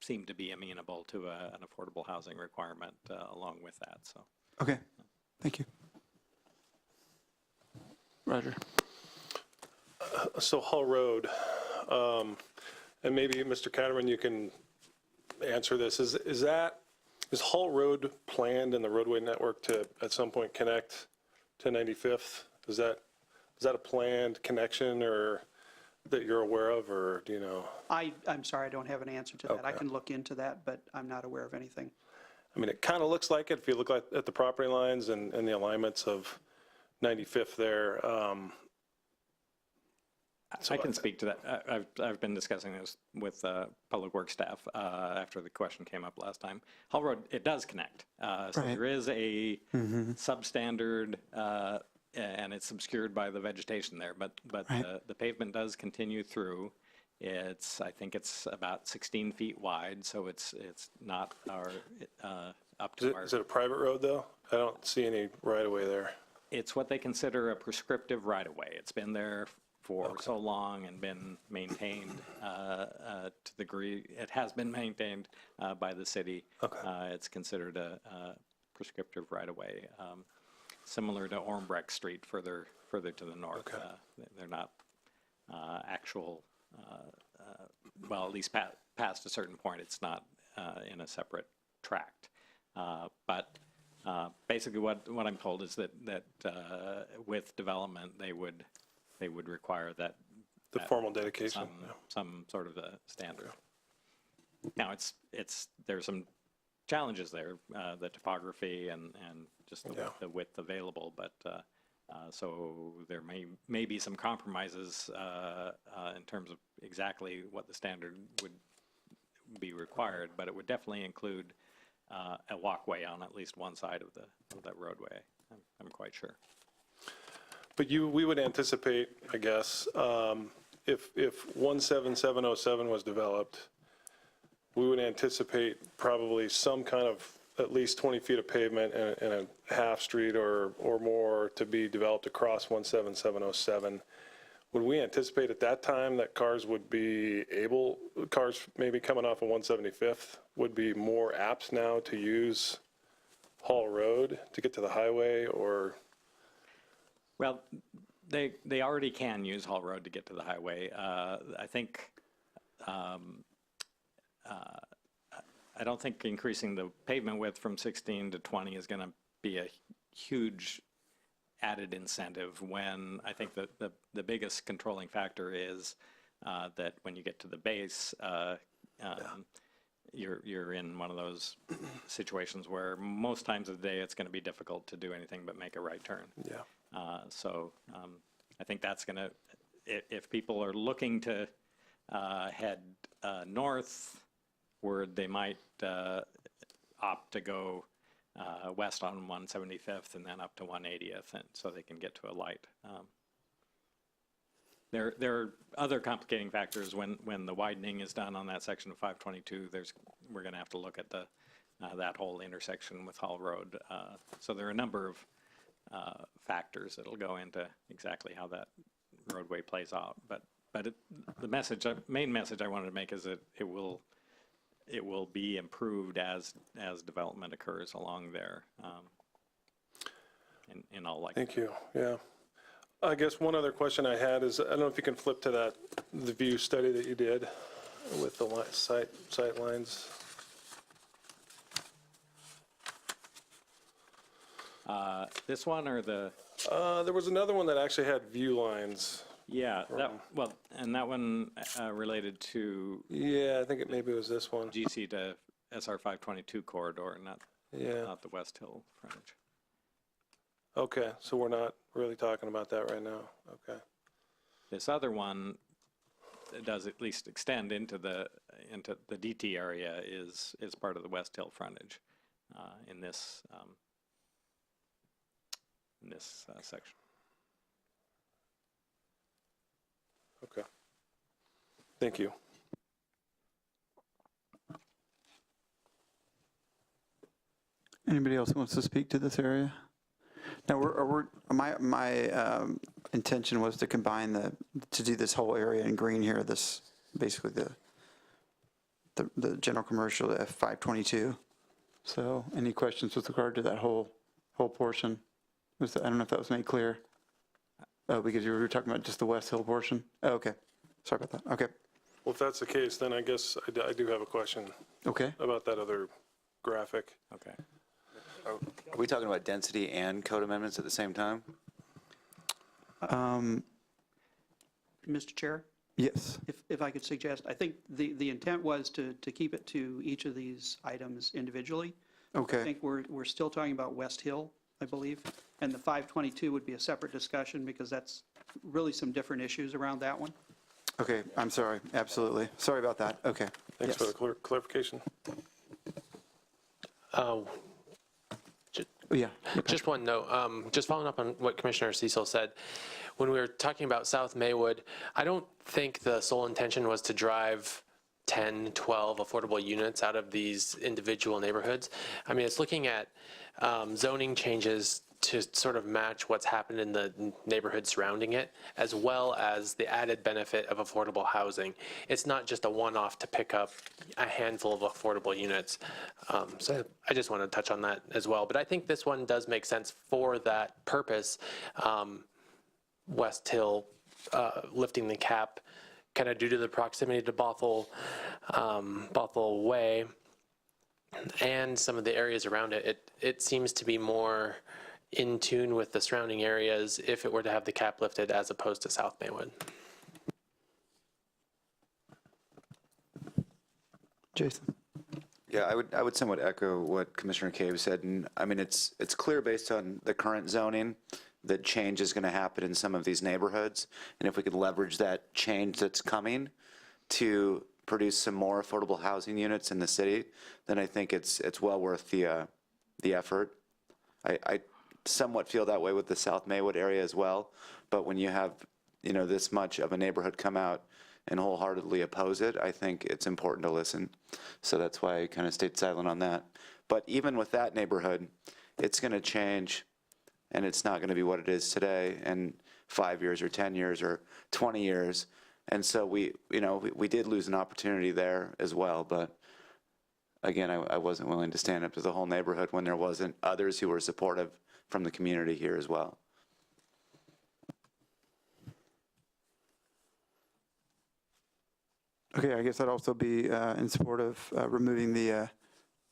seemed to be amenable to an affordable housing requirement along with that, so. Okay, thank you. Roger. So Hall Road, and maybe Mr. Catterman, you can answer this. Is Hall Road planned in the roadway network to at some point connect to 95th? Is that a planned connection or that you're aware of, or do you know? I'm sorry, I don't have an answer to that. I Okay. can look into that, but I'm not aware of anything. I mean, it kind of looks like it if you look at the property lines and the alignments of 95th there. I can speak to that. I've been discussing this with Public Works staff after the question came up last time. Hall Road, it does connect. So Right. there is a substandard, and it's obscured by the vegetation there, but Right. the pavement does continue through. I think it's about 16 feet wide, so it's not up to our. Is it a private road, though? I don't see any right-of-way there. It's what they consider a prescriptive right-of-way. It's been there for so long and been maintained to the degree, it has been maintained by the city. It's considered a prescriptive right-of-way, similar to Ormbrecht Street further to the north. They're not actual, well, at least past a certain point, it's not in a separate tract. But basically what I'm told is that with development, they would require that formal dedication, some sort of a standard. Now there's some challenges there, the topography and just the width available, but so there may be some compromises in terms of exactly what the standard would be required, but it would definitely include a walkway on at least one side of that roadway. I'm quite sure. But we would anticipate, I guess, if 17707 was developed, we would anticipate probably some kind of at least 20 feet of pavement and a half street or more to be developed across 17707. Would we anticipate at that time that cars maybe coming off of 175th would be more apt now to use Hall Road to get to the highway, or? Well, they already can use Hall Road to get to the highway. I think, I don't think increasing the pavement width from 16 to 20 is going to be a huge added incentive when I think that the biggest controlling factor is that when you get to the base, you're in one of those situations where most times of the day it's going to be difficult to do anything but make a right turn. Yeah. So I think that's going to, if people are looking to head northward, they might opt to go west on 175th and then up to 180th, and so they can get to a light. There are other complicating factors when the widening is done on that section of 522. We're going to have to look at that whole intersection with Hall Road. So there are a number of factors that'll go into exactly how that roadway plays out. But the main message I wanted to make is that it will be improved as development occurs along there. In all likelihood. Thank you. Yeah. I guess one other question I had is, I don't know if you can flip to the view study that you did with the sight lines. This one or the? There was another one that actually had view lines. Yeah, and that one related to. Yeah, I think maybe it was this one. GC to SR 522 corridor, not the West Hill frontage. Okay, so we're not really talking about that right now. Okay. This other one does at least extend into the DT area is part of the West Hill frontage in this section. Okay. Thank you. Anybody else wants to speak to this area? Now, my intention was to combine to do this whole area in green here, this, basically the general commercial at 522. So any questions with regard to that whole portion? I don't know if that was made clear. Oh, because you were talking about just the West Hill portion? Oh, okay. Sorry about that. Okay. Well, if that's the case, then I guess I do have a question Okay. about that other graphic. Okay. Are we talking about density and code amendments at the same time? Mr. Chair, Yes. if I could suggest, I think the intent was to keep it to each of these items individually. Okay. I think we're still talking about West Hill, I believe, and the 522 would be a separate discussion because that's really some different issues around that one. Okay, I'm sorry. Absolutely. Sorry about that. Okay. Thanks for the clarification. Yeah. Just one note, just following up on what Commissioner Cecil said, when we were talking about South Maywood, I don't think the sole intention was to drive 10, 12 affordable units out of these individual neighborhoods. I mean, it's looking at zoning changes to sort of match what's happened in the neighborhood surrounding it, as well as the added benefit of affordable housing. It's not just a one-off to pick up a handful of affordable units. So I just want to touch on that as well. But I think this one does make sense for that purpose. West Hill lifting the cap kind of due to the proximity to Bothell Way and some of the areas around it. It seems to be more in tune with the surrounding areas if it were to have the cap lifted as opposed to South Maywood. Jason. Yeah, I would somewhat echo what Commissioner Cave said. And I mean, it's clear based on the current zoning that change is going to happen in some of these neighborhoods. And if we could leverage that change that's coming to produce some more affordable housing units in the city, then I think it's well worth the effort. I somewhat feel that way with the South Maywood area as well. But when you have, this much of a neighborhood come out and wholeheartedly oppose it, I think it's important to listen. So that's why I kind of stayed silent on that. But even with that neighborhood, it's going to change, and it's not going to be what it is today in 5 years or 10 years or 20 years. And so we did lose an opportunity there as well. But again, I wasn't willing to stand up to the whole neighborhood when there wasn't others who were supportive from the community here as well. Okay, I guess I'd also be in support of removing the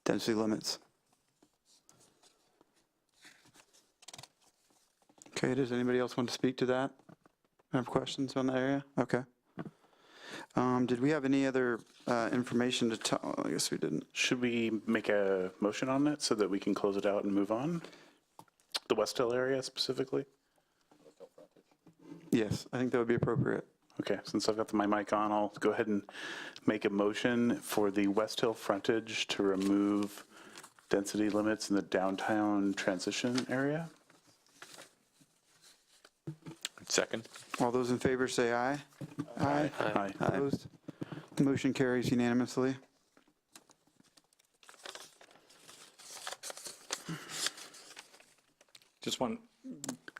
density limits. Okay, does anybody else want to speak to that? Have questions on that area? Okay. Did we have any other information to tell? I guess we didn't. Should we make a motion on it so that we can close it out and move on? The West Hill area specifically? Yes, I think that would be appropriate. Okay, since I've got my mic on, I'll go ahead and make a motion for the West Hill frontage to remove density limits in the downtown transition area. Second. All those in favor say aye. Aye. Aye. Opposed? Motion carries unanimously. Just one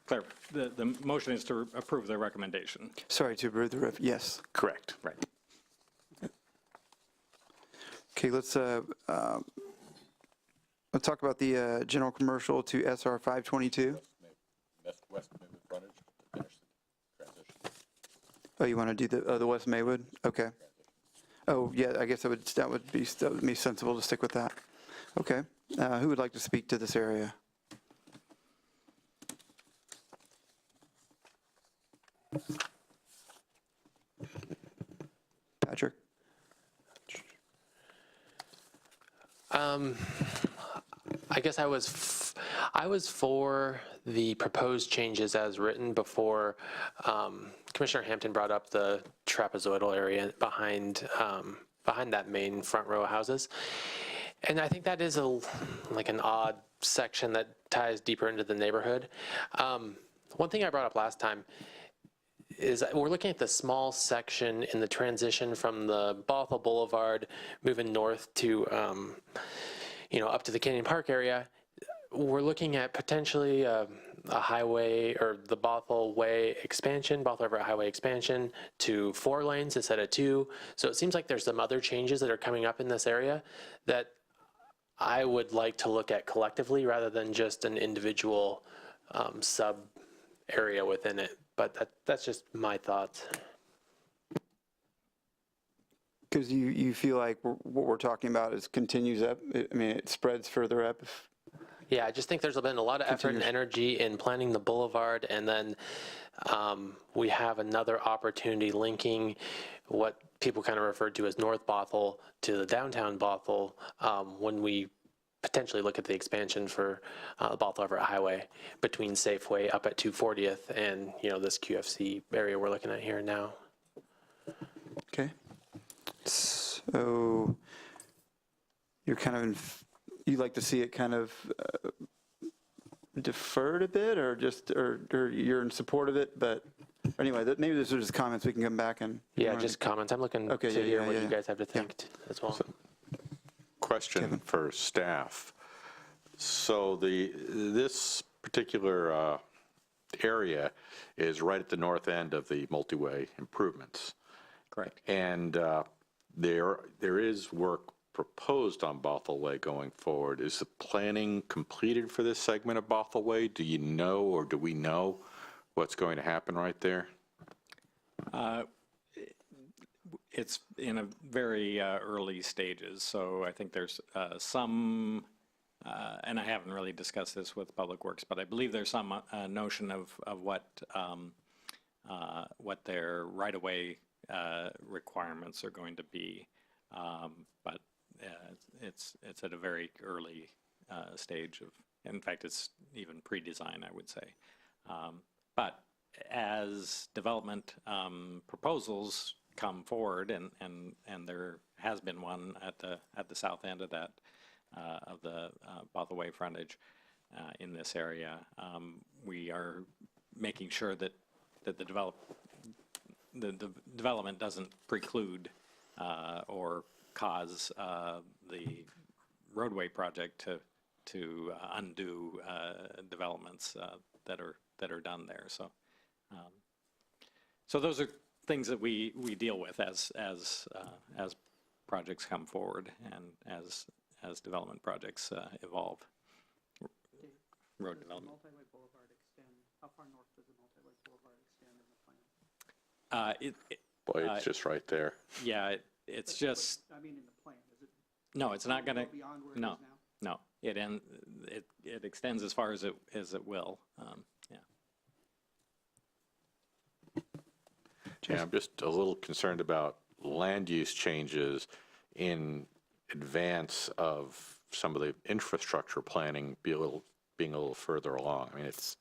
clear, the motion is to approve the recommendation. Sorry, to approve the yes. Correct. Right. Okay, let's talk about the general commercial to SR 522. West Maywood frontage to finish the transition. Oh, you want to do the West Maywood? Okay. Oh, yeah, I guess that would be sensible to stick with that. Okay. Who would like to speak to this area? Patrick? I guess I was for the proposed changes as written before Commissioner Hampton brought up the trapezoidal area behind that main front row of houses. And I think that is like an odd section that ties deeper into the neighborhood. One thing I brought up last time is we're looking at the small section in the transition from the Bothell Boulevard moving north to, up to the Canyon Park area. we're looking at potentially a highway or the Bothell Way expansion, Bothell Everett Highway expansion to 4 lanes instead of 2. So it seems like there's some other changes that are coming up in this area that I would like to look at collectively rather than just an individual sub area within it. But that's just my thoughts. Because you feel like what we're talking about is continues up, I mean, it spreads further up. Yeah, I just think there's been a lot of effort and energy in planning the boulevard, and then we have another opportunity linking what people kind of referred to as North Bothell to the downtown Bothell when we potentially look at the expansion for Bothell Everett Highway between Safeway up at 240th and, you know, this QFC area we're looking at here now. Okay. So you're kind of you like to see it kind of deferred a bit, or just, or you're in support of it, but anyway, maybe those are just comments we can come back and. Yeah, just comments. I'm looking to hear what you guys have to think as well. Question for staff. So this particular area is right at the north end of the multi-way improvements. Correct. And there is work proposed on Bothell Way going forward. Is the planning completed for this segment of Bothell Way? Do you know, or do we know what's going to happen right there? It's in a very early stages, so I think there's some, and I haven't really discussed this with Public Works, but I believe there's some notion of what their right-of-way requirements are going to be, but it's at a very early stage of, in fact, it's even pre-design, I would say. But as development proposals come forward, and there has been one at the south end of that of the Bothell Way frontage in this area, we are making sure that the development doesn't preclude or cause the roadway project to undo developments that are done there. So those are things that we deal with as projects come forward and as development projects evolve. Road development. Multi-way Boulevard extend, how far north does the Multi-way Boulevard extend in the plan? Boy, it's just right there. Yeah, it's just. I mean, in the plan, is it? No, it's not going to. Beyond where it is now? No. It extends as far as it will. Yeah. Yeah, I'm just a little concerned about land use changes in advance of some of the infrastructure planning being a little further along. I mean, it's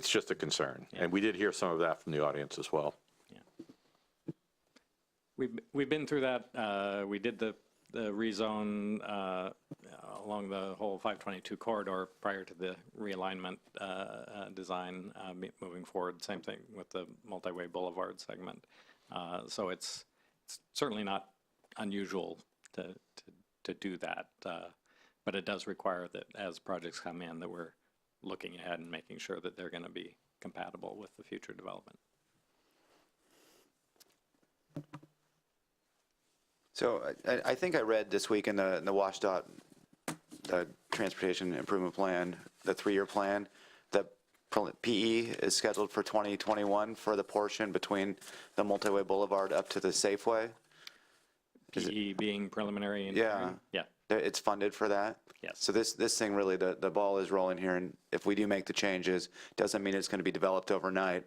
just a concern. Yeah. And we did hear some of that from the audience as well. Yeah. We've been through that. We did the rezone along the whole 522 corridor prior to the realignment design moving forward. Same thing with the multi-way boulevard segment. So it's certainly not unusual to do that, but it does require that as projects come in that we're looking ahead and making sure that they're going to be compatible with the future development. So I think I read this week in the WashDOT, the Transportation Improvement Plan, the 3-year plan, that PE is scheduled for 2021 for the portion between the Multi-Way Boulevard up to the Safeway. PE being preliminary engineering? Yeah. It's funded for that? Yes. So this thing really, the ball is rolling here, and if we do make the changes, doesn't mean it's going to be developed overnight.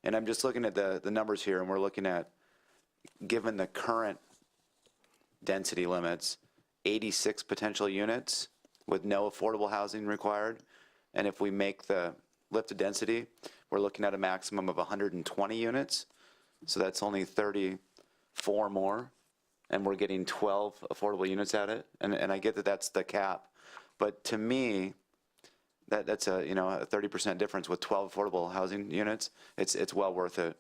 And I'm just looking at the numbers here, and we're looking at, given the current density limits, 86 potential units with no affordable housing required. And if we make the lift of density, we're looking at a maximum of 120 units. So that's only 34 more. And we're getting 12 affordable units at it. And I get that that's the cap. But to me, that's a 30% difference with 12 affordable housing units. It's well worth it,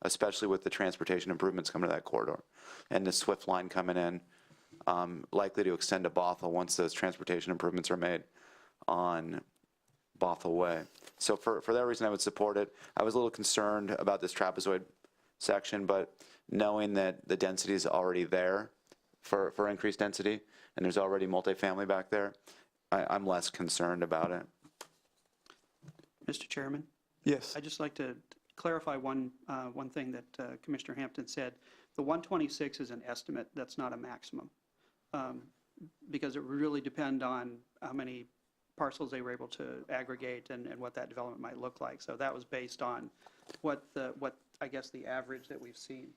especially with the transportation improvements coming to that corridor and the SWIFT line coming in. likely to extend to Bothell once those transportation improvements are made on Bothell Way. So for that reason, I would support it. I was a little concerned about this trapezoid section, but knowing that the density is already there for increased density, and there's already multifamily back there, I'm less concerned about it. Mr. Chairman? Yes. I'd just like to clarify one thing that Commissioner Hampton said. The 126 is an estimate, that's not a maximum, because it would really depend on how many parcels they were able to aggregate and what that development might look like. So that was based on what I guess the average that we've seen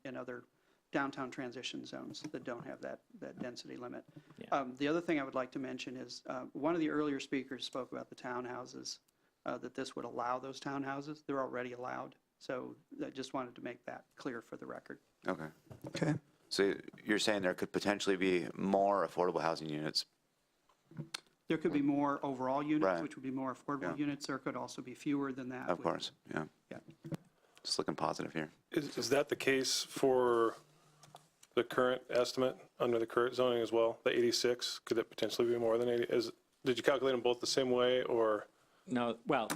in other downtown transition zones that don't have that density limit. Yeah. The other thing I would like to mention is one of the earlier speakers spoke about the townhouses, that this would allow those townhouses. They're already allowed. So I just wanted to make that clear for the record. Okay. Okay. So you're saying there could potentially be more affordable housing units? There could be more overall units, Right. which would be more affordable Yeah. units. There could also be fewer than that. Of course, yeah. Yeah. Just looking positive here. Is that the case for the current estimate under the current zoning as well? The 86, could it potentially be more than 80? Did you calculate them both the same way, or? No, well,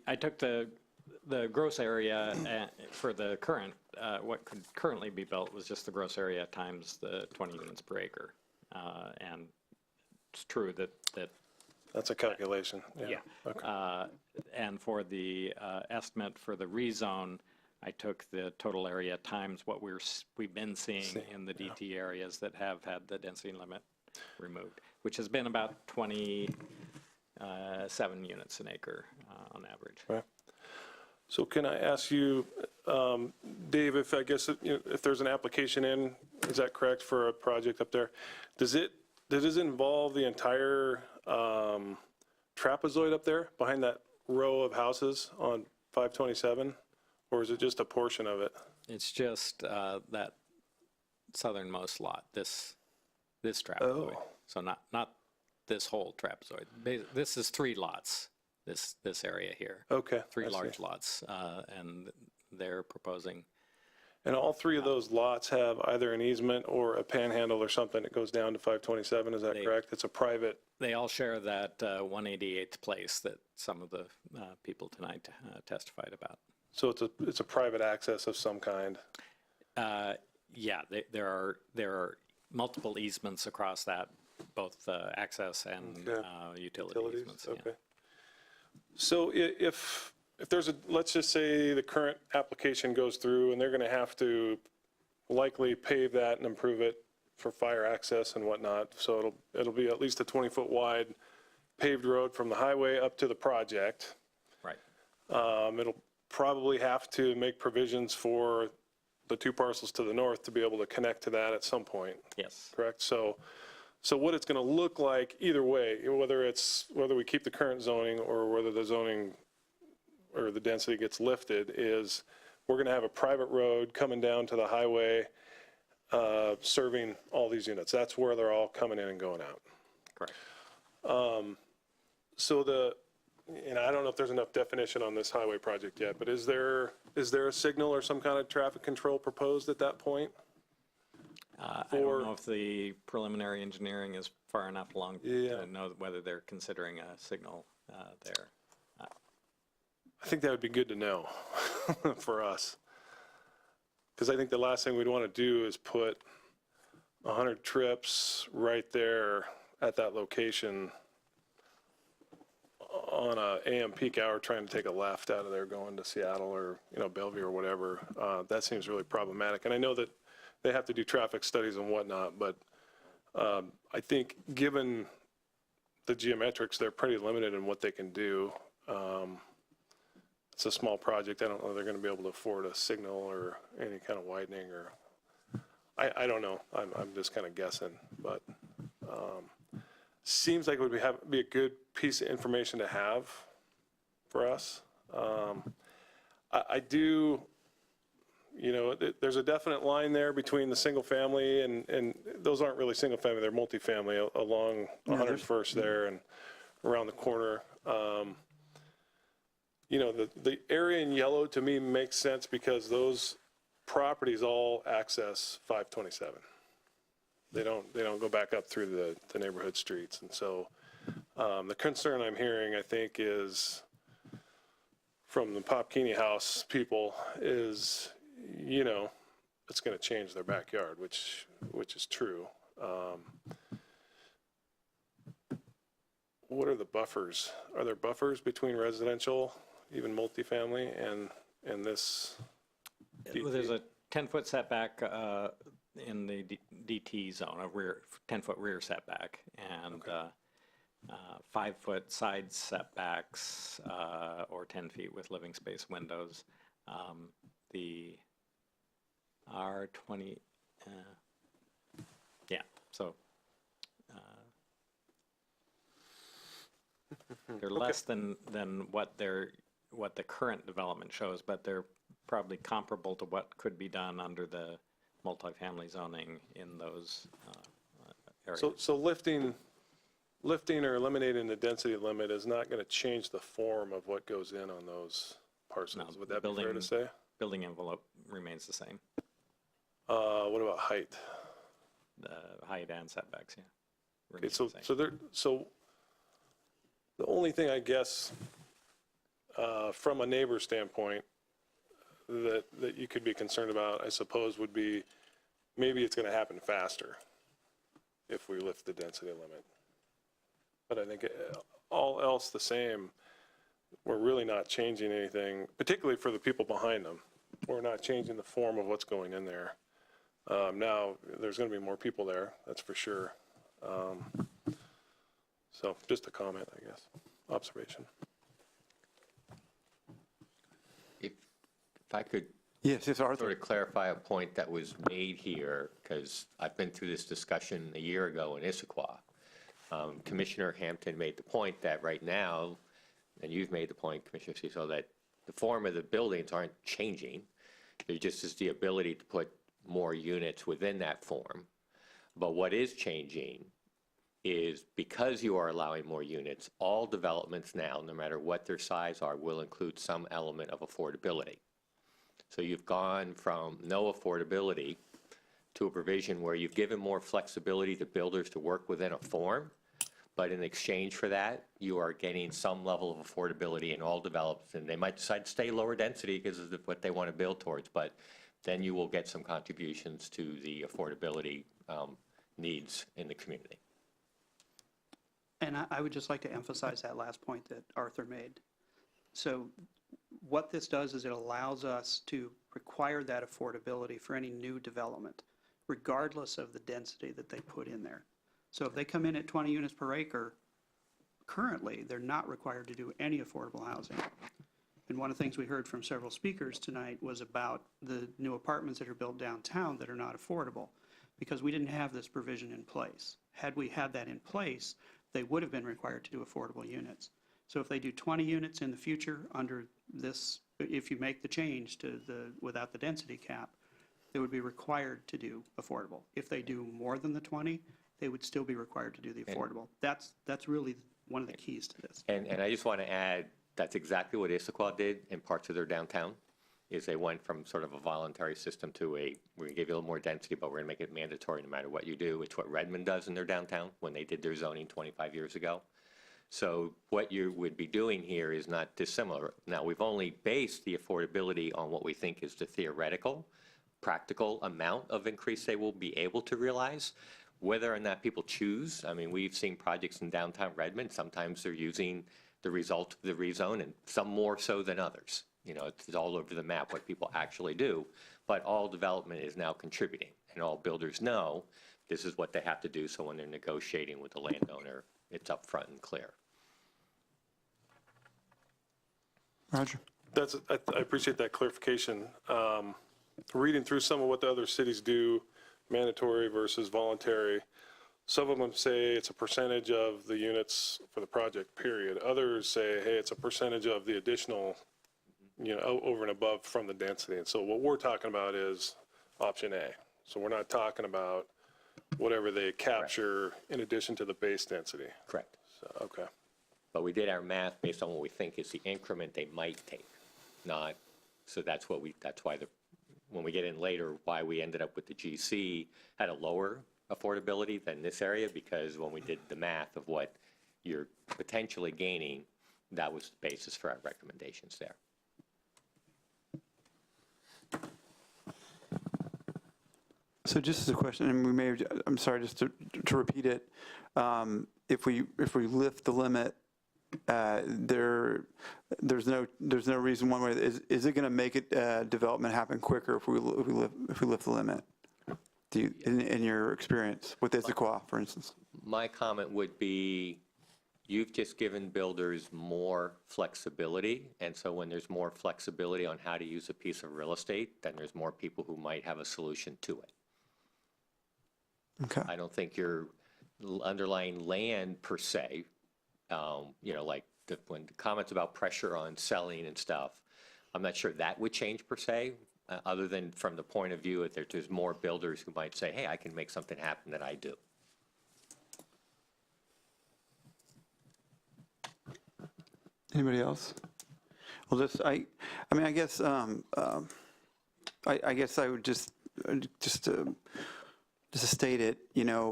I took the gross area for the current, what could currently be built was just the gross area times the 20 units per acre. And it's true that That's a calculation, yeah. yeah. Okay. And for the estimate for the rezone, I took the total area times what we've been seeing in the DT areas that have had the density limit removed, which has been about 27 units an acre on average. Right. So can I ask you, Dave, if there's an application in, is that correct, for a project up there? Does it involve the entire trapezoid up there behind that row of houses on 527? Or is it just a portion of it? It's just that southernmost lot, this trapezoid. Oh. So not this whole trapezoid. This is 3 lots, this area here. Okay. 3 I large see. lots, and they're proposing. And all 3 of those lots have either an easement or a panhandle or something that goes down to 527, is that correct? It's a private. They all share that 188th place that some of the people tonight testified about. So it's a private access of some kind. Yeah, there are multiple easements across that, both access and utility easements. Yeah. Okay. So if there's let's just say the current application goes through and they're going to have to likely pave that and improve it for fire access and whatnot. So it'll be at least a 20-foot wide paved road from the highway up to the project. Right. It'll probably have to make provisions for the 2 parcels to the north to be able to connect to that at some point. Yes. Correct? So what it's going to look like either way, whether we keep the current zoning or whether the zoning or the density gets lifted, is we're going to have a private road coming down to the highway serving all these units. That's where they're all coming in and going out. Correct. So I don't know if there's enough definition on this highway project yet, but is there a signal or some kind of traffic control proposed at that point? I don't know if the preliminary engineering is far enough along to know whether they're considering a signal there. I think that would be good to know for us. Because I think the last thing we'd want to do is put 100 trips right there at that location on a AM peak hour trying to take a left out of there going to Seattle or Bellevue or whatever. That seems really problematic. And I know that they have to do traffic studies and whatnot, but I think given the geometrics, they're pretty limited in what they can do. It's a small project. I don't know if they're going to be able to afford a signal or any kind of widening, or I don't know. I'm just kind of guessing, but seems like it would be a good piece of information to have for us. I do, there's a definite line there between the single family and those aren't really single family, they're multifamily along 101st there and around the corner. The area in yellow to me makes sense because those properties all access 527. They don't go back up through the neighborhood streets. And so the concern I'm hearing, I think, is from the Popkini House people is, it's going to change their backyard, which is true. What are the buffers? Are there buffers between residential, even multifamily, and this? Well, there's a 10-foot setback in the DT zone, a 10-foot rear setback, and 5-foot side setbacks or 10 feet with living space windows. The R20, so they're less than what the current development shows, but they're probably comparable to what could be done under the multifamily zoning in those areas. So lifting or eliminating the density limit is not going to change the form of what goes in on those parcels. Would that be fair to say? Building envelope remains the same. What about height? The height and setbacks, yeah. Okay, so the only thing, I guess, from a neighbor standpoint that you could be concerned about, I suppose, would be maybe it's going to happen faster if we lift the density limit. But I think all else the same, we're really not changing anything, particularly for the people behind them. We're not changing the form of what's going in there. Now, there's going to be more people there, that's for sure. So just a comment, I guess, observation. If I could Yes, Arthur. sort of clarify a point that was made here, because I've been through this discussion a year ago in Issaquah. Commissioner Hampton made the point that right now, and you've made the point, Commissioner Cecil, that the form of the buildings aren't changing. There just is the ability to put more units within that form. But what is changing is because you are allowing more units, all developments now, no matter what their size are, will include some element of affordability. So you've gone from no affordability to a provision where you've given more flexibility to builders to work within a form, but in exchange for that, you are getting some level of affordability in all developments, and they might decide to stay lower density because of what they want to build towards, but then you will get some contributions to the affordability needs in the community. And I would just like to emphasize that last point that Arthur made. So what this does is it allows us to require that affordability for any new development, regardless of the density that they put in there. So if they come in at 20 units per acre, currently, they're not required to do any affordable housing. And one of the things we heard from several speakers tonight was about the new apartments that are built downtown that are not affordable, because we didn't have this provision in place. Had we had that in place, they would have been required to do affordable units. So if they do 20 units in the future under this, if you make the change to without the density cap, they would be required to do affordable. If they do more than the 20, they would still be required to do the affordable. That's really one of the keys to this. And I just want to add, that's exactly what Issaquah did in parts of their downtown, is they went from sort of a voluntary system to we're going to give you a little more density, but we're going to make it mandatory no matter what you do. It's what Redmond does in their downtown when they did their zoning 25 years ago. So what you would be doing here is not dissimilar. Now, we've only based the affordability on what we think is the theoretical, practical amount of increase they will be able to realize. Whether or not people choose, I mean, we've seen projects in downtown Redmond, sometimes they're using the result of the rezone, and some more so than others. You know, it's all over the map what people actually do, but all development is now contributing, and all builders know this is what they have to do, so when they're negotiating with the landowner, it's upfront and clear. Roger. I appreciate that clarification. Reading through some of what the other cities do, mandatory versus voluntary, some of them say it's a percentage of the units for the project, period. Others say, hey, it's a percentage of the additional, over and above from the density. And so what we're talking about is option A. So we're not talking about whatever they capture in addition to the base density. Correct. So, okay. But we did our math based on what we think is the increment they might take, not, so that's why when we get in later, why we ended up with the GC had a lower affordability than this area, because when we did the math of what you're potentially gaining, that was the basis for our recommendations there. So just as a question, and we may have, I'm sorry, just to repeat it, if we lift the limit, there's no reason one way. Is it going to make it development happen quicker if we lift the limit? Do you, in your experience with Issaquah, for instance? My comment would be, you've just given builders more flexibility, and so when there's more flexibility on how to use a piece of real estate, then there's more people who might have a solution to it. Okay. I don't think your underlying land per se, like when the comments about pressure on selling and stuff, I'm not sure that would change per se, other than from the point of view that there's more builders who might say, hey, I can make something happen that I do. Anybody else? Well, I guess I guess I would just to state it,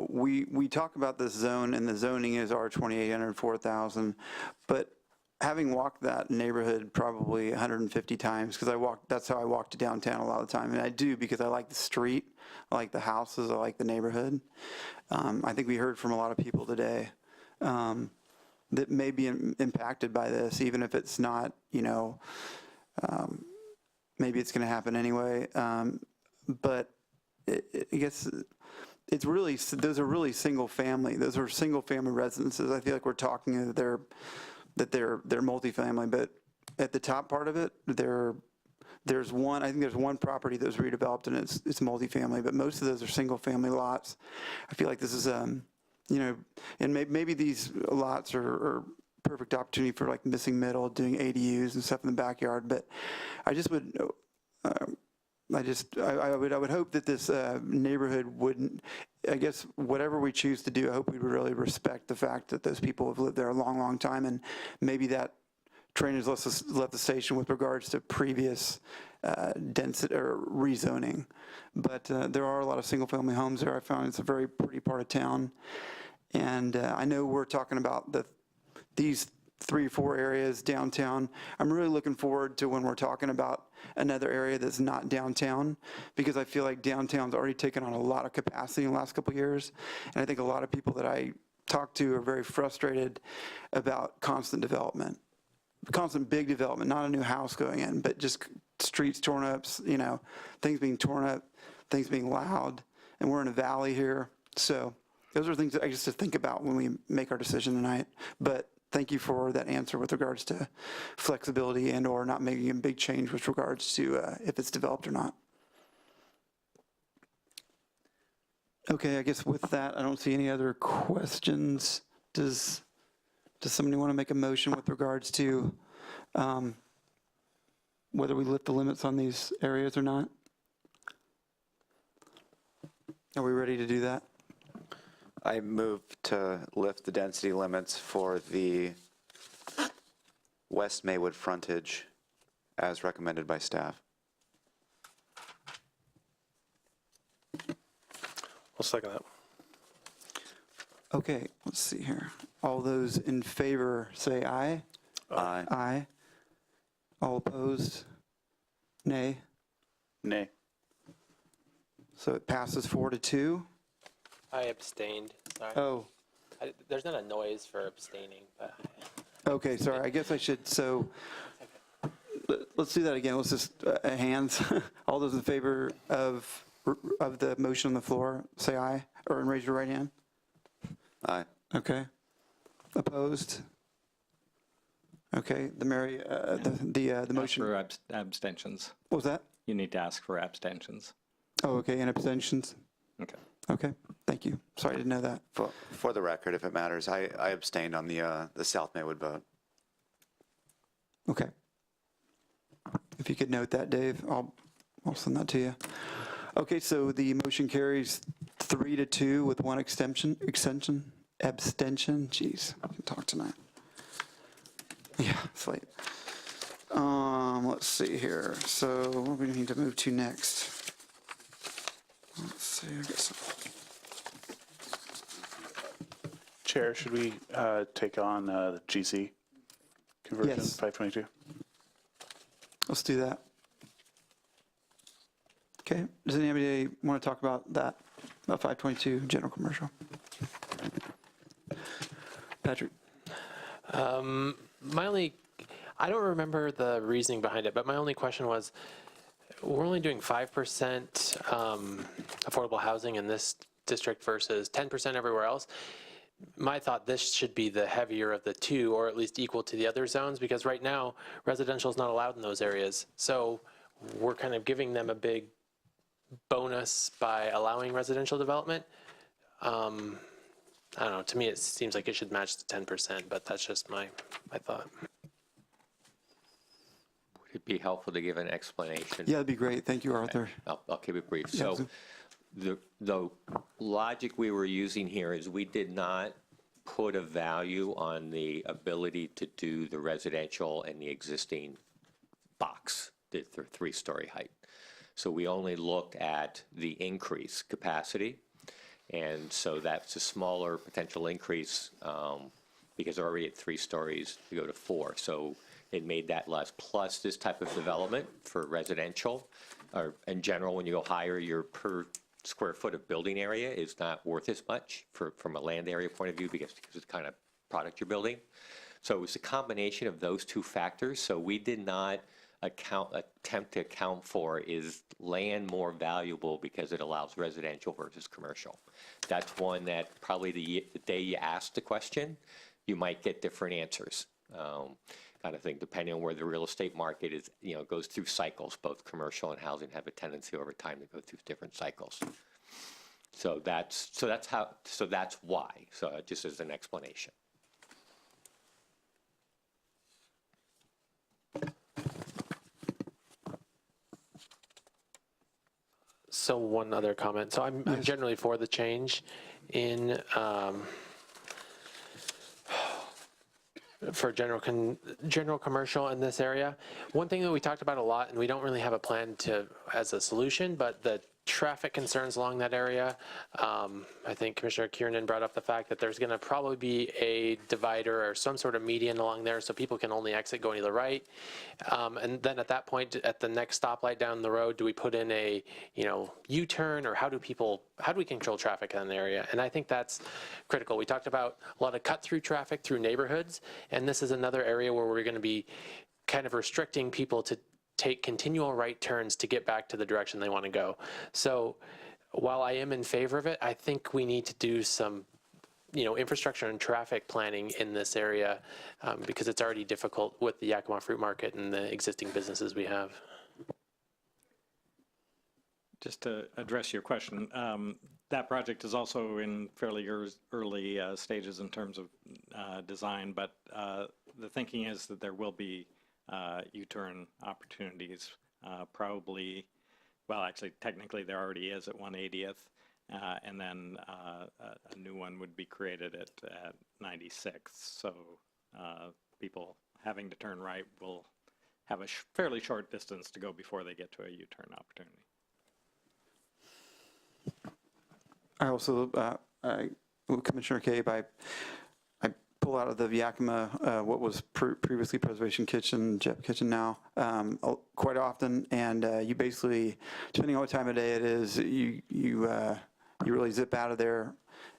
we talk about this zone, and the zoning is R2800, 4,000, but having walked that neighborhood probably 150 times, because that's how I walk to downtown a lot of the time, and I do because I like the street, I like the houses, I like the neighborhood. I think we heard from a lot of people today that may be impacted by this, even if it's not, maybe it's going to happen anyway. But I guess it's really, those are really single family. Those are single family residences. I feel like we're talking that they're multifamily, but at the top part of it, there's one, I think there's one property that was redeveloped and it's multifamily, but most of those are single family lots. I feel like this is, and maybe these lots are perfect opportunity for like missing middle, doing ADUs and stuff in the backyard, but I just would, I would hope that this neighborhood wouldn't, I guess whatever we choose to do, I hope we would really respect the fact that those people have lived there a long, long time, and maybe that train has left the station with regards to previous density or rezoning. But there are a lot of single family homes there. I found it's a very pretty part of town. And I know we're talking about these 3 or 4 areas downtown. I'm really looking forward to when we're talking about another area that's not downtown, because I feel like downtown's already taken on a lot of capacity in the last couple of years. And I think a lot of people that I talk to are very frustrated about constant development, constant big development, not a new house going in, but just streets torn up, things being torn up, things being loud. And we're in a valley here. So those are things that I just to think about when we make our decision tonight. But thank you for that answer with regards to flexibility and or not making a big change with regards to if it's developed or not. Okay, I guess with that, I don't see any other questions. Does somebody want to make a motion with regards to whether we lift the limits on these areas or not? Are we ready to do that? I move to lift the density limits for the West Maywood frontage as recommended by staff. I'll second that. Okay, let's see here. All those in favor say aye. Aye. Aye. All opposed? Nay. Nay. So it passes 4-2. I abstained. Sorry. Oh, There's not a noise for abstaining, but okay, sorry. I guess I should, so let's do that again. Let's just, hands. All those in favor of the motion on the floor, say aye, or raise your right hand. Aye. Okay. Opposed? Okay, the motion. Ask for abstentions. What was that? You need to ask for abstentions. Oh, okay, and abstentions? Okay. Okay, thank you. Sorry, I didn't know that. For the record, if it matters, I abstained on the South Maywood vote. Okay. If you could note that, Dave, I'll send that to you. Okay, so the motion carries 3-2 with one abstention. Jeez, I can talk tonight. Yeah, it's late. Let's see here. So what do we need to move to next? Let's see, I guess. Chair, should we take on the GC conversion, Yes. 522? Let's do that. Okay, does anybody want to talk about that, about 522 general commercial? Patrick? I don't remember the reasoning behind it, but my only question was, we're only doing 5% affordable housing in this district versus 10% everywhere else. My thought, this should be the heavier of the two, or at least equal to the other zones, because right now residential is not allowed in those areas. So we're kind of giving them a big bonus by allowing residential development. I don't know, to me it seems like it should match the 10%, but that's just my thought. Would it be helpful to give an explanation? Yeah, that'd be great. Thank you, Arthur. I'll keep it brief. Yeah, So the logic we were using here is we did not put a value on the ability to do the residential and the existing box, the 3-story height. So we only looked at the increase capacity. And so that's a smaller potential increase because they're already at 3 stories to go to 4. So it made that less. Plus this type of development for residential, or in general, when you go higher, your per square foot of building area is not worth as much from a land area point of view because it's the kind of product you're building. So it was a combination of those two factors. So we did not attempt to account for is land more valuable because it allows residential versus commercial. That's one that probably the day you ask the question, you might get different answers. Kind of thing, depending on where the real estate market is, goes through cycles. Both commercial and housing have a tendency over time to go through different cycles. So that's why. So just as an explanation. So one other comment. So I'm generally for the change in for general commercial in this area. One thing that we talked about a lot, and we don't really have a plan as a solution, but the traffic concerns along that area. I think Commissioner Kiernan brought up the fact that there's going to probably be a divider or some sort of median along there so people can only exit going to the right. And then at that point, at the next stoplight down the road, do we put in a U-turn, or how do we control traffic in an area? And I think that's critical. We talked about a lot of cut-through traffic through neighborhoods, and this is another area where we're going to be kind of restricting people to take continual right turns to get back to the direction they want to go. So while I am in favor of it, I think we need to do some infrastructure and traffic planning in this area because it's already difficult with the Yakima Fruit Market and the existing businesses we have. Just to address your question, that project is also in fairly early stages in terms of design, but the thinking is that there will be U-turn opportunities, probably, well, actually, technically there already is at 180th, and then a new one would be created at 96th. So people having to turn right will have a fairly short distance to go before they get to a U-turn opportunity. I also, Commissioner Cabe, I pull out of the Yakima what was previously Preservation Kitchen, Jep Kitchen now, quite often, and you basically, depending on what time of day it is, you really zip out of there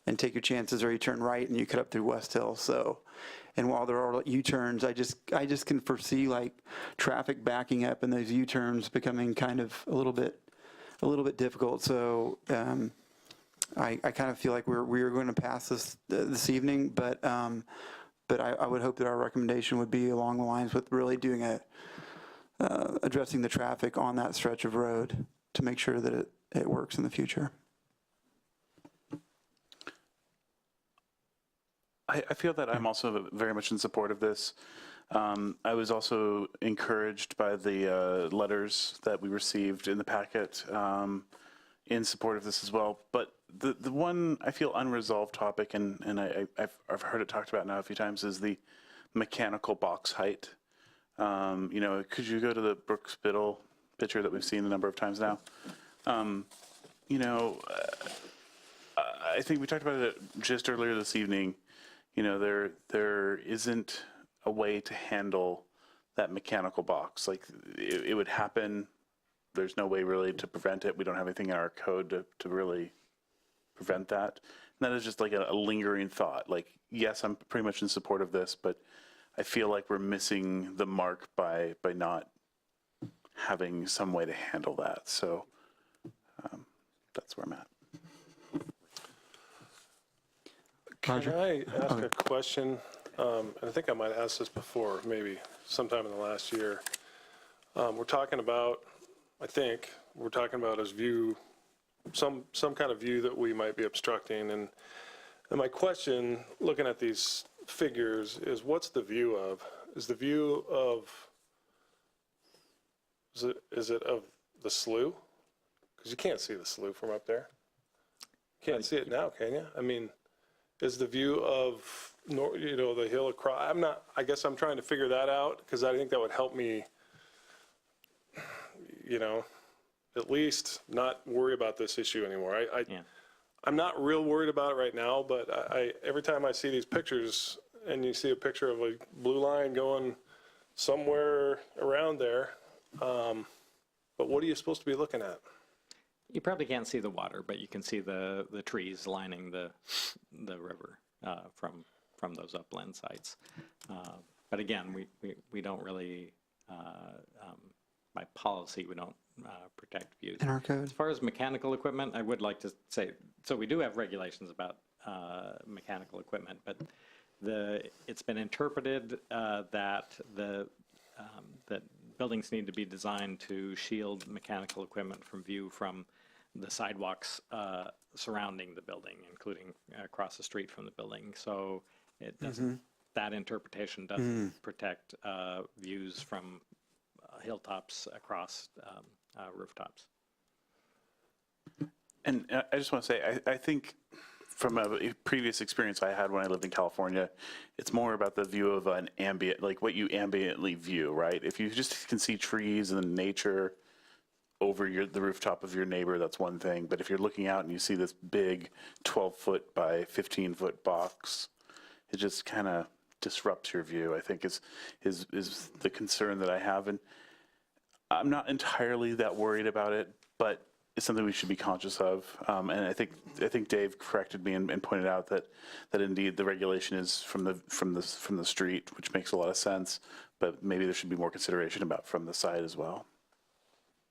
and take your chances, or you turn right and you cut up through West Hill. So, and while there are U-turns, I just can foresee like traffic backing up and those U-turns becoming kind of a little bit difficult. So I kind of feel like we're going to pass this evening, but I would hope that our recommendation would be along the lines with really doing addressing the traffic on that stretch of road to make sure that it works in the future. I feel that I'm also very much in support of this. I was also encouraged by the letters that we received in the packet in support of this as well. But the one I feel unresolved topic, and I've heard it talked about now a few times, is the mechanical box height. Could you go to the Brooks Biddle picture that we've seen a number of times now? I think we talked about it just earlier this evening. there isn't a way to handle that mechanical box. Like it would happen. There's no way really to prevent it. We don't have anything in our code to really prevent that. And that is just like a lingering thought. Like, yes, I'm pretty much in support of this, but I feel like we're missing the mark by not having some way to handle that. So that's where I'm at. Can I ask a question? And I think I might have asked this before, maybe sometime in the last year. We're talking about, I think, we're talking about as view, some kind of view that we might be obstructing. And my question, looking at these figures, is what's the view of? Is the view of, is it of the slough? Because you can't see the slough from up there. Can't see it now, can you? I mean, is the view of, the hill across, I guess I'm trying to figure that out, because I think that would help me, at least not worry about this issue anymore. I'm not real worried about it right now, but every time I see these pictures, and you see a picture of a blue line going somewhere around there, but what are you supposed to be looking at? You probably can't see the water, but you can see the trees lining the river from those upland sites. But again, we don't really, by policy, we don't protect views. In our code? As far as mechanical equipment, I would like to say, so we do have regulations about mechanical equipment, but it's been interpreted that that buildings need to be designed to shield mechanical equipment from view from the sidewalks surrounding the building, including across the street from the building. So it doesn't, that interpretation doesn't protect views from hilltops across rooftops. And I just want to say, I think from a previous experience I had when I lived in California, it's more about the view of an ambient, like what you ambiently view, right? If you just can see trees and nature over the rooftop of your neighbor, that's one thing. But if you're looking out and you see this big 12-foot by 15-foot box, it just kind of disrupts your view, I think is the concern that I have. And I'm not entirely that worried about it, but it's something we should be conscious of. And I think Dave corrected me and pointed out that indeed the regulation is from the street, which makes a lot of sense. But maybe there should be more consideration about from the side as well.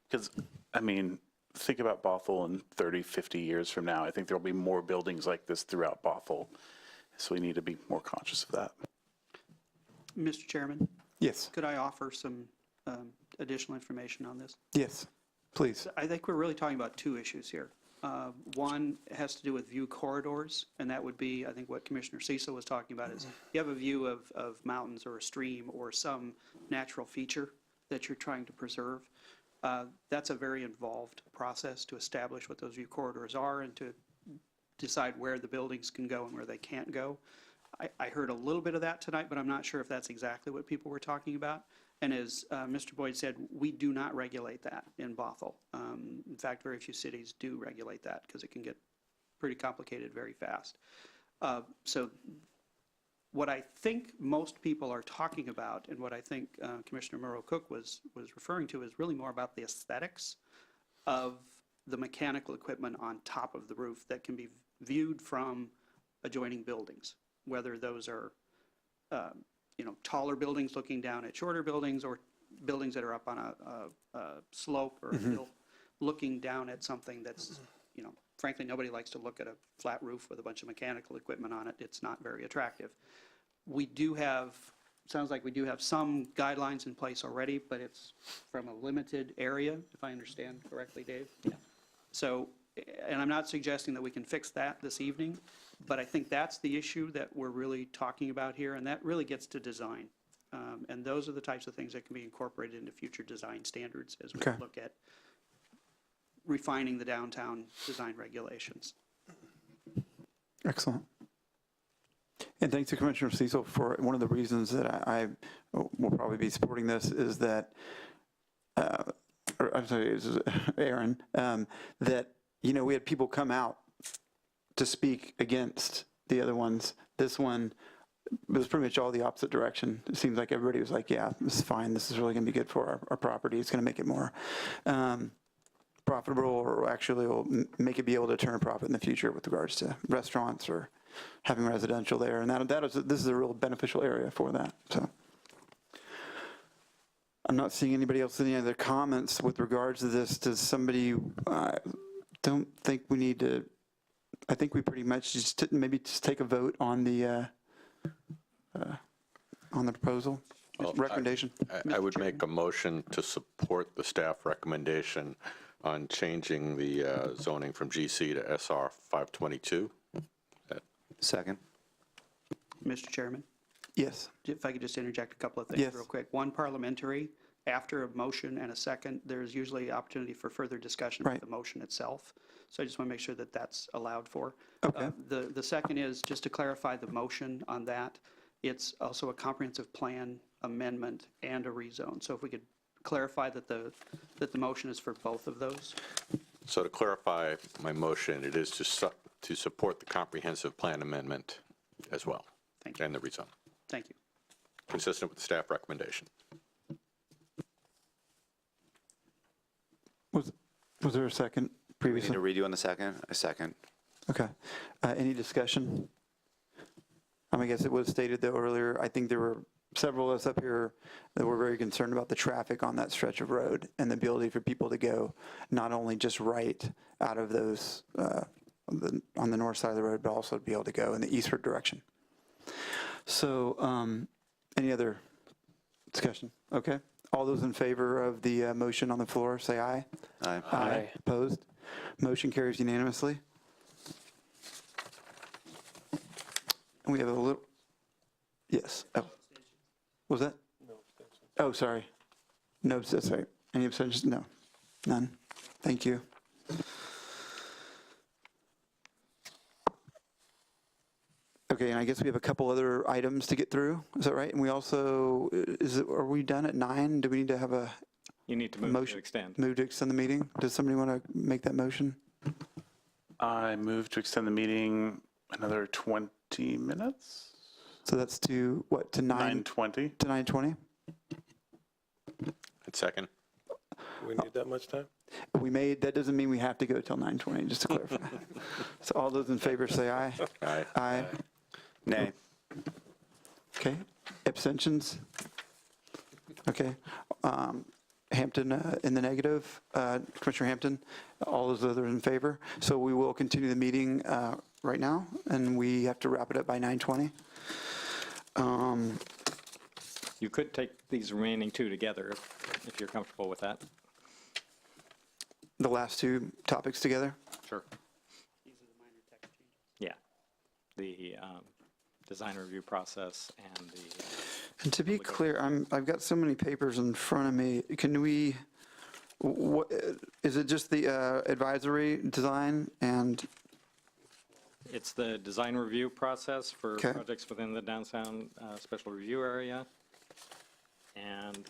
Because, I mean, think about Bothell in 30, 50 years from now. I think there will be more buildings like this throughout Bothell. So we need to be more conscious of that. Mr. Chairman? Yes. Could I offer some additional information on this? Yes, please. I think we're really talking about two issues here. One has to do with view corridors, and that would be, I think, what Commissioner Cecil was talking about is you have a view of mountains or a stream or some natural feature that you're trying to preserve. That's a very involved process to establish what those view corridors are and to decide where the buildings can go and where they can't go. I heard a little bit of that tonight, but I'm not sure if that's exactly what people were talking about. And as Mr. Boyd said, we do not regulate that in Bothell. In fact, very few cities do regulate that because it can get pretty complicated very fast. So what I think most people are talking about and what I think Commissioner Murrow-Cook was referring to is really more about the aesthetics of the mechanical equipment on top of the roof that can be viewed from adjoining buildings, whether those are taller buildings looking down at shorter buildings or buildings that are up on a slope or a hill looking down at something that's, frankly, nobody likes to look at a flat roof with a bunch of mechanical equipment on it. It's not very attractive. We do have, sounds like we do have some guidelines in place already, but it's from a limited area, if I understand correctly, Dave. Yeah. So, and I'm not suggesting that we can fix that this evening, but I think that's the issue that we're really talking about here, and that really gets to design. And those are the types of things that can be incorporated into future design standards as we look at refining the downtown design regulations. Excellent. And thanks to Commissioner Cecil for one of the reasons that I will probably be supporting this is that, I'm sorry, it was Aaron, that, we had people come out to speak against the other ones. This one, it was pretty much all the opposite direction. It seems like everybody was like, yeah, this is fine. This is really going to be good for our property. It's going to make it more profitable, or actually will make it be able to turn a profit in the future with regards to restaurants or having residential there. And this is a real beneficial area for that. So I'm not seeing anybody else any other comments with regards to this. Does somebody, don't think we need to, I think we pretty much just maybe just take a vote on the proposal, recommendation. I would make a motion to support the staff recommendation on changing the zoning from GC to SR 522. Second. Mr. Chairman, Yes. if I could just interject a couple of things Yes. real quick. One, parliamentary, after a motion and a second, there's usually opportunity for further discussion of Right. the motion itself. So I just want to make sure that that's allowed for. Okay. The second is, just to clarify the motion on that, it's also a comprehensive plan amendment and a rezone. So if we could clarify that the motion is for both of those. So to clarify my motion, it is to support the comprehensive plan amendment as well. Thank you. And the rezone, Thank you. consistent with the staff recommendation. Was there a second We need previously? to redo on the second? A second. Okay. Any discussion? I guess it was stated though earlier, I think there were several of us up here that were very concerned about the traffic on that stretch of road and the ability for people to go not only just right out of those on the north side of the road, but also to be able to go in the eastward direction. So any other discussion? Okay. All those in favor of the motion on the floor, say aye. Aye. Aye. Opposed? Motion carries unanimously. And we have a little, yes. Oh. Was that? No abstentions. Oh, sorry. No, that's right. Any abstentions? No. None. Thank you. Okay, and I guess we have a couple other items to get through. Is that right? And we also, are we done at 9? Do we need to have a You need to move motion? to extend. Move to extend the meeting? Does somebody want to make that motion? I move to extend the meeting another 20 minutes? So that's to, what, to 9:20? To 9:20? And second. We need that much time? That doesn't mean we have to go till 9:20, just to clarify. So all those in favor say aye. Aye. Aye. Nay. Okay. Abstentions? Okay. Hampton in the negative. Commissioner Hampton, all those others in favor. So we will continue the meeting right now, and we have to wrap it up by 9:20. You could take these remaining two together if you're comfortable with that. The last two topics together? Sure. Yeah. The design review process and the... And to be clear, I've got so many papers in front of me. Can we, what, is it just the advisory design and? It's the design review process for Okay. projects within the downtown special review area. And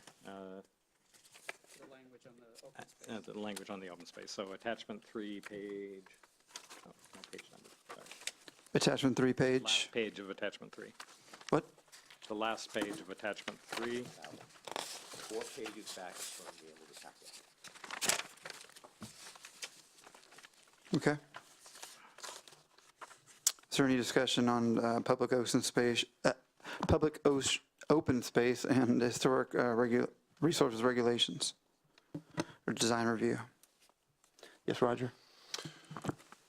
the language on the open space. So attachment 3, page, oh, no page number, sorry. Attachment 3 page? Last page of attachment 3. What? The last page of attachment 3. 4 pages back from the end of the packet. Okay. Is there any discussion on public open space and historic resources regulations or design review? Yes, Roger?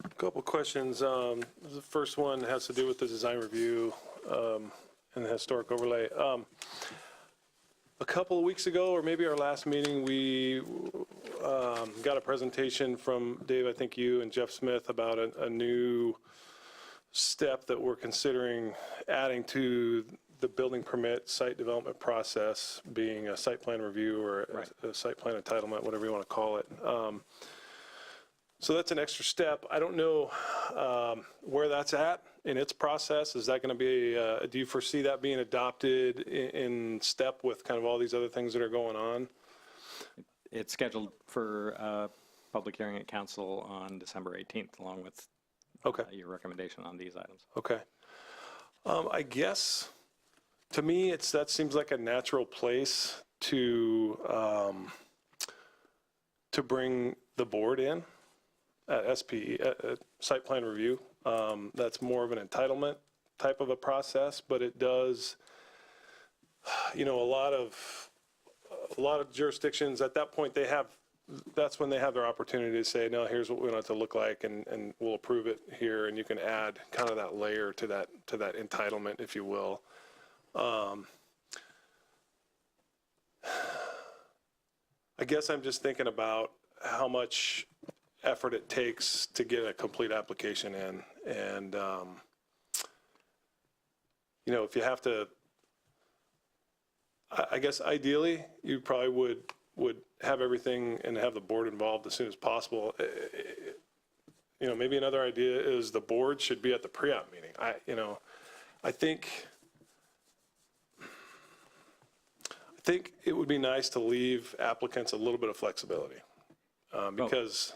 A couple questions. The first one has to do with the design review and the historic overlay. A couple of weeks ago, or maybe our last meeting, we got a presentation from Dave, I think you and Jeff Smith, about a new step that we're considering adding to the building permit site development process, being a site plan review or a site plan entitlement, whatever you want to call it. So that's an extra step. I don't know where that's at in its process. Is that going to be, do you foresee that being adopted in step with kind of all these other things that are going on? It's scheduled for public hearing at council on December 18th, along with your recommendation on these items. Okay. I guess to me, that seems like a natural place to bring the board in at at site plan review. That's more of an entitlement type of a process, but it does, you know, a lot of jurisdictions at that point, that's when they have their opportunity to say, no, here's what we want it to look like, and we'll approve it here, and you can add kind of that layer to that entitlement, if you will. I guess I'm just thinking about how much effort it takes to get a complete application in, and you know, if you have to, I guess ideally, you probably would have everything and have the board involved as soon as possible. You know, maybe another idea is the board should be at the pre-app meeting. I think it would be nice to leave applicants a little bit of flexibility, because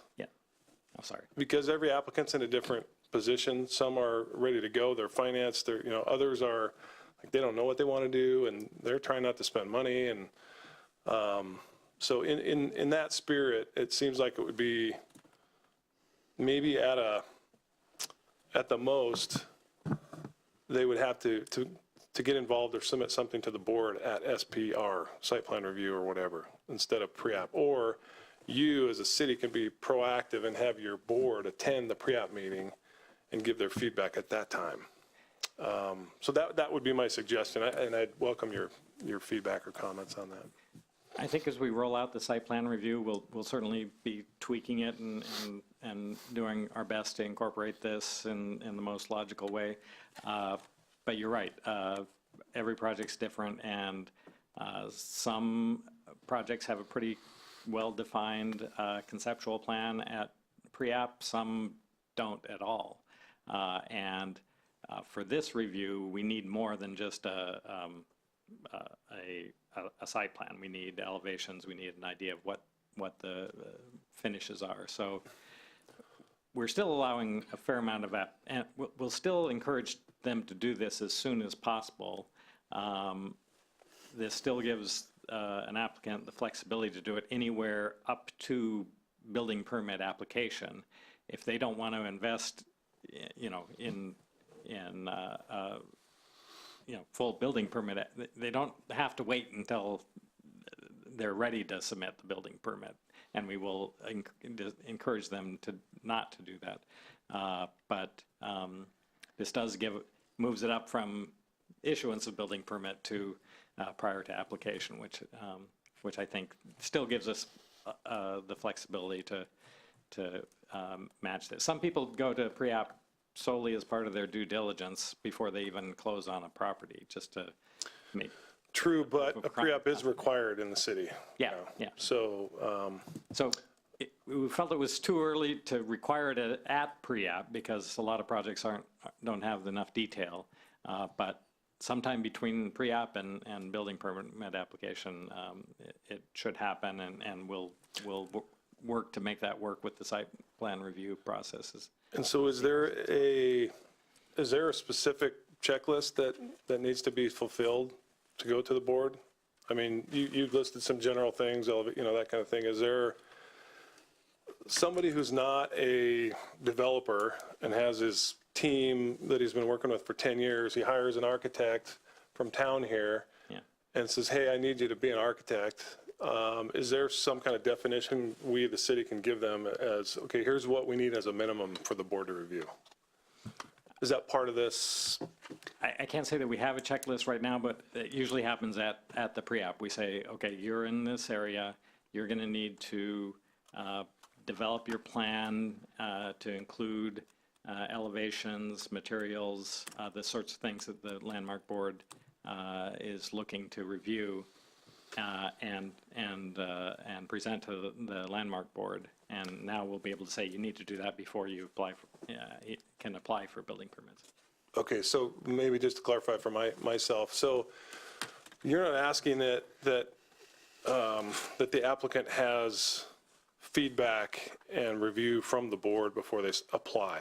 because every applicant's in a different position. Some are ready to go, they're financed, you know, others are like, they don't know what they want to do, and they're trying not to spend money. And so in that spirit, it seems like it would be maybe at the most, they would have to get involved or submit something to the board at SPR, site plan review or whatever, instead of pre-app. Or you as a city can be proactive and have your board attend the pre-app meeting and give their feedback at that time. So that would be my suggestion, and I'd welcome your feedback or comments on that. I think as we roll out the site plan review, we'll certainly be tweaking it and doing our best to incorporate this in the most logical way. But you're right, every project's different, and some projects have a pretty well-defined conceptual plan at pre-app, some don't at all. And for this review, we need more than just a site plan. We need elevations, we need an idea of what the finishes are. So we're still allowing a fair amount of, and we'll still encourage them to do this as soon as possible. This still gives an applicant the flexibility to do it anywhere up to building permit application. If they don't want to invest, you know, in full building permit, they don't have to wait until they're ready to submit the building permit, and we will encourage them to not to do that. But this does moves it up from issuance of building permit to prior to application, which I think still gives us the flexibility to match this. Some people go to pre-app solely as part of their due diligence before they even close on a property, just to make. True, but a pre-app is required in the city. Yeah, yeah. So, we felt it was too early to require it at pre-app because a lot of projects don't have enough detail. But sometime between pre-app and building permit application, it should happen, and we'll work to make that work with the site plan review processes. and so is there a specific checklist that needs to be fulfilled to go to the board? I mean, you've listed some general things, you know, that kind of thing. Is there somebody who's not a developer and has his team that he's been working with for 10 years, he hires an architect from town here and says, hey, I need you to be an architect. Is there some kind of definition we, the city, can give them as, okay, here's what we need as a minimum for the board to review? Is that part of this? I can't say that we have a checklist right now, but it usually happens at the pre-app. We say, okay, you're in this area, you're going to need to develop your plan to include elevations, materials, the sorts of things that the landmark board is looking to review and present to the landmark board. And now we'll be able to say you need to do that before you can apply for building permits. Okay, so maybe just to clarify for myself, so you're not asking that the applicant has feedback and review from the board before they apply.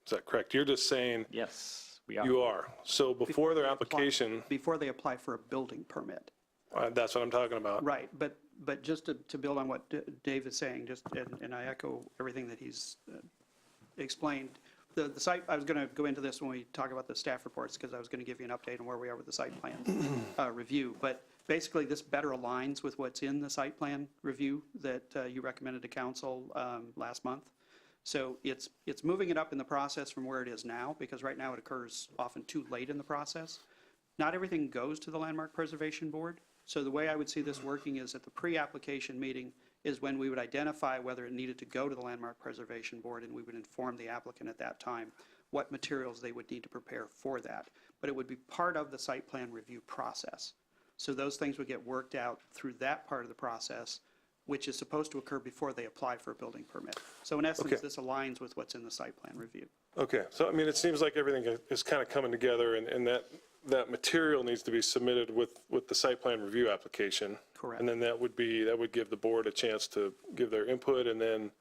Is that correct? You're just saying yes, We are. You are. So before their application, Before they apply for a building permit. that's what I'm talking about. Right, but just to build on what Dave is saying, and I echo everything that he's explained, the site, I was going to go into this when we talk about the staff reports, because I was going to give you an update on where we are with the site plan review. But basically, this better aligns with what's in the site plan review that you recommended to council last month. So it's moving it up in the process from where it is now, because right now it occurs often too late in the process. Not everything goes to the Landmark Preservation Board. So the way I would see this working is at the pre-application meeting is when we would identify whether it needed to go to the Landmark Preservation Board, and we would inform the applicant at that time what materials they would need to prepare for that. But it would be part of the site plan review process. So those things would get worked out through that part of the process, which is supposed to occur before they apply for a building permit. So in essence, this aligns with what's in the site plan review. Okay, so I mean, it seems like everything is kind of coming together, and that material needs to be submitted with the site plan review application. Correct. And then that would give the board a chance to give their input, and then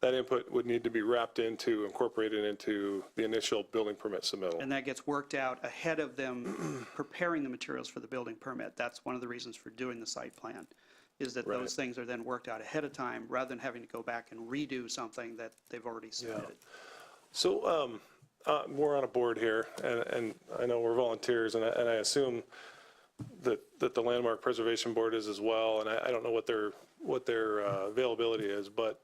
that input would need to be incorporated into the initial building permit submittal. And that gets worked out ahead of them preparing the materials for the building permit. That's one of the reasons for doing the site plan, is that those things are then worked out ahead of time, rather than having to go back and redo something that they've already submitted. Yeah. So we're on a board here, and I know we're volunteers, and I assume that the Landmark Preservation Board is as well, and I don't know what their availability is, but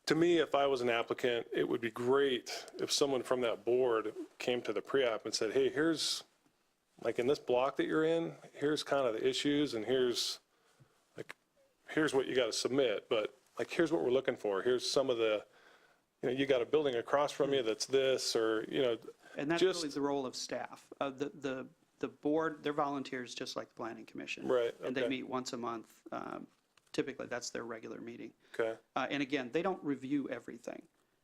to me, if I was an applicant, it would be great if someone from that board came to the pre-app and said, hey, here's, like in this block that you're in, here's kind of the issues, and here's what you got to submit, but like, here's what we're looking for. Here's some of the, you got a building across from you that's this, or, And that's really the role of staff. The board, they're volunteers just like the Planning Commission. Right, And they okay. meet once a month. Typically, that's their regular meeting. Okay. And again, they don't review everything.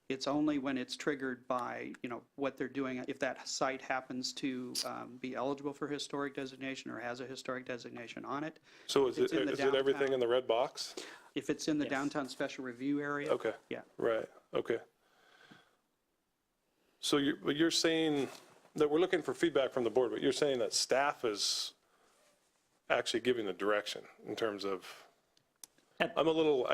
It's only when it's triggered by, what they're doing. If that site happens to be eligible for historic designation or has a historic designation on it. So is it everything in the red box? If it's in the downtown special review area. Okay. Yeah. Right, okay. So you're saying that we're looking for feedback from the board, but you're saying that staff is actually giving the direction in terms of, I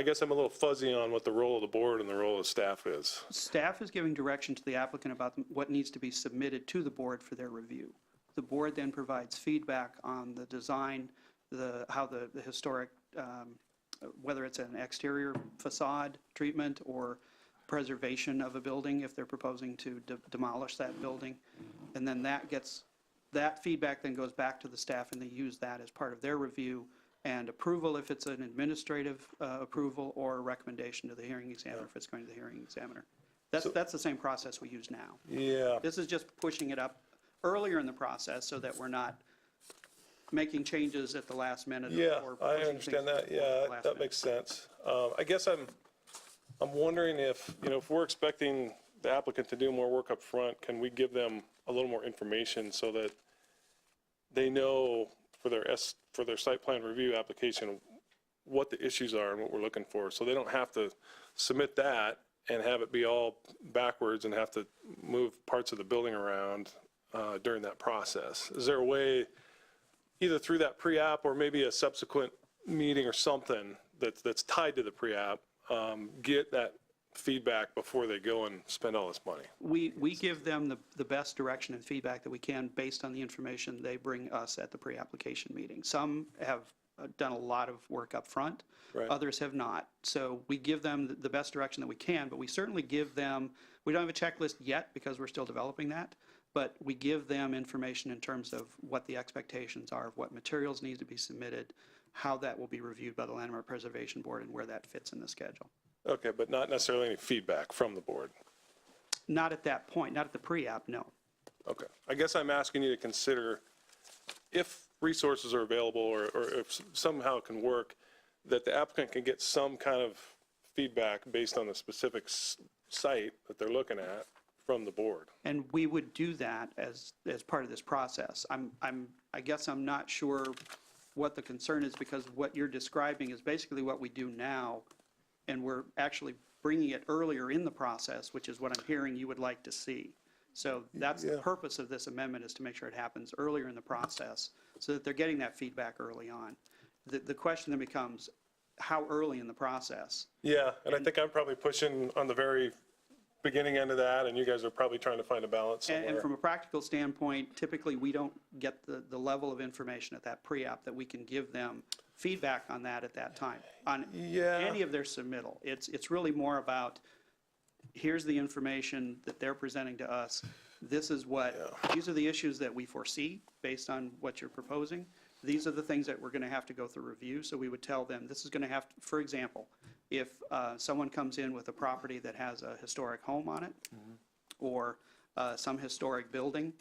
guess I'm a little fuzzy on what the role of the board and the role of staff is. Staff is giving direction to the applicant about what needs to be submitted to the board for their review. The board then provides feedback on the design, how the historic, whether it's an exterior facade treatment or preservation of a building if they're proposing to demolish that building. And then that feedback then goes back to the staff, and they use that as part of their review and approval if it's an administrative approval, or a recommendation to the hearing examiner if it's going to the hearing examiner. That's the same process we use now. Yeah. This is just pushing it up earlier in the process so that we're not making changes at the last minute. Yeah, or I pushing understand things that, forward at the last that minute. makes sense. I guess I'm wondering if we're expecting the applicant to do more work up front, can we give them a little more information so that they know for their site plan review application what the issues are and what we're looking for, so they don't have to submit that and have it be all backwards and have to move parts of the building around during that process? Is there a way, either through that pre-app or maybe a subsequent meeting or something that's tied to the pre-app, get that feedback before they go and spend all this money? We give them the best direction and feedback that we can based on the information they bring us at the pre-application meeting. Some have done a lot of work up front. Right. Others have not. So we give them the best direction that we can, but we certainly give them, we don't have a checklist yet because we're still developing that, but we give them information in terms of what the expectations are, of what materials need to be submitted, how that will be reviewed by the Landmark Preservation Board, and where that fits in the schedule. Okay, but not necessarily any feedback from the board? Not at that point, not at the pre-app, no. Okay. I guess I'm asking you to consider, if resources are available or if somehow it can work, that the applicant can get some kind of feedback based on the specific site that they're looking at from the board. And we would do that as part of this process. I guess I'm not sure what the concern is, because what you're describing is basically what we do now, and we're actually bringing it earlier in the process, which is what I'm hearing you would like to see. So that's the purpose of this amendment, is to make sure it happens earlier in the process so that they're getting that feedback early on. The question then becomes, how early in the process? Yeah, and I think I'm probably pushing on the very beginning end of that, and you guys are probably trying to find a balance somewhere. And from a practical standpoint, typically we don't get the level of information at that pre-app that we can give them feedback on that at that time, on any of their submittal. It's really more about, here's the information that they're presenting to us. These are the issues that we foresee based on what you're proposing. These are the things that we're going to have to go through review. So we would tell them, this is going to have to, for example, if someone comes in with a property that has a historic home on it, or some historic building,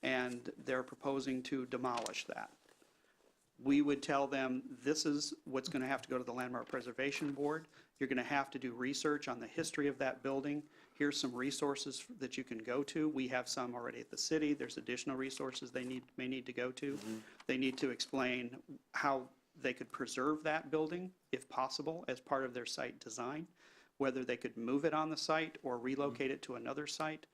and they're proposing to demolish that, we would tell them, this is what's going to have to go to the Landmark Preservation Board. You're going to have to do research on the history of that building. Here's some resources that you can go to. We have some already at the city. There's additional resources they may need to go to. They need to explain how they could preserve that building, if possible, as part of their site design, whether they could move it on the site or relocate it to another site,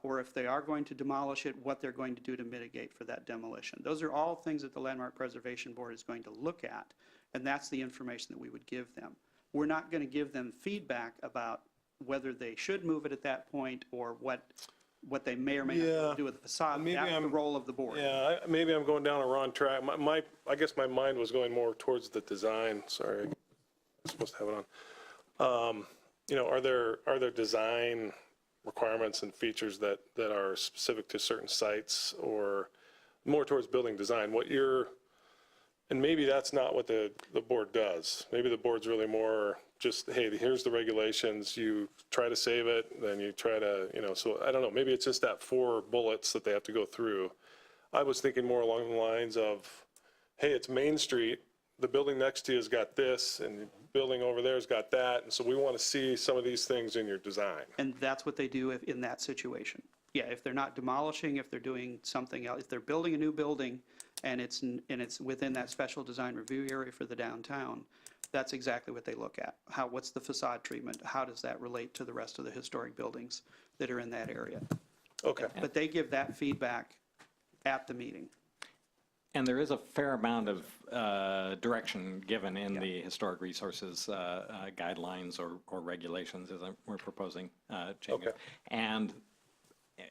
or if they are going to demolish it, what they're going to do to mitigate for that demolition. Those are all things that the Landmark Preservation Board is going to look at, and that's the information that we would give them. We're not going to give them feedback about whether they should move it at that point, or what they may or may not do with the facade. That's the role of the board. Yeah, maybe I'm going down a wrong track. I guess my mind was going more towards the design. Sorry, I'm supposed to have it on. You know, are there design requirements and features that are specific to certain sites, or more towards building design? And maybe that's not what the board does. Maybe the board's really more just, hey, here's the regulations, you try to save it, then you try to, so I don't know, maybe it's just that 4 bullets that they have to go through. I was thinking more along the lines of, hey, it's Main Street, the building next to you has got this, and the building over there has got that, and so we want to see some of these things in your design. And that's what they do in that situation. Yeah, if they're not demolishing, if they're doing something else, if they're building a new building and it's within that special design review area for the downtown, that's exactly what they look at. What's the facade treatment? How does that relate to the rest of the historic buildings that are in that area? Okay. But they give that feedback at the meeting. And there is a fair amount of direction given in the historic resources guidelines or regulations, as we're proposing changes. Okay. And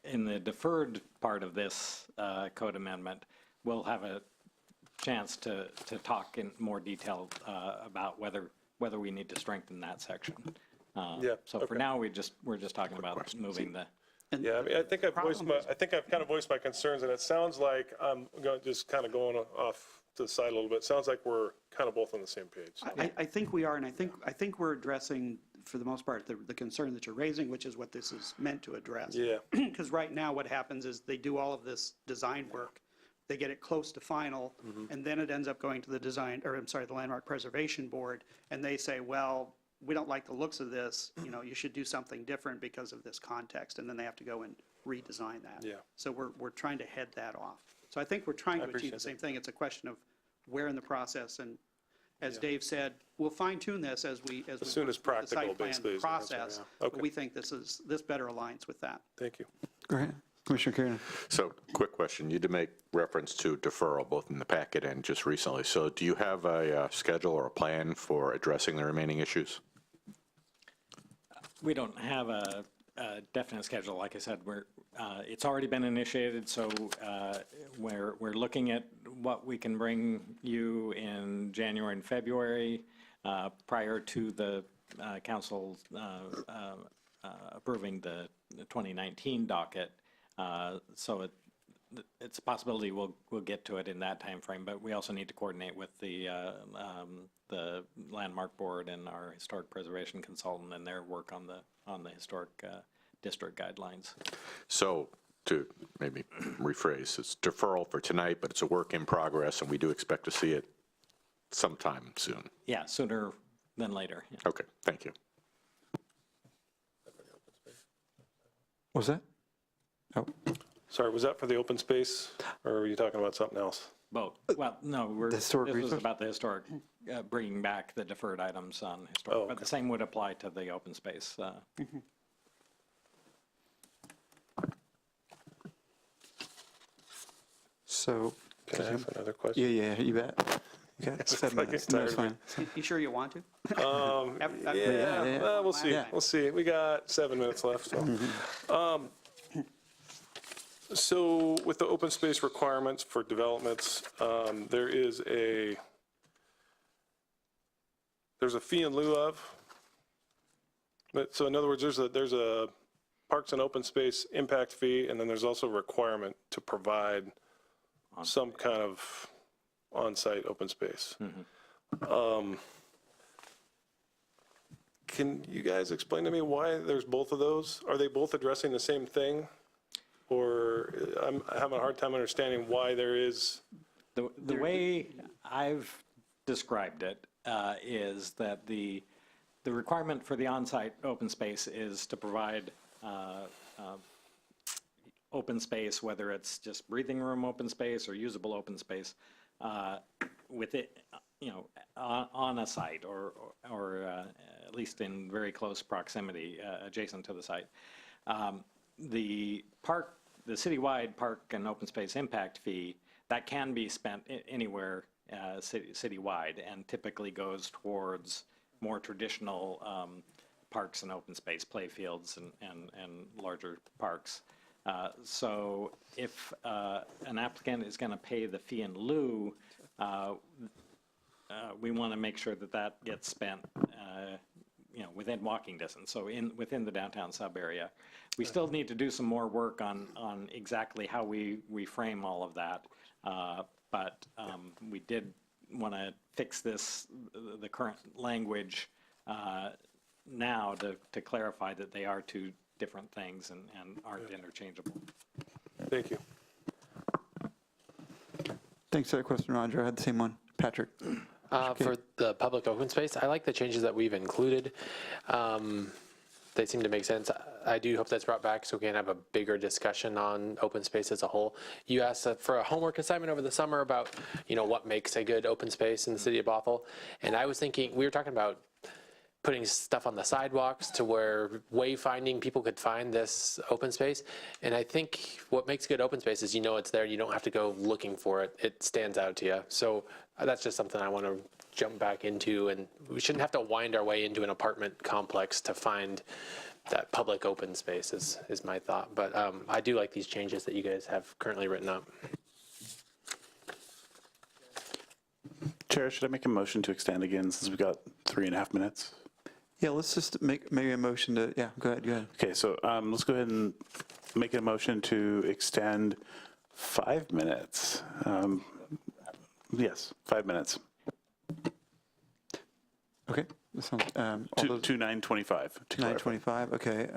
in the deferred part of this code amendment, we'll have a chance to talk in more detail about whether we need to strengthen that section. So for now, we're just talking about moving the. Yeah, I mean, I think I've kind of voiced my concerns, and it sounds like I'm just kind of going off to the side a little bit. It sounds like we're kind of both on the same page. I think we are, and I think we're addressing, for the most part, the concern that you're raising, which is what this is meant to address. Yeah. Because right now what happens is they do all of this design work, they get it close to final, and then it ends up going to the Landmark Preservation Board, and they say, well, we don't like the looks of this, you should do something different because of this context, and then they have to go and redesign that. Yeah. So we're trying to head that off. So I think we're trying to achieve the same thing. It's a question of where in the process, and as Dave said, we'll fine tune this as we soon as work through the practical, site plan basically, is the answer, process. yeah. Okay. But we think this better aligns with that. Thank you. Go ahead, Commissioner Kiernan. So, quick question. You did make reference to deferral both in the packet and just recently. So do you have a schedule or a plan for addressing the remaining issues? We don't have a definite schedule. Like I said, it's already been initiated, so we're looking at what we can bring you in January and February prior to the council approving the 2019 docket. So it's a possibility we'll get to it in that time frame, but we also need to coordinate with the Landmark Board and our historic preservation consultant and their work on the historic district guidelines. So to maybe rephrase, it's deferral for tonight, but it's a work in progress, and we do expect to see it sometime soon. Yeah, sooner than later. Yeah. Okay, thank you. What's that? Oh. Sorry, was that for the open space, or were you talking about something else? Both. Well, no, this was about the historic, bringing back the deferred items on historic. Oh, But the same would apply to the open space. So, Can I have another question? yeah, you bet. You got 7 I get minutes. No, it's tired fine. You sure you want to? Yeah, well, we'll see. Yeah. We'll see. We got 7 minutes left. So, so with the open space requirements for developments, there's a fee in lieu of. So in other words, there's a parks and open space impact fee, and then there's also a requirement to provide some kind of on-site open space. Can you guys explain to me why there's both of those? Are they both addressing the same thing? Or I'm having a hard time understanding why there is. The way I've described it is that the requirement for the on-site open space is to provide open space, whether it's just breathing room open space or usable open space, with it, on a site or at least in very close proximity adjacent to the site. The citywide park and open space impact fee, that can be spent anywhere citywide and typically goes towards more traditional parks and open space, play fields and larger parks. So if an applicant is going to pay the fee in lieu, we want to make sure that that gets spent within walking distance, so within the downtown sub area. We still need to do some more work on exactly how we frame all of that, but we did want to fix the current language now to clarify that they are two different things and aren't interchangeable. Thank you. Thanks for that question, Roger. I had the same one. Patrick. For the public open space, I like the changes that we've included. They seem to make sense. I do hope that's brought back so we can have a bigger discussion on open space as a whole. You asked for a homework assignment over the summer about, what makes a good open space in the city of Bothell. And I was thinking, we were talking about putting stuff on the sidewalks to where wayfinding people could find this open space. And I think what makes good open space is it's there. You don't have to go looking for it. It stands out to you. So that's just something I want to jump back into. And we shouldn't have to wind our way into an apartment complex to find that public open space is my thought. But I do like these changes that you guys have currently written up. Chair, should I make a motion to extend again since we've got 3.5 minutes? Yeah, let's just make maybe a motion to, go ahead. Okay, so let's go ahead and make a motion to extend 5 minutes. Yes, 5 minutes. Okay. That sounds, To 9:25. 9:25, okay.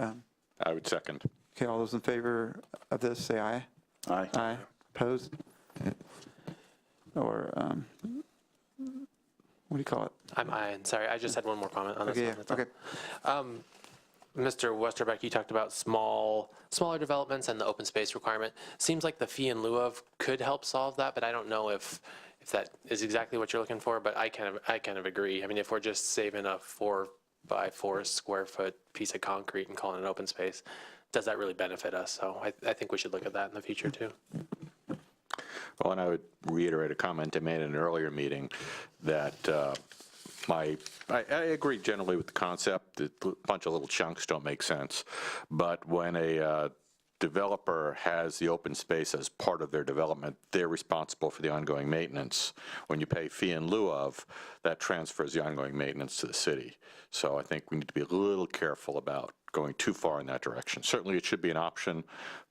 I would second. Okay, all those in favor of this, say aye. Aye. Aye. Opposed? Or, what do you call it? I'm Ian. Sorry, I just had one more comment on this Okay, one. yeah, That's all. okay. Mr. Westerbeck, you talked about smaller developments and the open space requirement. Seems like the fee in lieu of could help solve that, but I don't know if that is exactly what you're looking for. But I kind of agree. I mean, if we're just saving a 4 by 4 square foot piece of concrete and calling it open space, does that really benefit us? So I think we should look at that in the future too. Well, and I would reiterate a comment I made in an earlier meeting that I agree generally with the concept that a bunch of little chunks don't make sense. But when a developer has the open space as part of their development, they're responsible for the ongoing maintenance. When you pay fee in lieu of, that transfers the ongoing maintenance to the city. So I think we need to be a little careful about going too far in that direction. Certainly it should be an option,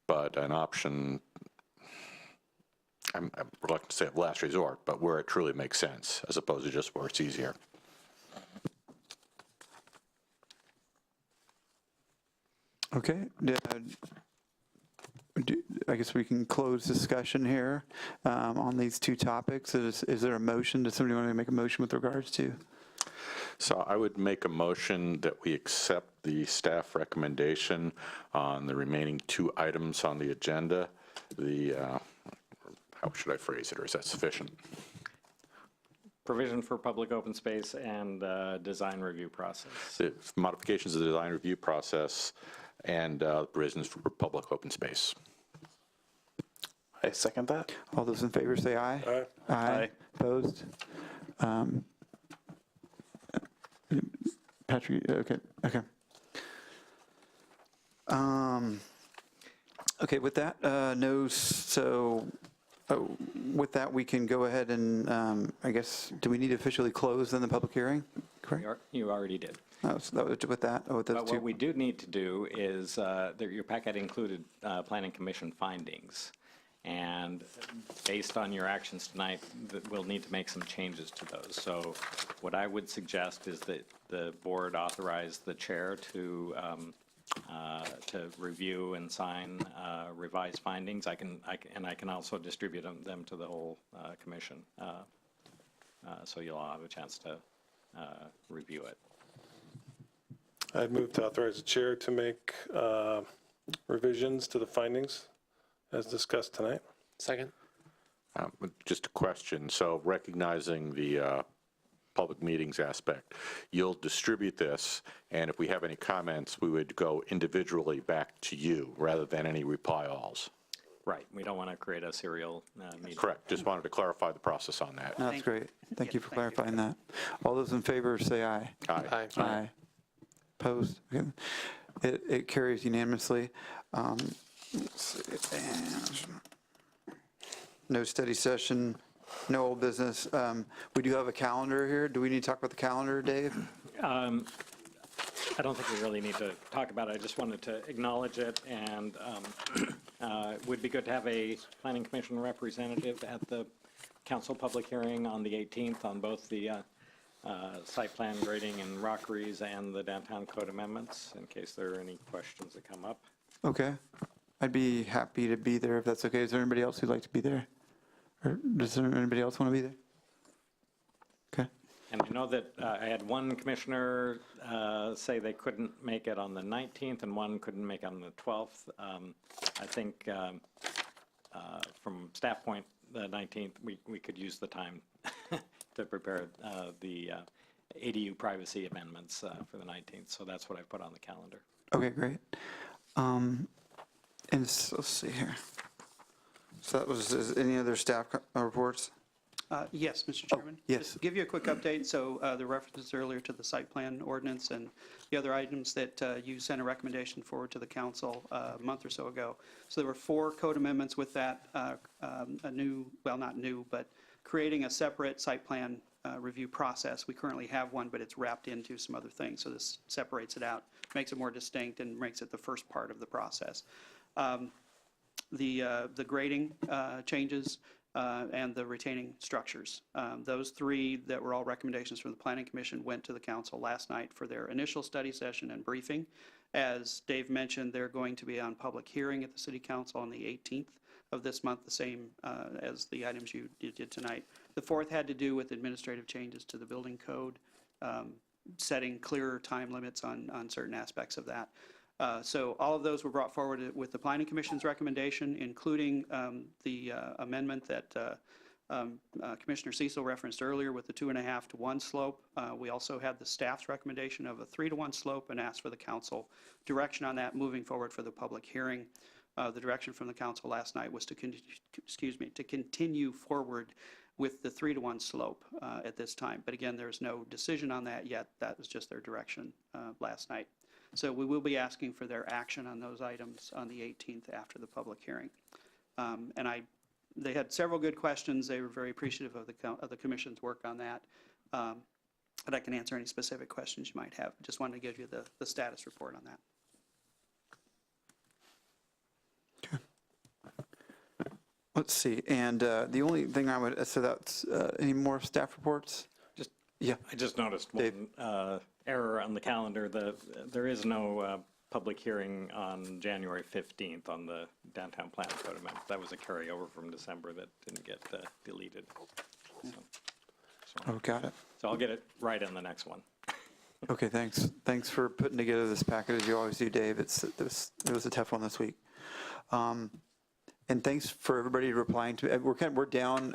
but an option, I'm reluctant to say of last resort, but where it truly makes sense, as opposed to just where it's easier. Okay. I guess we can close discussion here on these two topics. Is there a motion? Does somebody want to make a motion with regards to? So I would make a motion that we accept the staff recommendation on the remaining 2 items on the agenda. How should I phrase it, or is that sufficient? Provision for public open space and design review process. The modifications of the design review process and provisions for public open space. I second that. All those in favor say aye. Aye. Aye. Opposed? Patrick, okay. Okay, with that, with that, we can go ahead and, I guess, do we need to officially close then the public hearing? Correct? You already did. Oh, so that was with that, with those But two. what we do need to do is, your packet included Planning Commission findings. And based on your actions tonight, we'll need to make some changes to those. So what I would suggest is that the board authorize the chair to review and sign revised findings. I can also distribute them to the whole commission, so you'll all have a chance to review it. I'd move to authorize the chair to make revisions to the findings as discussed tonight. Second. Just a question. So recognizing the public meetings aspect, you'll distribute this, and if we have any comments, we would go individually back to you rather than any reply alls. Right. We don't want to create a serial meeting. Correct. Just wanted to clarify the process on that. No, that's great. Thank you for clarifying that. All those in favor say aye. Aye. Aye. Opposed? Okay. It carries unanimously. Let's see. And no study session, no old business. We do have a calendar here. Do we need to talk about the calendar, Dave? I don't think we really need to talk about it. I just wanted to acknowledge it, and it would be good to have a Planning Commission representative at the council public hearing on the 18th on both the site plan grading and rockeries and the downtown code amendments, in case there are any questions that come up. Okay. I'd be happy to be there if that's okay. Is there anybody else who'd like to be there? Or does anybody else want to be there? Okay. And I know that I had one commissioner say they couldn't make it on the 19th and one couldn't make it on the 12th. I think from staff point, the 19th, we could use the time to prepare the ADU privacy amendments for the 19th. So that's what I put on the calendar. Okay, great. And let's see here. So that was, is any other staff reports? Yes, Mr. Chairman. yes. Just to give you a quick update, so the references earlier to the site plan ordinance and the other items that you sent a recommendation forward to the council a month or so ago. So there were 4 code amendments with that, a new, well, not new, but creating a separate site plan review process. We currently have one, but it's wrapped into some other things. So this separates it out, makes it more distinct, and makes it the first part of the process. The grading changes and the retaining structures. Those 3 that were all recommendations from the Planning Commission went to the council last night for their initial study session and briefing. As Dave mentioned, they're going to be on public hearing at the City Council on the 18th of this month, the same as the items you did tonight. The 4th had to do with administrative changes to the building code, setting clearer time limits on certain aspects of that. So all of those were brought forward with the Planning Commission's recommendation, including the amendment that Commissioner Cecil referenced earlier with the 2.5 to 1 slope. We also had the staff's recommendation of a 3 to 1 slope and asked for the council direction on that moving forward for the public hearing. The direction from the council last night was to continue forward with the 3 to 1 slope at this time. But again, there's no decision on that yet. That was just their direction last night. So we will be asking for their action on those items on the 18th after the public hearing. They had several good questions. They were very appreciative of the commission's work on that. But I can answer any specific questions you might have. Just wanted to give you the status report on that. Let's see. And the only thing I would, so that's, any more staff reports? I just noticed one error on the calendar. There is no public hearing on January 15th on the downtown plan code amendment. That was a carryover from December that didn't get deleted. Oh, got it. So I'll get it right on the next one. Okay, thanks. Thanks for putting together this packet as you always do, Dave. It was a tough one this week. And thanks for everybody replying to, we're down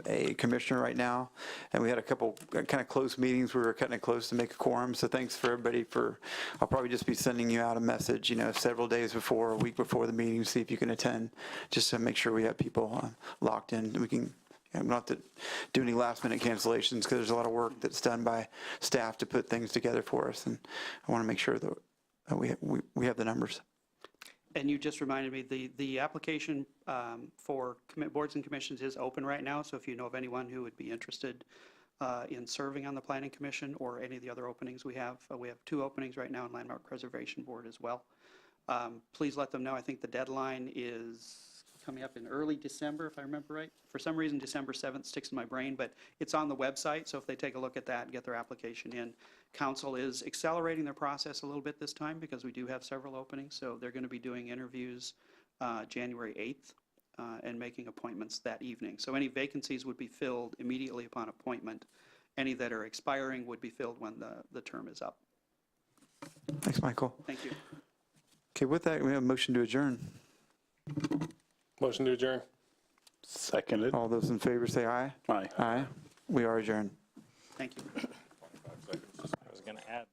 a commissioner right now, and we had a couple kind of close meetings. We were cutting it close to make a quorum, so thanks for everybody for, I'll probably just be sending you out a message, several days before, a week before the meeting, see if you can attend, just to make sure we have people locked in. We can, not to do any last-minute cancellations, because there's a lot of work that's done by staff to put things together for us, and I want to make sure that we have the numbers. And you just reminded me, the application for boards and commissions is open right now, so if you know of anyone who would be interested in serving on the Planning Commission or any of the other openings we have 2 openings right now in Landmark Preservation Board as well. Please let them know. I think the deadline is coming up in early December, if I remember right. For some reason, December 7th sticks in my brain, but it's on the website, so if they take a look at that and get their application in. Council is accelerating their process a little bit this time because we do have several openings, so they're going to be doing interviews January 8th and making appointments that evening. So any vacancies would be filled immediately upon appointment. Any that are expiring would be filled when the term is up. Thanks, Michael. Thank you. Okay, with that, we have a motion to adjourn. Motion to adjourn. Seconded. All those in favor say aye. Aye. Aye. We are adjourned. Thank you. I was going to add